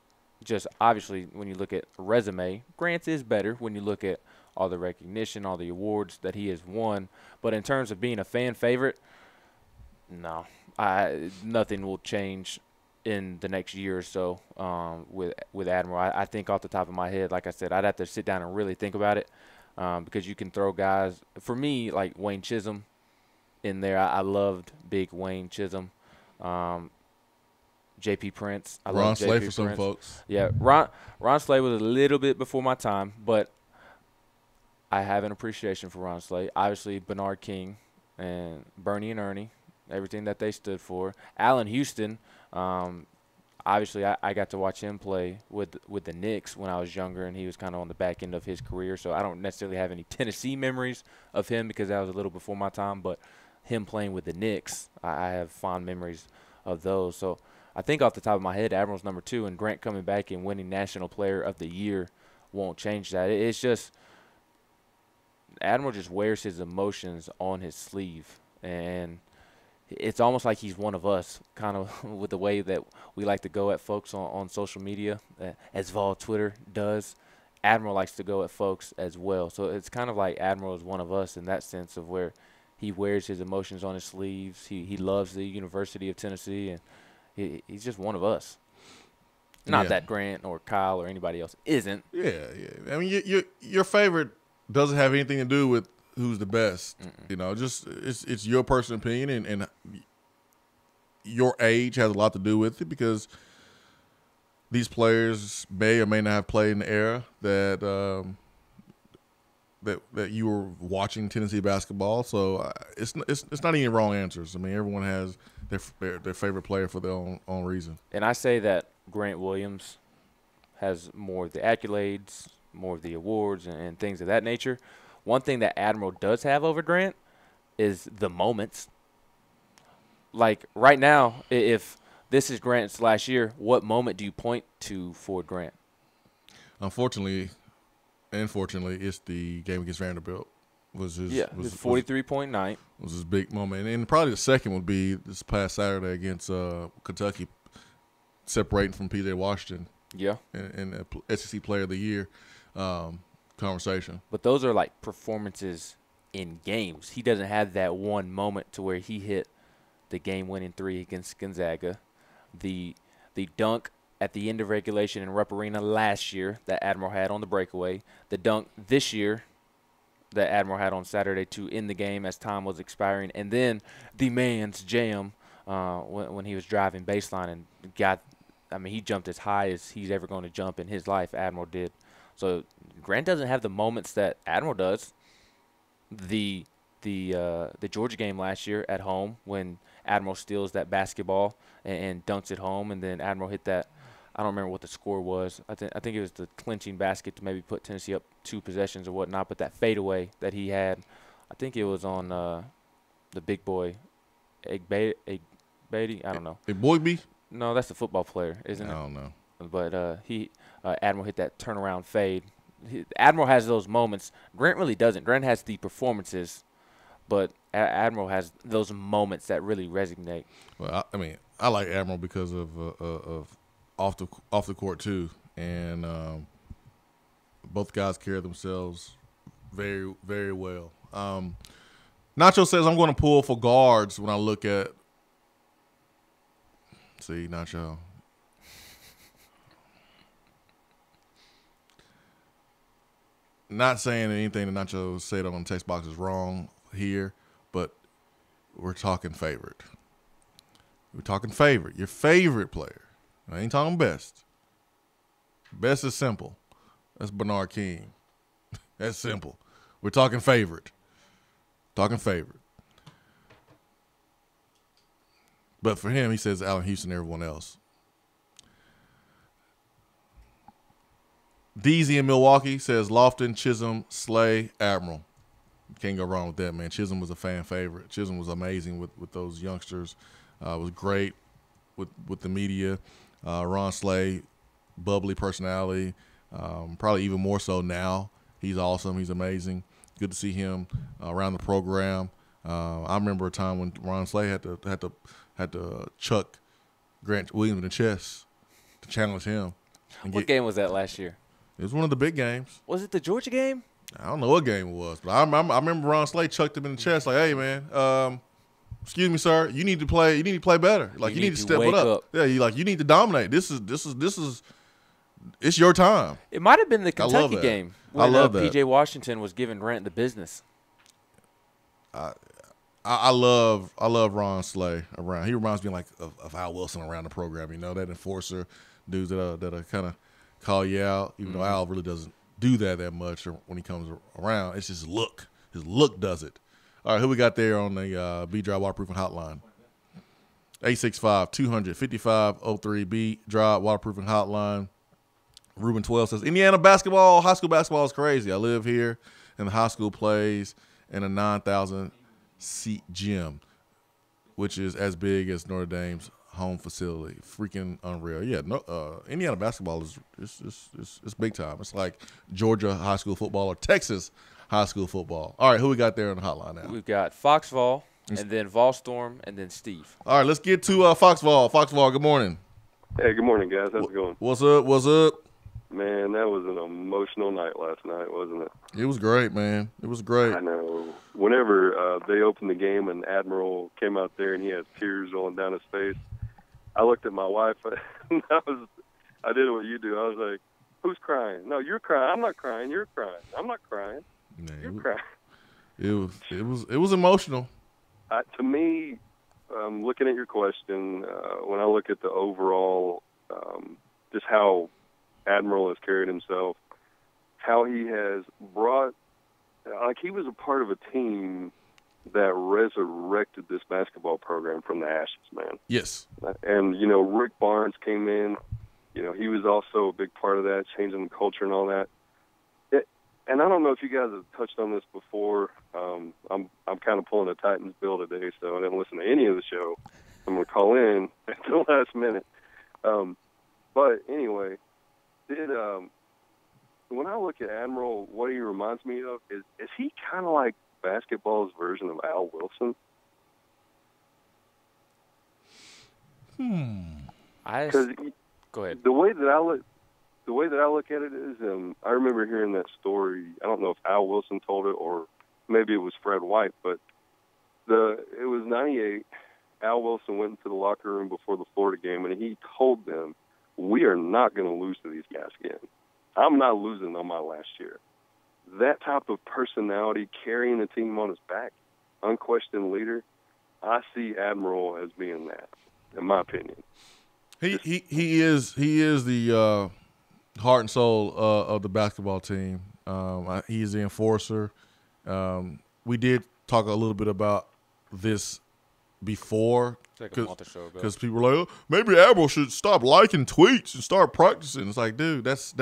just obviously when you look at resume, Grant's is better when you look at all the recognition, all the awards that he has won. But in terms of being a fan favorite, no. Nothing will change in the next year or so with Admiral. I think off the top of my head, like I said, I'd have to sit down and really think about it because you can throw guys, for me, like Wayne Chisholm in there. I loved big Wayne Chisholm. J.P. Prince. I Ron love Slay J.P. for some Prince. folks. Yeah, Ron Slay was a little bit before my time, but I have an appreciation for Ron Slay. Obviously, Bernard King and Bernie and Ernie, everything that they stood for. Allen Houston, obviously I got to watch him play with the Knicks when I was younger, and he was kind of on the back end of his career, so I don't necessarily have any Tennessee memories of him because that was a little before my time, but him playing with the Knicks, I have fond memories of those. So I think off the top of my head, Admiral's number 2, and Grant coming back and winning National Player of the Year won't change that. It's just Admiral just wears his emotions on his sleeve, and it's almost like he's one of us, kind of with the way that we like to go at folks on social media, as Vol Twitter does. Admiral likes to go at folks as well. So it's kind of like Admiral is one of us in that sense of where he wears his emotions on his sleeves. He loves the University of Tennessee, and he's just one of us. Not that Grant or Kyle or anybody else isn't. Yeah. I mean, your favorite doesn't have anything to do with who's the best. Just it's your personal opinion, and your age has a lot to do with it because these players may or may not have played in the era that that you were watching Tennessee basketball. So it's not any wrong answers. I mean, everyone has their favorite player for their own reason. And I say that Grant Williams has more of the accolades, more of the awards, and things of that nature. One thing that Admiral does have over Grant is the moments. Like right now, if this is Grant's last year, what moment do you point to for Grant? Unfortunately, it's the game against Vanderbilt. Was his 43-point night. Was his big moment. And probably the second would be this past Saturday against Kentucky, separating from P.J. Washington. Yeah. In the SEC Player of the Year conversation. But those are like performances in games. He doesn't have that one moment to where he hit the game-winning 3 against Gonzaga. The dunk at the end of regulation in Rupp Arena last year that Admiral had on the breakaway. The dunk this year that Admiral had on Saturday to end the game as time was expiring. And then the man's jam when he was driving baseline and he jumped as high as he's ever going to jump in his life, Admiral did. So Grant doesn't have the moments that Admiral does. The Georgia game last year at home when Admiral steals that basketball and dunks it home, and then Admiral hit that. I don't remember what the score was. I think it was the clinching basket to maybe put Tennessee up 2 possessions or whatnot. But that fadeaway that he had, I think it was on the big boy, Beatty. I don't know. Boybe? No, that's the football player, isn't it? I don't know. But Admiral hit that turnaround fade Admiral has those moments. Grant really doesn't. Grant has the performances, but Admiral has those moments that really resonate. Well, I mean, I like Admiral because of off the court too, and both guys carry themselves very, very well. Nacho says I'm going to pull for guards when I look at. See, Nacho. Not saying anything that Nacho said on the text box is wrong here, but we're talking favorite. We're talking favorite. Your favorite player. I ain't talking best. Best is simple. That's Bernard King. That's simple. We're talking favorite. Talking favorite. But for him, he says Allen Houston and everyone else. DZ in Milwaukee says Lofton, Chisholm, Slay, Admiral. Can't go wrong with that, man. Chisholm was a fan favorite. Chisholm was amazing with those youngsters. Was great with the media. Ron Slay, bubbly personality. Probably even more so now. He's awesome. He's amazing. Good to see him around the program. I remember a time when Ron Slay had to chuck Grant Williams in the chest to challenge him. What game was that last year? It was one of the big games. Was it the Georgia game? I don't know what game it was, but I remember Ron Slay chucked him in the chest like, "Hey, man, excuse me, sir, you need to play. You need to play better. Like you need to step it up. Yeah, you need to dominate. This is it's your time." It might have been the Kentucky game when I love that. P.J. Washington was giving Grant the business. I love Ron Slay around. He reminds me of Al Wilson around the program. You know, that enforcer dudes that kind of call you out. Even though Al really doesn't do that much when he comes around. It's just look. His look does it. All right, who we got there on the B-Drive Waterproofing Hotline? 865-200-5503 B-Drive Waterproofing Hotline. Ruben 12 says, Indiana basketball, high school basketball is crazy. I live here, and the high school plays in a 9,000-seat gym, which is as big as Notre Dame's home facility. Freaking unreal. Yeah, Indiana basketball is it's big time. It's like Georgia high school football or Texas high school football. All right, who we got there on the hotline now? We've got Foxvall, and then Volstorm, and then Steve. All right, let's get to Foxvall. Foxvall, good morning. Hey, good morning, guys. How's it going? What's up? What's up? Man, that was an emotional night last night, wasn't it? It was great, man. It was great. I know. Whenever they opened the game and Admiral came out there and he had tears rolling down his face, I looked at my wife and I did what you do. I was like, "Who's crying? No, you're crying. I'm not crying. You're crying. I'm not crying. You're crying." It was emotional. To me, looking at your question, when I look at the overall, just how Admiral has carried himself, how he has brought, like he was a part of a team that resurrected this basketball program from the ashes, man. Yes. And, Rick Barnes came in, he was also a big part of that, changing the culture and all that. And I don't know if you guys have touched on this before. I'm kind of pulling a Titans bill today, so I didn't listen to any of the show. I'm going to call in at the last minute. But anyway, when I look at Admiral, what he reminds me of is he kind of like basketball's version of Al Wilson? Go ahead. The way that I look at it is, I remember hearing that story. I don't know if Al Wilson told it or maybe it was Fred White, but it was 98. Al Wilson went into the locker room before the Florida game, and he told them, "We are not going to lose to these guys again. I'm not losing on my last year." That type of personality, carrying the team on his back, unquestioned leader, I see Admiral as being that, in my opinion. He is the heart and soul of the basketball team. He's the enforcer. We did talk a little bit about this before because people were like, "Oh, maybe Admiral should stop liking tweets and start practicing." It's like, dude, that's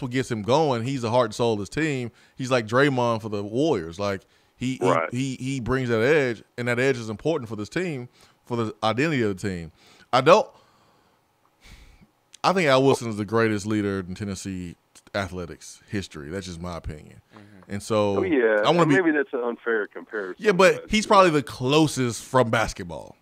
what gets him going. He's the heart and soul of his team. He's like Draymond for the Warriors. Like he brings that edge, and that edge is important for this team, for the identity of the team. I think Al Wilson is the greatest leader in Tennessee athletics history. That's just my opinion. And so yeah, I want to be. Maybe that's an unfair comparison. Yeah, but he's probably the closest from basketball.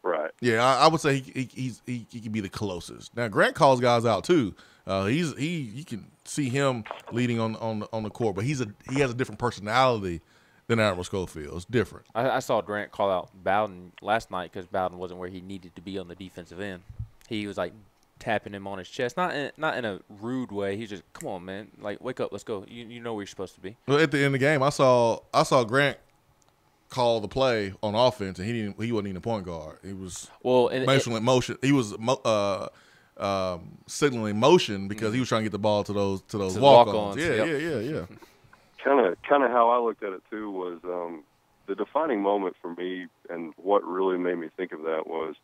Right. Yeah, I would say he could be the closest. Now Grant calls guys out too. You can see him leading on the court, but he has a different personality than Admiral Schofield. It's different. I saw Grant call out Bowden last night because Bowden wasn't where he needed to be on the defensive end. He was like tapping him on his chest, not in a rude way. He's just, come on, man, like wake up, let's go. You know where you're supposed to be. Well, at the end of the game, I saw Grant call the play on offense, and he wasn't even a point guard. He was motion. He was signaling motion because he was trying to get the ball to those walk-ons. Yeah. Kind of how I looked at it too was the defining moment for me, and what really made me think of that was,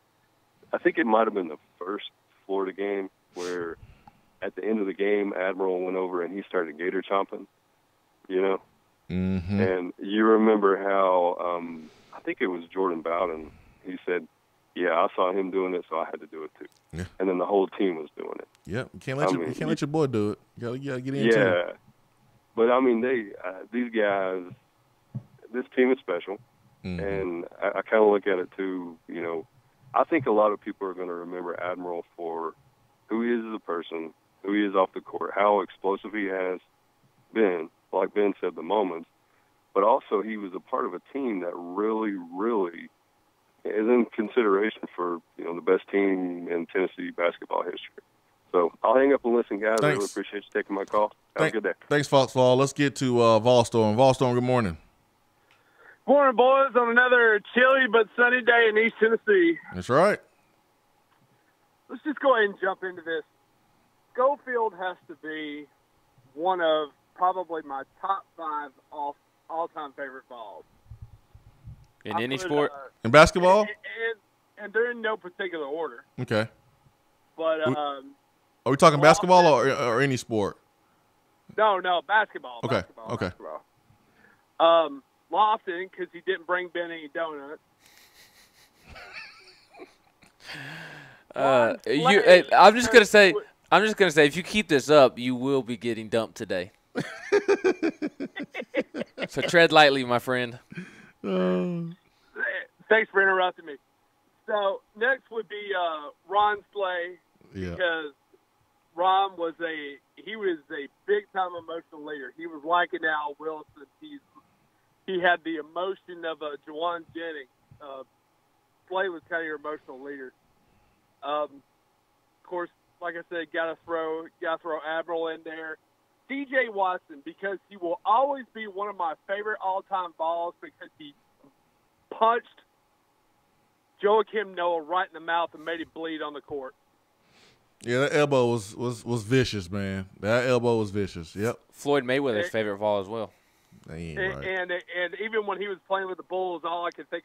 I think it might have been the first Florida game where at the end of the game, Admiral went over and he started gator chomping, Mm-hmm. And you remember how I think it was Jordan Bowden. He said, "Yeah, I saw him doing it, so I had to do it too." Yeah. And then the whole team was doing it. Yeah, you can't let your boy do it. You gotta get in too. Yeah, but I mean, these guys, this team is special, and I kind of look at it too. I think a lot of people are going to remember Admiral for who he is as a person, who he is off the court, how explosive he has been, like Ben said, the moments, but also he was a part of a team that really, really is in consideration for, the best team in Tennessee basketball history. So I'll hang up and listen, guys. Thanks. I really appreciate you taking my call. Have a good day. Thanks, Foxfall. Let's get to Volstorm. Volstorm, good morning. Morning, boys, on another chilly but sunny day in East Tennessee. That's right. Let's just go ahead and jump into this. Schofield has to be one of probably my top 5 all-time favorite balls. In any sport? In basketball? And they're in no particular order. Okay. But are we talking basketball or any sport? No, basketball. Okay. Basketball. Lofton, because he didn't bring Ben any donuts. I'm just gonna say, if you keep this up, you will be getting dumped today. So tread lightly, my friend. Thanks for interrupting me. So next would be Ron Slay, because Ron was a big time emotional leader. He was like an Al Wilson. He had the emotion of a Juwan Jennings. Slay was kind of your emotional leader. Of course, like I said, gotta throw Admiral in there. C.J. Watson, because he will always be one of my favorite all-time balls, because he punched Joakim Noah right in the mouth and made him bleed on the court. Yeah, that elbow was vicious, man. That elbow was vicious. Yep. Floyd Mayweather's favorite ball as well. Right. And even when he was playing with the Bulls, all I could think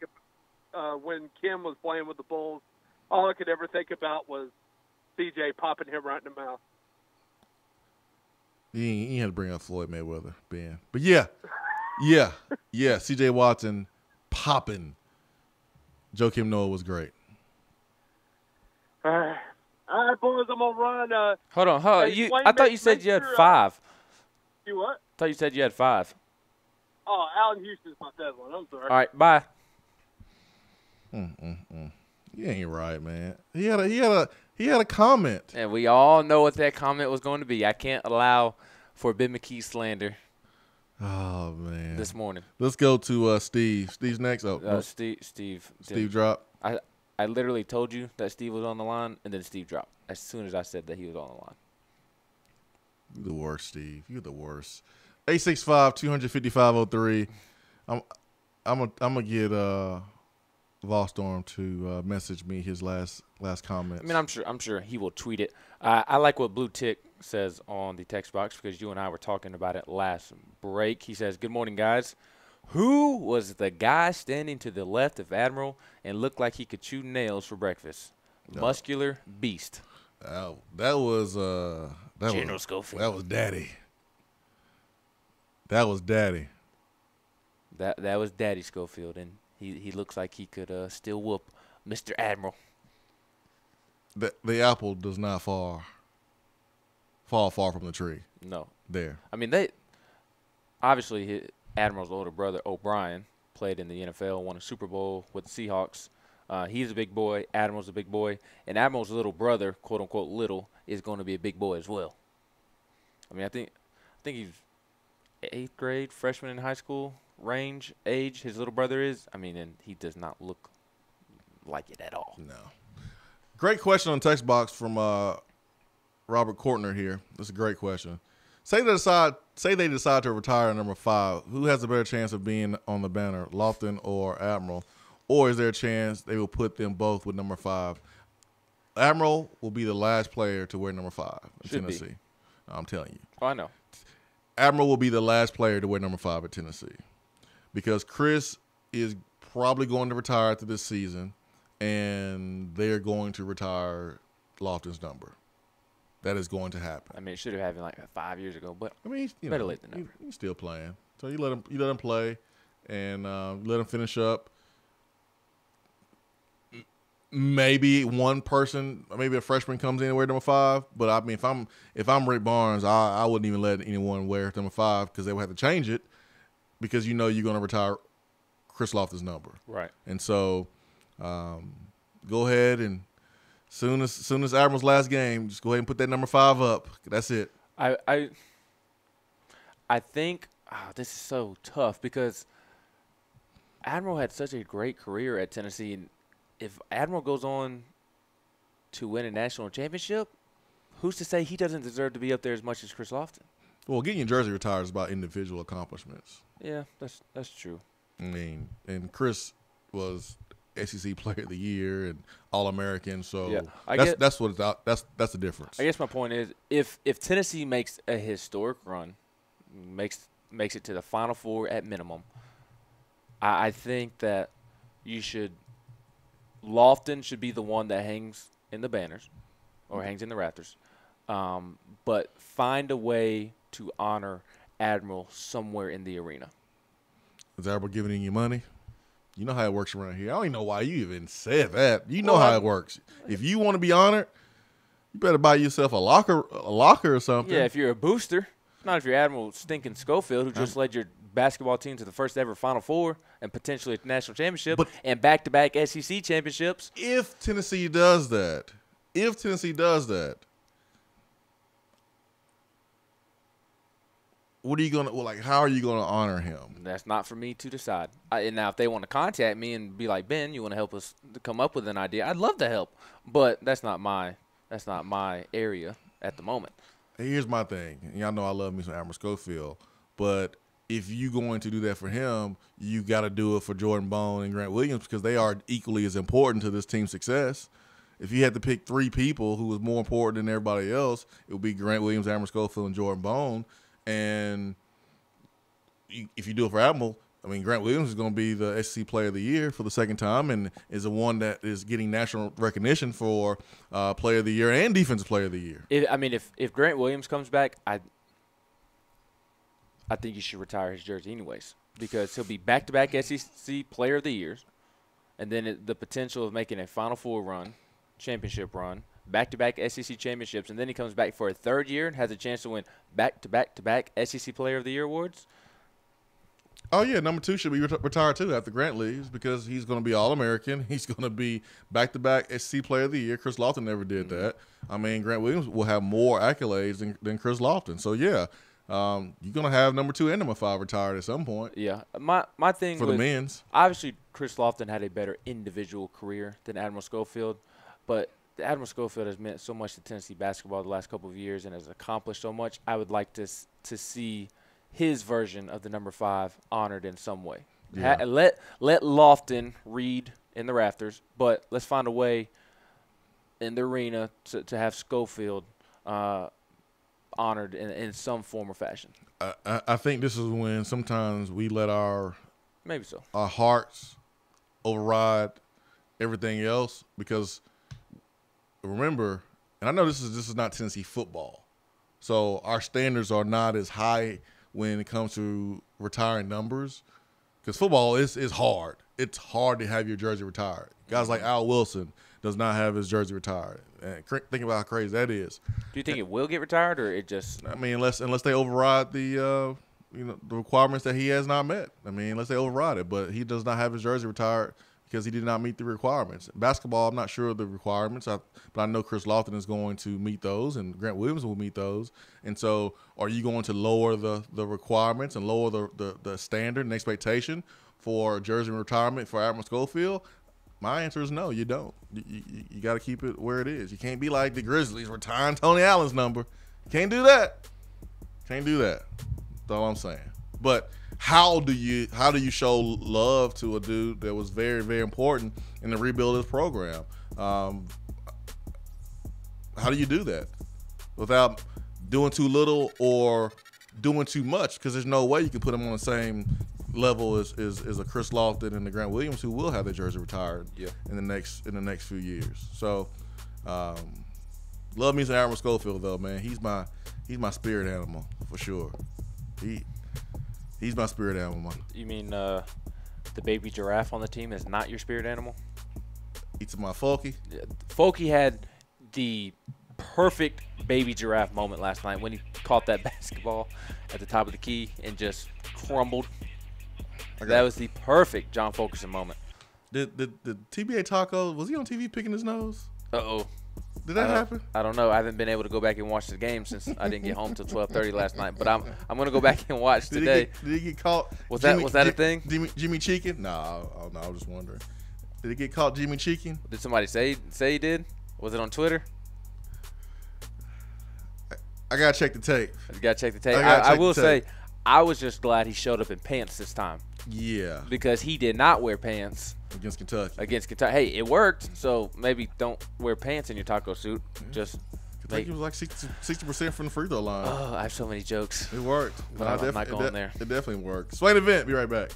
of when Kim was playing with the Bulls, all I could ever think about was C.J. popping him right in the mouth. You had to bring up Floyd Mayweather, Ben. But yeah, C.J. Watson popping. Joakim Noah was great. All right, boys, I'm going to run. Hold on. Hey, I thought you said you had 5. You what? I thought you said you had 5. Oh, Allen Houston's my 7th one. I'm sorry. All right, bye. You ain't right, man. He had a comment. And we all know what that comment was going to be. I can't allow for Ben McKee slander. Oh man. This morning. Let's go to Steve. Steve's next. Steve dropped. I literally told you that Steve was on the line, and then Steve dropped as soon as I said that he was on the line. You're the worst, Steve. You're the worst. 865-255-03. I'm gonna get Volstorm to message me his last comments. I mean, I'm sure he will tweet it. I like what Blue Tick says on the text box, because you and I were talking about it last break. He says, "Good morning, guys. Who was the guy standing to the left of Admiral and looked like he could chew nails for breakfast? Muscular beast." That was General Schofield. That was Daddy. That was Daddy. That was Daddy Schofield, and he looks like he could still whoop Mr. Admiral. The apple does not fall far from the tree. No. there. I mean, they obviously Admiral's older brother O'Brien played in the NFL, won a Super Bowl with the Seahawks. He's a big boy. Admiral's a big boy, and Admiral's little brother, quote unquote little, is going to be a big boy as well. I mean, I think he's 8th grade, freshman in high school range age. His little brother is. I mean, and he does not look like it at all. No. Great question on text box from Robert Kortner here. That's a great question. Say they decide to retire number 5. Who has a better chance of being on the banner, Lofton or Admiral? Or is there a chance they will put them both with number 5? Admiral will be the last player to wear number 5 in Tennessee. Be. I'm telling you. Oh, I know. Admiral will be the last player to wear number 5 at Tennessee because Chris is probably going to retire after this season, and they're going to retire Lofton's number. That is going to happen. I mean, it should have happened like 5 years ago, but I mean, better late than never. He's still playing, so you let him play, and let him finish up. Maybe one person, maybe a freshman comes in and wear number 5. But I mean, if I'm Rick Barnes, I wouldn't even let anyone wear number 5 because they would have to change it because you're going to retire Chris Lofton's number. Right. And so, go ahead and soon as Admiral's last game, just go ahead and put that number 5 up. That's it. I think this is so tough because Admiral had such a great career at Tennessee, and if Admiral goes on to win a national championship, who's to say he doesn't deserve to be up there as much as Chris Lofton? Well, getting your jersey retired is about individual accomplishments. Yeah, that's true. I mean, and Chris was SEC Player of the Year and All-American, so yeah, that's what it's out. That's the difference. I guess my point is, if Tennessee makes a historic run, makes it to the Final Four at minimum, I think that Lofton should be the one that hangs in the banners or hangs in the rafters, but find a way to honor Admiral somewhere in the arena. Is Admiral giving you money? You know how it works around here. I don't even know why you even said that. You know how it works. If you want to be honored, you better buy yourself a locker or something. Yeah, if you're a booster, not if you're Admiral Stinking Schofield, who just led your basketball team to the first ever Final Four and potentially a national championship and back-to-back SEC championships. If Tennessee does that, what are you gonna how are you gonna honor him? That's not for me to decide. And now, if they want to contact me and be like, Ben, you want to help us to come up with an idea? I'd love to help, but that's not my area at the moment. Here's my thing. Y'all know I love me some Admiral Schofield, but if you're going to do that for him, you got to do it for Jordan Bone and Grant Williams because they are equally as important to this team's success. If you had to pick 3 people who was more important than everybody else, it would be Grant Williams, Admiral Schofield, and Jordan Bone. And if you do it for Admiral, I mean, Grant Williams is going to be the SEC Player of the Year for the second time and is the one that is getting national recognition for Player of the Year and Defensive Player of the Year. If Grant Williams comes back, I think you should retire his jersey anyways because he'll be back-to-back SEC Player of the Years, and then the potential of making a Final Four run, championship run, back-to-back SEC championships, and then he comes back for a 3rd year and has a chance to win back-to-back SEC Player of the Year awards. Oh, yeah, number 2 should be retired too after Grant leaves because he's going to be All-American. He's going to be back-to-back SEC Player of the Year. Chris Lofton never did that. I mean, Grant Williams will have more accolades than Chris Lofton. So, yeah. You're going to have number 2 and number 5 retired at some point. Yeah. My thing for the men's. Obviously, Chris Lofton had a better individual career than Admiral Schofield, but Admiral Schofield has meant so much to Tennessee basketball the last couple of years and has accomplished so much. I would like to see his version of the number 5 honored in some way. Yeah. Let Lofton read in the rafters, but let's find a way in the arena to have Schofield honored in some form or fashion. I think this is when sometimes we let our hearts override everything else because remember, and I know this is not Tennessee football, so our standards are not as high when it comes to retiring numbers because football is hard. it's hard to have your jersey retired. Guys like Al Wilson does not have his jersey retired. And think about how crazy that is. Do you think it will get retired, or it just? I mean, unless they override the the requirements that he has not met. I mean, unless they override it, but he does not have his jersey retired because he did not meet the requirements. Basketball, I'm not sure of the requirements, but I know Chris Lofton is going to meet those, and Grant Williams will meet those. And so, are you going to lower the requirements and lower the standard and expectation for jersey retirement for Admiral Schofield? My answer is no, you don't. You got to keep it where it is. You can't be like the Grizzlies retiring Tony Allen's number. You can't do that. Can't do that. That's all I'm saying. But how do you show love to a dude that was very, very important in the rebuild of this program? How do you do that without doing too little or doing too much? Because there's no way you can put him on the same level as a Chris Lofton and the Grant Williams, who will have their jersey retired in the next few years. So, love me some Admiral Schofield though, man. He's my spirit animal for sure. He's my spirit animal. You mean the baby giraffe on the team is not your spirit animal? Eats my Folky. Folky had the perfect baby giraffe moment last night when he caught that basketball at the top of the key and just crumbled. That was the perfect John Fulkerson moment. Did TBA Taco, was he on TV picking his nose? Uh-oh. Did that happen? I don't know. I haven't been able to go back and watch the game since I didn't get home till 12:30 last night. But I'm going to go back and watch today. Did he get caught? Was that a thing? Jimmy cheeking? No, I was just wondering. Did he get caught Jimmy cheeking? Did somebody say he did? Was it on Twitter? I gotta check the tape. You gotta check the tape. I will say, I was just glad he showed up in pants this time. Yeah. Because he did not wear pants against Kentucky. Hey, it worked. So maybe don't wear pants in your taco suit. Yeah. Just Kentucky was like 60% from the free throw line. Oh, I have so many jokes. It worked. But I'm not going there. It definitely worked. Swain Event. Be right back.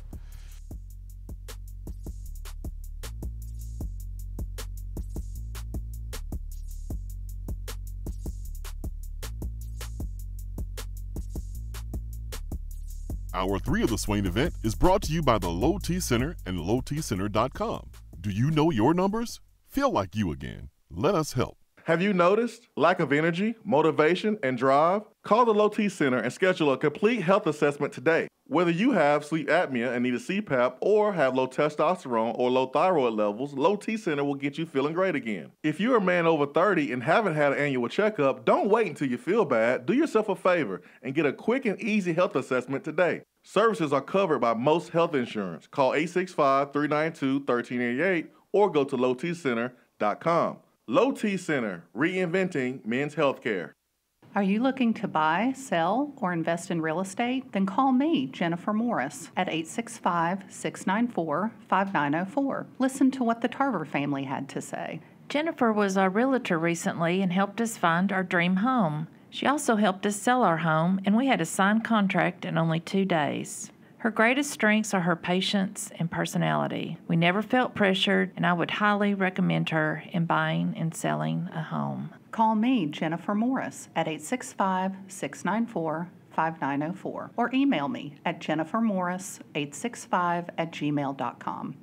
Hour 3 of the Swain Event is brought to you by the Low T Center and lowtcenter.com. Do you know your numbers? Feel like you again. Let us help. Have you noticed lack of energy, motivation, and drive? Call the Low T Center and schedule a complete health assessment today. Whether you have sleep apnea and need a CPAP or have low testosterone or low thyroid levels, Low T Center will get you feeling great again. If you're a man over 30 and haven't had an annual checkup, don't wait until you feel bad. Do yourself a favor and get a quick and easy health assessment today. Services are covered by most health insurance. Call 865-392-1388 or go to lowtcenter.com. Low T Center, reinventing men's healthcare. Are you looking to buy, sell, or invest in real estate? Then call me, Jennifer Morris, at 865-694-5904. Listen to what the Tarver family had to say. Jennifer was our realtor recently and helped us find our dream home. She also helped us sell our home, and we had a signed contract in only 2 days. Her greatest strengths are her patience and personality. We never felt pressured, and I would highly recommend her in buying and selling a home. Call me, Jennifer Morris, at 865-694-5904 or email me at jennifermorris865@gmail.com.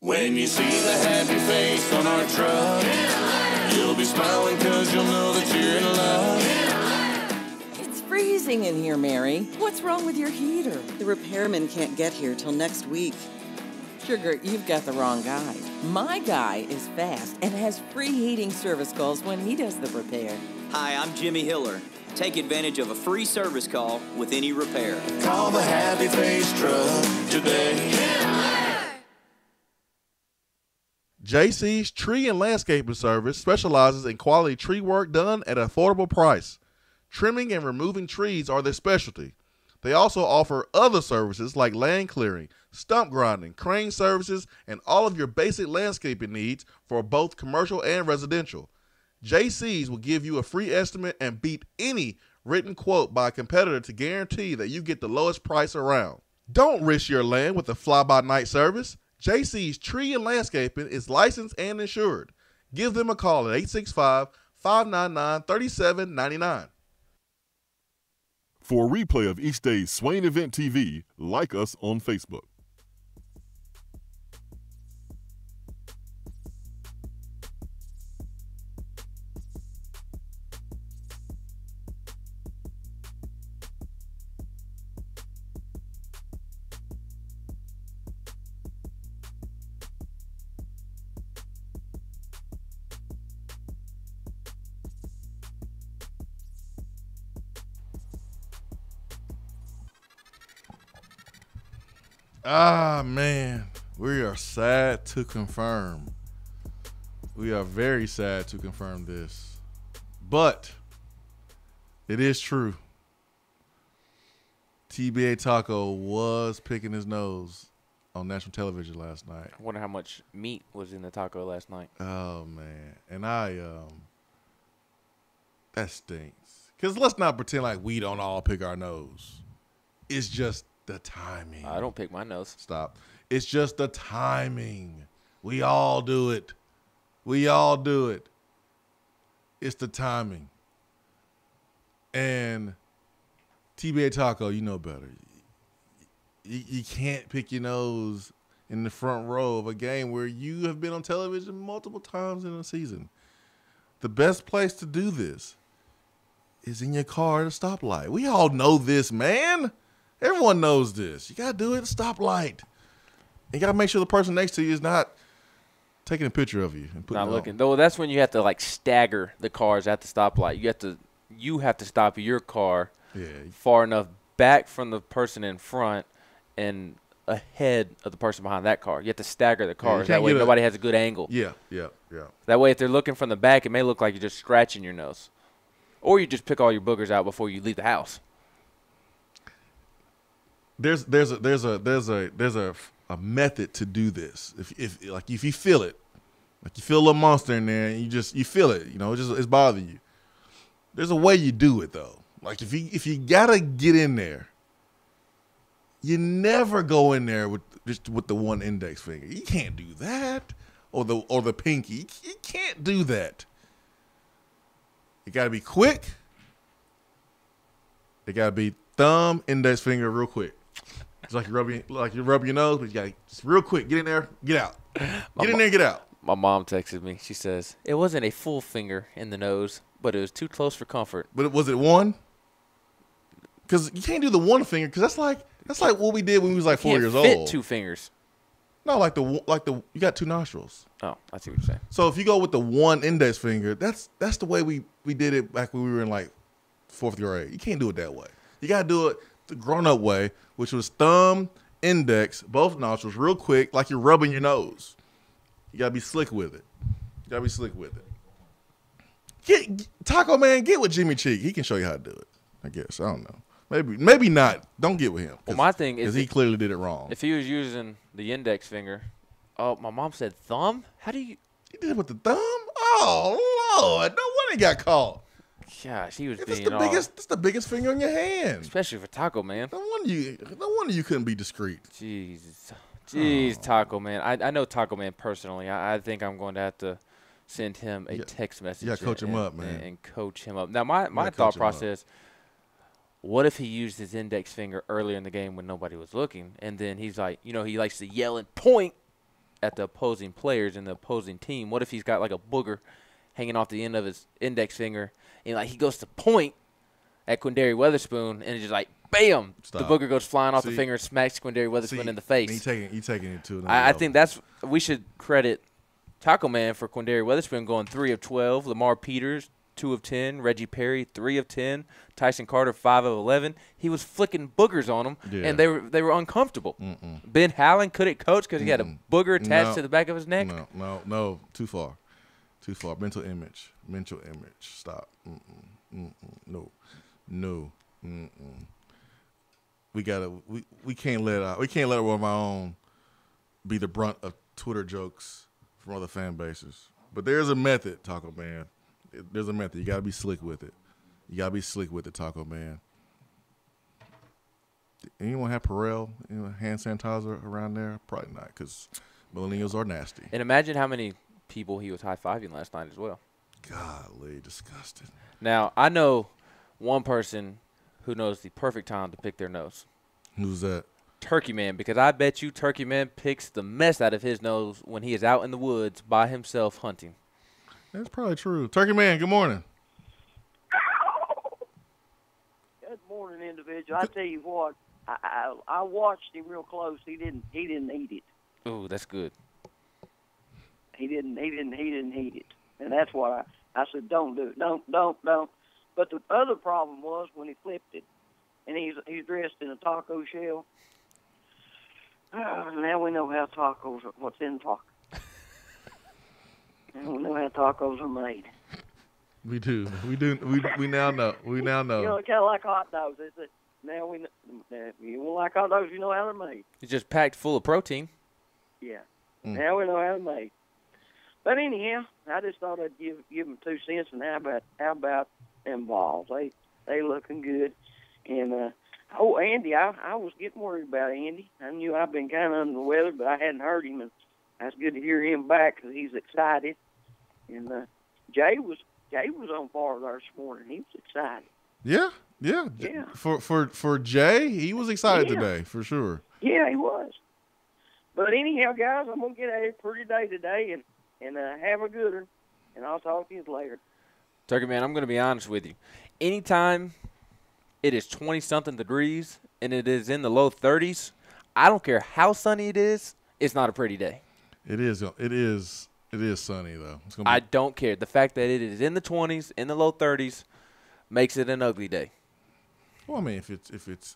When you see the happy face on our truck, you'll be smiling because you'll know that you're in love. It's freezing in here, Mary. What's wrong with your heater? The repairman can't get here till next week. Sugar, you've got the wrong guy. My guy is fast and has free heating service calls when he does the repair. Hi, I'm Jimmy Hiller. Take advantage of a free service call with any repair. Call the Happy Face Truck today. JC's Tree and Landscaping Service specializes in quality tree work done at an affordable price. Trimming and removing trees are their specialty. They also offer other services like land clearing, stump grinding, crane services, and all of your basic landscaping needs for both commercial and residential. JC's will give you a free estimate and beat any written quote by a competitor to guarantee that you get the lowest price around. Don't risk your land with a fly-by-night service. JC's Tree and Landscaping is licensed and insured. Give them a call at 865-599-3799. For a replay of each day's Swain Event TV, like us on Facebook. Ah, man. We are sad to confirm. We are very sad to confirm this. But it is true. TBA Taco was picking his nose on national television last night. I wonder how much meat was in the taco last night. Oh, man. And that stinks. Because let's not pretend like we don't all pick our nose. It's just the timing. I don't pick my nose. Stop. It's just the timing. We all do it. We all do it. It's the timing. And TBA Taco, you know better. You can't pick your nose in the front row of a game where you have been on television multiple times in a season. The best place to do this is in your car at a stoplight. We all know this, man. Everyone knows this. You got to do it at a stoplight. You got to make sure the person next to you is not taking a picture of you and putting Not it looking. on. Though that's when you have to like stagger the cars at the stoplight. You have to stop your car far enough back from the person in front and ahead of the person behind that car. You have to stagger the cars. That way nobody has a good angle. Yeah. That way if they're looking from the back, it may look like you're just scratching your nose. Or you just pick all your boogers out before you leave the house. There's a method to do this. If you feel it, like you feel a little monster in there, and you feel it, it's bothering you. There's a way you do it though. Like if you gotta get in there, you never go in there with the one index finger. You can't do that, or the pinky. You can't do that. You gotta be quick. It gotta be thumb, index finger, real quick. It's like you're rubbing your nose, but you gotta just real quick get in there, get out. Get in there, get out. My mom texted me. She says it wasn't a full finger in the nose, but it was too close for comfort. But was it one? Because you can't do the one finger, because that's like what we did when we was like 4 years old. Fit two fingers. No, like the you got two nostrils. Oh, I see what you're saying. So if you go with the one index finger, that's the way we did it back when we were in like 4th grade. You can't do it that way. You gotta do it the grown-up way, which was thumb, index, both nostrils, real quick, like you're rubbing your nose. You gotta be slick with it. Taco Man, get with Jimmy Cheek. He can show you how to do it. I guess. I don't know. Maybe not. Don't get with him. Well, my thing is because he clearly did it wrong. If he was using the index finger, my mom said thumb. How do you? He did it with the thumb. Oh Lord! No wonder he got caught. Gosh, he was It's being all. That's the biggest finger on your hand. Especially for Taco Man. No wonder you couldn't be discreet. Jeez, Taco Man. I know Taco Man personally. I think I'm going to have to send him a text message. Yeah, coach him up, man. And coach him up. Now, my thought process, what if he used his index finger earlier in the game when nobody was looking, and then he's like, he likes to yell and point at the opposing players in the opposing team. What if he's got like a booger hanging off the end of his index finger, and like he goes to point at Quindary Weatherspoon, and it's just like, bam, the booger goes flying off the finger and smacks Quindary Weatherspoon in the face. He taking it to I think we should credit Taco Man for Quindary Weatherspoon going 3 of 12, Lamar Peters 2 of 10, Reggie Perry 3 of 10, Tyson Carter 5 of 11. He was flicking boogers on them, and they were uncomfortable. Ben Howland couldn't coach because he had a booger attached to the back of his neck. No, too far. Mental image. Stop. No. We can't let one of our own be the brunt of Twitter jokes from other fan bases. But there's a method, Taco Man. There's a method. You gotta be slick with it. Taco Man. Anyone have Perel, hand sanitizer around there? Probably not, because millennials are nasty. And imagine how many people he was high-fiving last night as well. Golly, disgusting. Now, I know one person who knows the perfect time to pick their nose. Who's that? Turkey Man, because I bet you Turkey Man picks the mess out of his nose when he is out in the woods by himself hunting. That's probably true. Turkey Man, good morning. Good morning, individual. I tell you what, I watched him real close. He didn't eat it. Ooh, that's good. He didn't eat it, and that's why I said don't do it. Don't. But the other problem was when he flipped it, and he's dressed in a taco shell. Now we know how tacos are, what's in tacos. Now we know how tacos are made. We do. We now know. We now know. You know, kind of like hot dogs. Is it? Now we know. You don't like hot dogs, you know how they're made. It's just packed full of protein. Yeah. Now we know how they're made. But anyhow, I just thought I'd give them 2 cents. And how about them balls? They looking good. And Andy, I was getting worried about Andy. I knew I've been kind of under the weather, but I hadn't heard him, and that's good to hear him back because he's excited. And Jay was on par there this morning. He was excited. Yeah. For Jay, he was excited Yeah. today for sure. Yeah, he was. But anyhow, guys, I'm gonna get a pretty day today, and have a good one. And I'll talk to you later. Turkey Man, I'm going to be honest with you. Anytime it is 20-something degrees and it is in the low 30s, I don't care how sunny it is, it's not a pretty day. It is sunny though. It's gonna be, I don't care. The fact that it is in the 20s, in the low 30s, makes it an ugly day. Well, I mean,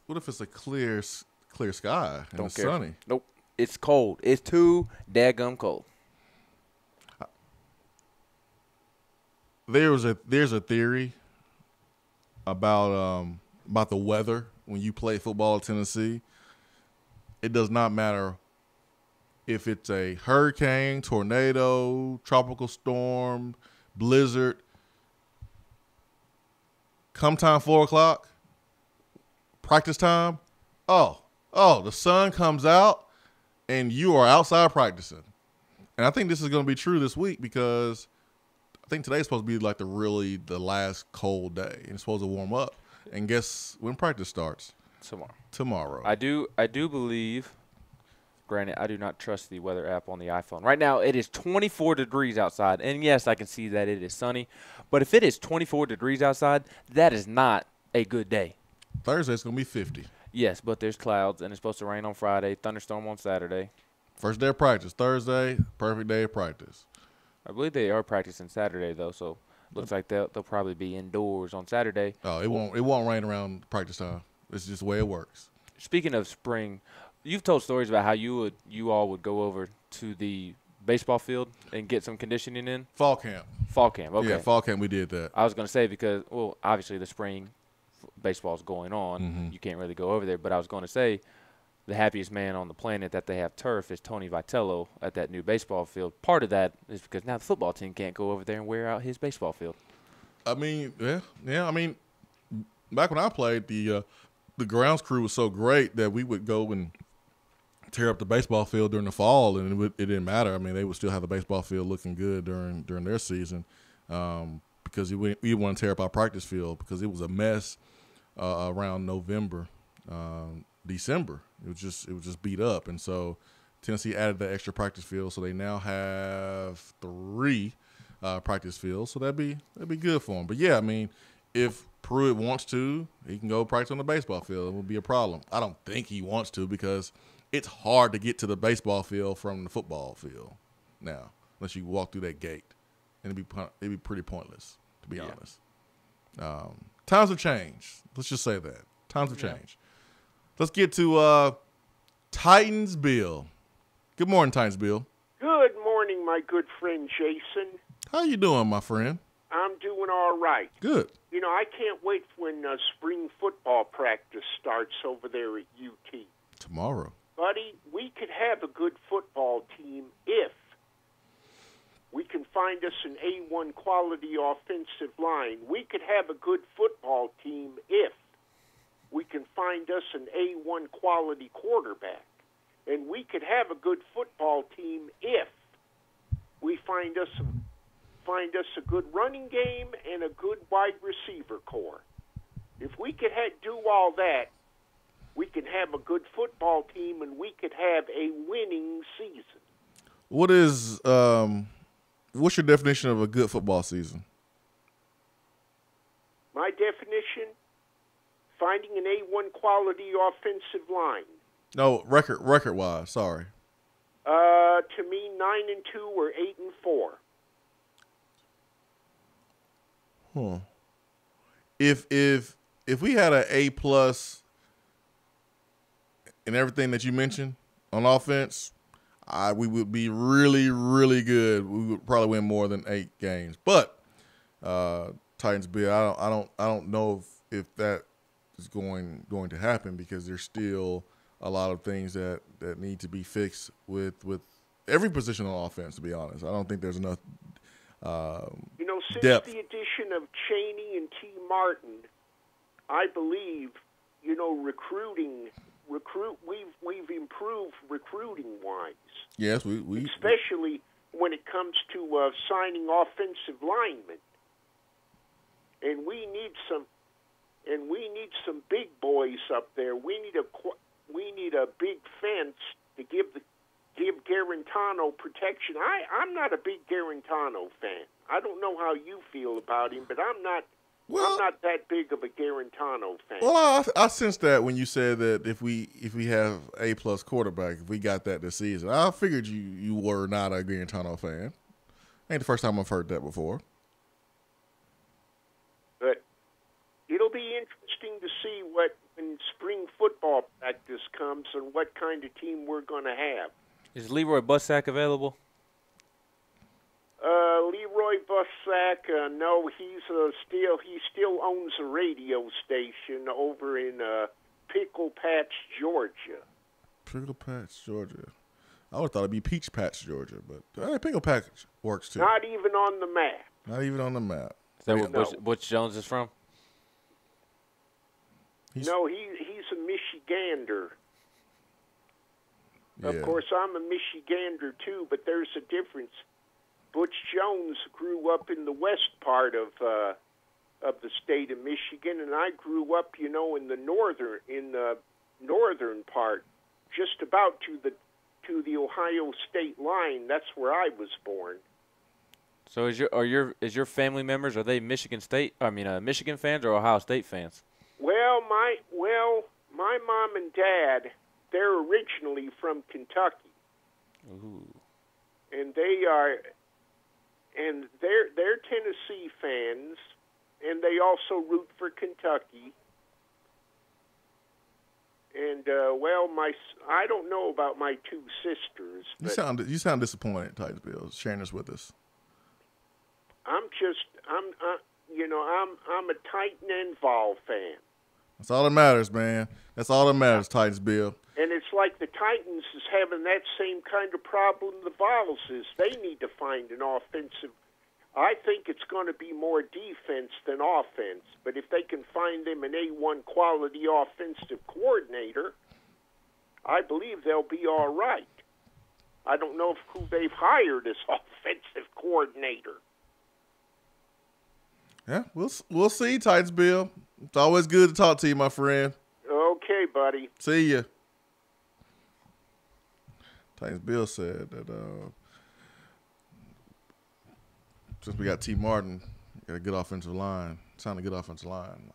what if it's a clear sky and Don't it's care. sunny? Nope. It's cold. It's too daggum cold. There's a theory about the weather when you play football at Tennessee. It does not matter if it's a hurricane, tornado, tropical storm, blizzard. Come time 4 o'clock, practice time. Oh, the sun comes out and you are outside practicing. And I think this is going to be true this week because I think today's supposed to be like the last cold day, and it's supposed to warm up. And guess when practice starts? Tomorrow. I do believe. Granted, I do not trust the weather app on the iPhone. Right now, it is 24 degrees outside, and yes, I can see that it is sunny. But if it is 24 degrees outside, that is not a good day. Thursday's gonna be 50. Yes, but there's clouds, and it's supposed to rain on Friday. Thunderstorm on Saturday. First day of practice, Thursday, perfect day of practice. I believe they are practicing Saturday though, so looks like they'll probably be indoors on Saturday. Oh, it won't rain around practice time. It's just the way it works. Speaking of spring, you've told stories about how you all would go over to the baseball field and get some conditioning in. Fall camp. Okay. Yeah, fall camp. We did that. I was going to say because obviously the spring baseball is going on. Mm-hmm. You can't really go over there, but I was going to say the happiest man on the planet that they have turf is Tony Vitello at that new baseball field. Part of that is because now the football team can't go over there and wear out his baseball field. I mean, yeah. I mean, back when I played, the grounds crew was so great that we would go and tear up the baseball field during the fall, and it didn't matter. I mean, they would still have the baseball field looking good during their season because we want to tear up our practice field because it was a mess around November, December. It was just beat up, and so Tennessee added that extra practice field, so they now have 3 practice fields. So that'd be good for them. But yeah, I mean, if Pruitt wants to, he can go practice on the baseball field. It won't be a problem. I don't think he wants to because it's hard to get to the baseball field from the football field now, unless you walk through that gate, and it'd be pretty pointless, to be honest. Times have changed. Let's just say that times have changed. Let's get to Titans Bill. Good morning, Titans Bill. Good morning, my good friend Jason. How you doing, my friend? I'm doing all right. Good. You know, I can't wait when spring football practice starts over there at UT. Tomorrow. Buddy, we could have a good football team if we can find us an A1 quality offensive line. We could have a good football team if we can find us an A1 quality quarterback. And we could have a good football team if we find us a good running game and a good wide receiver core. If we could do all that, we can have a good football team and we could have a winning season. What's your definition of a good football season? My definition, finding an A1 quality offensive line. No, record-wise, sorry. To me, 9-2 or 8-4. Huh. If we had an A+ in everything that you mentioned, on offense, we would be really, really good. We would probably win more than 8 games. But Titans Bill, I don't know if that is going to happen, because there's still a lot of things that need to be fixed with every position on offense, to be honest. I don't think there's enough since depth. the addition of Chaney and T. Martin, I believe, we've improved recruiting-wise. Yes, we especially when it comes to signing offensive linemen. And we need some big boys up there. We need a big fence to give Garantano protection. I'm not a big Garantano fan. I don't know how you feel about him, but I'm not that big of a Garantano fan. Well, I sensed that when you said that if we have A+ quarterback, if we got that this season. I figured you were not a Garantano fan. Ain't the first time I've heard that before. But it'll be interesting to see when spring football practice comes and what kind of team we're going to have. Is Leroy Bussack available? Leroy Bussack, no, he still owns a radio station over in Pickle Patch, Georgia. Pickle Patch, Georgia. I would have thought it'd be Peach Patch, Georgia, but Pickle Patch works too. Not even on the map. Not even on the map. Is that where Butch Jones is from? No, he's a Michigander. Yeah. Of course, I'm a Michigander too, but there's a difference. Butch Jones grew up in the west part of the state of Michigan, and I grew up, in the northern part, just about to the Ohio state line. That's where I was born. So is your family members, are they Michigan fans or Ohio State fans? Well, my mom and dad, they're originally from Kentucky. Ooh. And they're Tennessee fans, and they also root for Kentucky. And I don't know about my 2 sisters. But You sound disappointed, Titans Bill, sharing this with us. I'm a Titan and Vol fan. That's all that matters, man. That's all that matters, Titans Bill. And it's like the Titans is having that same kind of problem the Vols is. They need to find an offensive. I think it's going to be more defense than offense. But if they can find them an A1 quality offensive coordinator, I believe they'll be all right. I don't know who they've hired as offensive coordinator. Yeah, we'll see, Titans Bill. It's always good to talk to you, my friend. Okay, buddy. See ya. Titans Bill said that since we got T. Martin, got a good offensive line. Signed a good offensive line.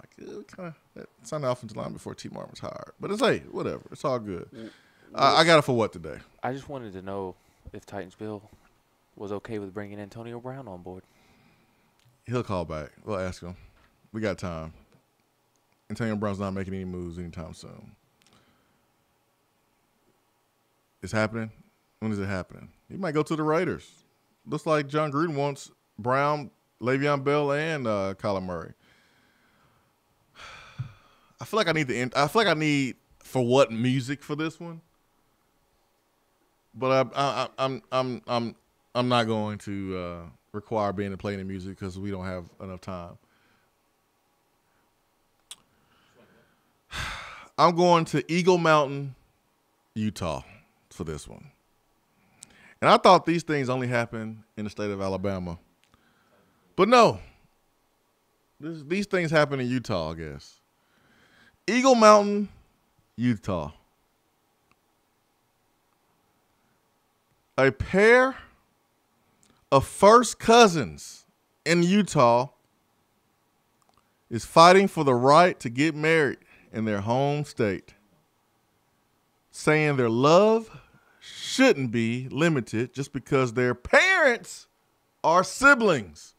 Signed the offensive line before T. Martin was hired. But whatever. It's all good. I got it for what today? I just wanted to know if Titans Bill was okay with bringing Antonio Brown on board. He'll call back. We'll ask him. We got time. Antonio Brown's not making any moves anytime soon. It's happening. When is it happening? He might go to the Raiders. Looks like John Gruden wants Brown, Le'Veon Bell, and Kyler Murray. I feel like I need for what music for this one. But I'm not going to require being to play any music because we don't have enough time. I'm going to Eagle Mountain, Utah for this one. And I thought these things only happen in the state of Alabama. But no. These things happen in Utah, I guess. Eagle Mountain, Utah. A pair of first cousins in Utah is fighting for the right to get married in their home state, saying their love shouldn't be limited just because their parents are siblings.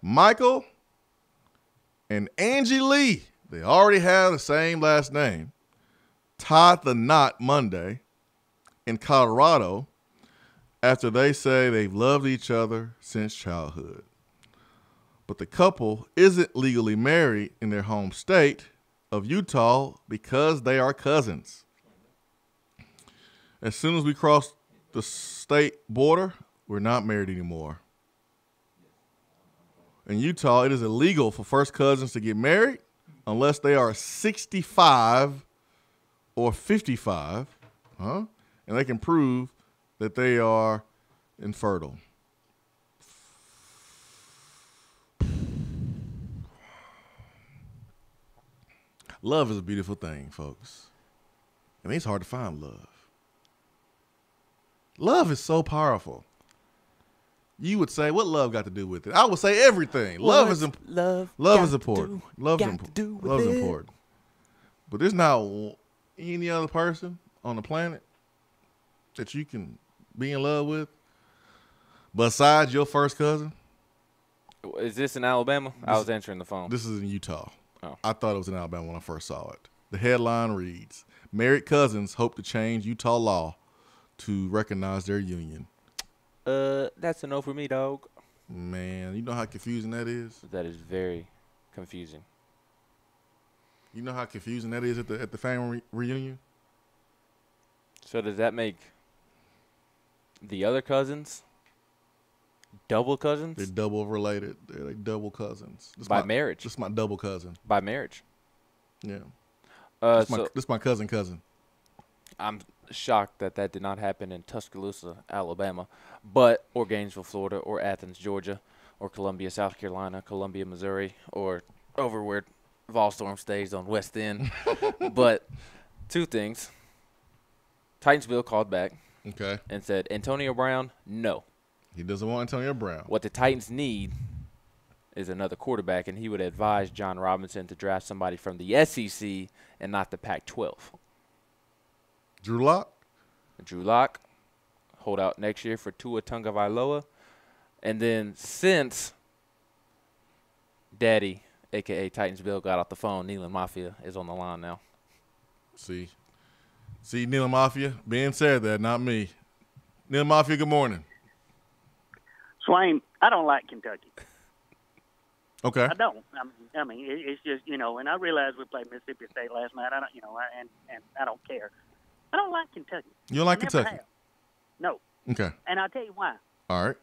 Michael and Angie Lee, they already have the same last name, tied the knot Monday in Colorado after they say they've loved each other since childhood. But the couple isn't legally married in their home state of Utah because they are cousins. As soon as we cross the state border, we're not married anymore. In Utah, it is illegal for first cousins to get married unless they are 65 or 55, and they can prove that they are infertile. Love is a beautiful thing, folks. I mean, it's hard to find love. Love is so powerful. You would say, what love got to do with it? I would say everything. Love is important. Love is important. Love is important. But there's not any other person on the planet that you can be in love with besides your first cousin. Is this in Alabama? I was answering the phone. This is in Utah. Oh. I thought it was in Alabama when I first saw it. The headline reads, married cousins hope to change Utah law to recognize their union. That's a no for me, dog. Man, you know how confusing that is? That is very confusing. You know how confusing that is at the family reunion? So does that make the other cousins double cousins? They're double related. They're like double cousins. By marriage. This is my double cousin. By marriage. Yeah. This is my cousin. I'm shocked that did not happen in Tuscaloosa, Alabama, or Gainesville, Florida, or Athens, Georgia, or Columbia, South Carolina, Columbia, Missouri, or over where Volstorm stays on West End. But two things. Titansville called back. Okay. And said, Antonio Brown, no. He doesn't want Antonio Brown. What the Titans need is another quarterback, and he would advise John Robinson to draft somebody from the SEC and not the Pac-12. Drew Lock, hold out next year for Tua Tagovailoa. And then since Daddy, a.k.a. Titansville, got off the phone, Nealon Mafia is on the line now. See, Nealon Mafia, Ben said that, not me. Nealon Mafia, good morning. Swain, I don't like Kentucky. Okay. I don't. I mean, it's just, and I realize we played Mississippi State last night. I don't, and I don't care. I don't like Kentucky. You don't like Never Kentucky? have. No. Okay. And I'll tell you why. All right.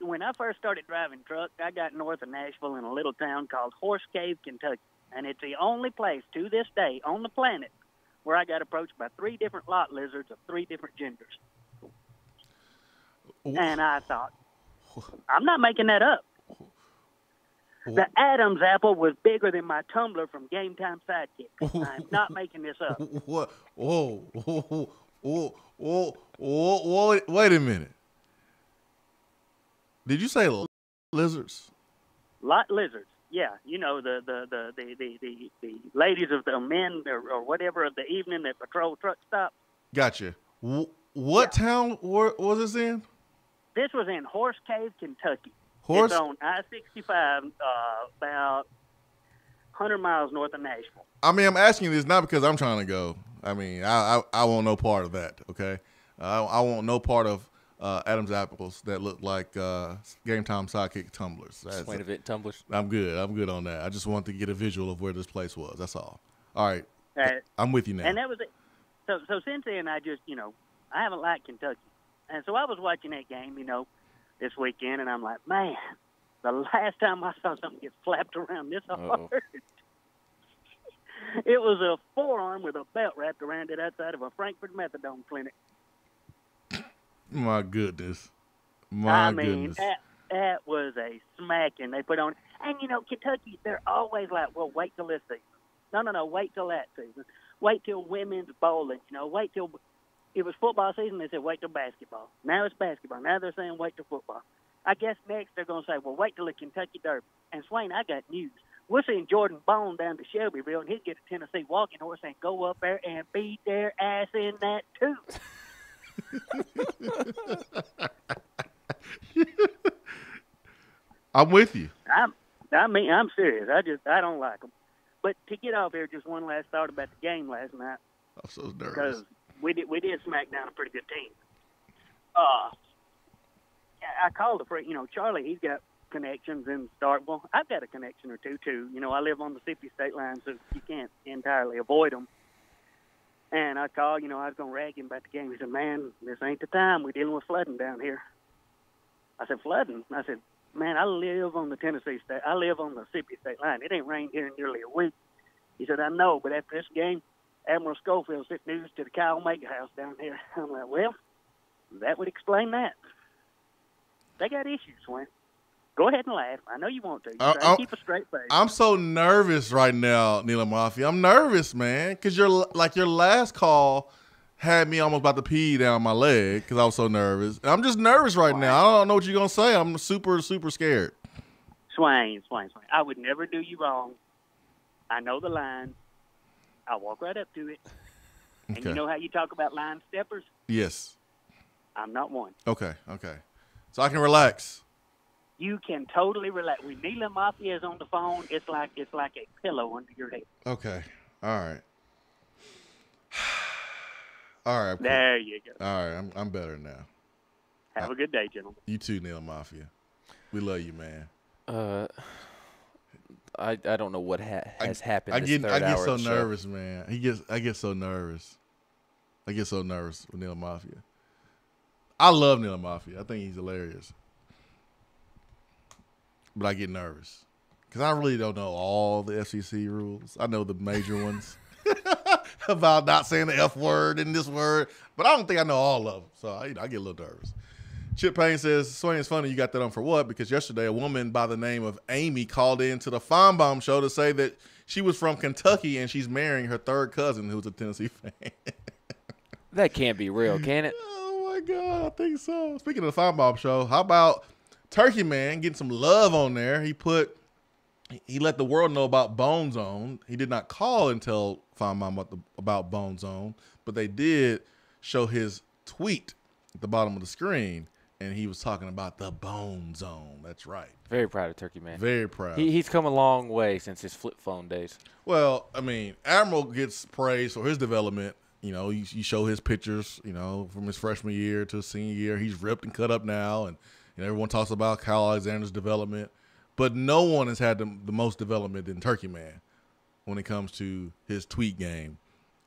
When I first started driving truck, I got north of Nashville in a little town called Horse Cave, Kentucky. And it's the only place to this day on the planet where I got approached by 3 different lot lizards of 3 different genders. And I thought, I'm not making that up. The Adam's apple was bigger than my tumbler from Game Time Sidekick. I'm not making this up. What? Whoa, wait a minute. Did you say lizards? Lot lizards. Yeah, the ladies of the men or whatever of the evening that patrol truck stop. Gotcha. What town was this in? This was in Horse Cave, Kentucky. It's on I-65, about 100 miles north of Nashville. I mean, I'm asking you this not because I'm trying to go. I mean, I want no part of that, okay? I want no part of Adam's apples that look like Game Time Sidekick tumblers. Swain Event tumblers? I'm good on that. I just want to get a visual of where this place was. That's all. All right. I'm with you now. And that was it. So since then, I just, I haven't liked Kentucky. And so I was watching that game, this weekend, and I'm like, man, the last time I saw something get slapped around this hard, it was a forearm with a belt wrapped around it outside of a Frankfurt Methadone clinic. My goodness. Goodness. That was a smacking they put on. And, Kentucky, they're always like, well, wait till this season. No, wait till that season. Wait till women's bowling, wait till – it was football season. They said, wait till basketball. Now it's basketball. Now they're saying, wait till football. I guess next they're going to say, well, wait till the Kentucky Derby. And, Swain, I got news. We're seeing Jordan Bone down to Shelbyville, and he'll get a Tennessee walking horse and go up there and beat their ass in that, too. I'm with you. I'm serious. I don't like them. But to get off here, just one last thought about the game last night. I'm so nervous. Because we did smack down a pretty good team. I called Charlie, he's got connections in Starkville. I've got a connection or two, too. I live on the Mississippi state line, so you can't entirely avoid them. And I called, I was going to rag him about the game. He said, man, this ain't the time. We're dealing with flooding down here. I said, flooding? I said, man, I live on the Mississippi state line. It ain't rained here in nearly a week. He said, I know, but after this game, Admiral Schofield sent news to the Kyle Omega house down here. I'm like, well, that would explain that. They got issues, Swain. Go ahead and laugh. I know you want to. Try to keep a straight face. I'm so nervous right now, Neela Mafia. I'm nervous, man, because your last call had me almost about to pee down my leg because I was so nervous. I'm just nervous right now. I don't know what you're going to say. I'm super, super scared. Swain. I would never do you wrong. I know the line. I'll walk right up to it. And you know how you talk about line steppers? Yes. I'm not one. Okay. So I can relax. You can totally relax. When Neela Mafia is on the phone, it's like a pillow under your head. Okay. All right. All right. There you go. All right. I'm better now. Have a good day, gentlemen. You too, Neela Mafia. We love you, man. I don't know what has happened. I get so show. nervous, man. I get so nervous. I get so nervous with Neela Mafia. I love Neela Mafia. I think he's hilarious. But I get nervous because I really don't know all the FCC rules. I know the major ones about not saying the F word and this word, but I don't think I know all of them. So I get a little nervous. Chip Payne says, Swain, it's funny you got that on for what? Because yesterday a woman by the name of Amy called in to the Feinbaum show to say that she was from Kentucky and she's marrying her third cousin who's a Tennessee fan. That can't be real, can it? Oh, my God. I think so. Speaking of the Feinbaum show, how about Turkey Man getting some love on there? He let the world know about Bone Zone. He did not call and tell Feinbaum about Bone Zone, but they did show his tweet at the bottom of the screen. And he was talking about the Bone Zone. That's right. Very proud of Turkey Man. Very proud. He's come a long way since his flip phone days. Well, I mean, Admiral gets praise for his development. You show his pictures, from his freshman year to his senior year. He's ripped and cut up now. And everyone talks about Kyle Alexander's development. But no one has had the most development than Turkey Man when it comes to his tweet game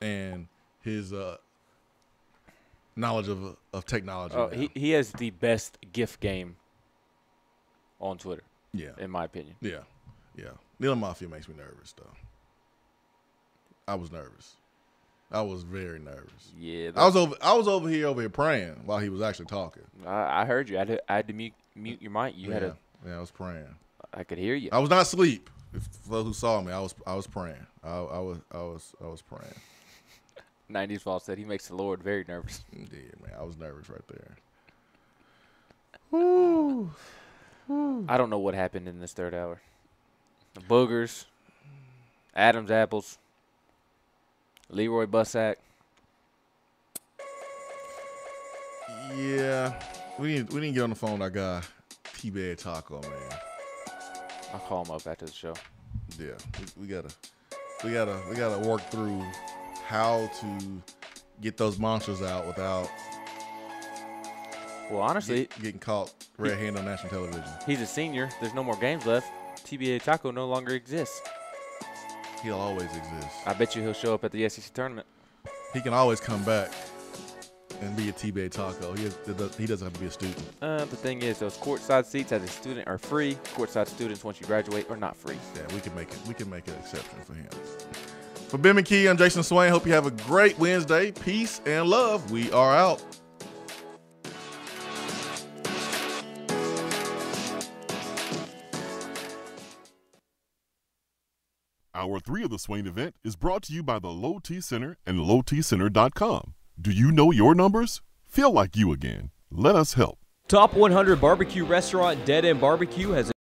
and his knowledge of technology. Oh, he has the best GIF game on Twitter. Yeah, in my opinion. Yeah. Neela Mafia makes me nervous, though. I was nervous. I was very nervous. Yeah, I was over here praying while he was actually talking. I heard you. I had to mute your mic. Yeah, I was praying. I could hear you. I was not asleep. For those who saw me, I was praying. I was praying. 90s Fall said he makes the Lord very nervous. Indeed, man. I was nervous right there. Woo. I don't know what happened in this third hour. The Boogers, Adam's Apples, Leroy Bussack. Yeah. We didn't get on the phone with our guy, T-Bag Taco, man. I'll call him up after the show. Yeah. We gotta work through how to get those monsters out without honestly getting caught red-handed on national television. He's a senior. There's no more games left. TBA Taco no longer exists. He'll always exist. I bet you he'll show up at the SEC tournament. He can always come back and be a TBA Taco. He doesn't have to be a student. The thing is, those courtside seats as a student are free. Courtside students, once you graduate, are not free. Yeah, we can make an exception for him. For Ben McKee, I'm Jason Swain. Hope you have a great Wednesday. Peace and love. We are out. Hour 3 of the Swain event is brought to you by the Low T Center and lowtcenter.com. Do you know your numbers? Feel like you again. Let us help. Top 100 barbecue restaurant Dead End BBQ has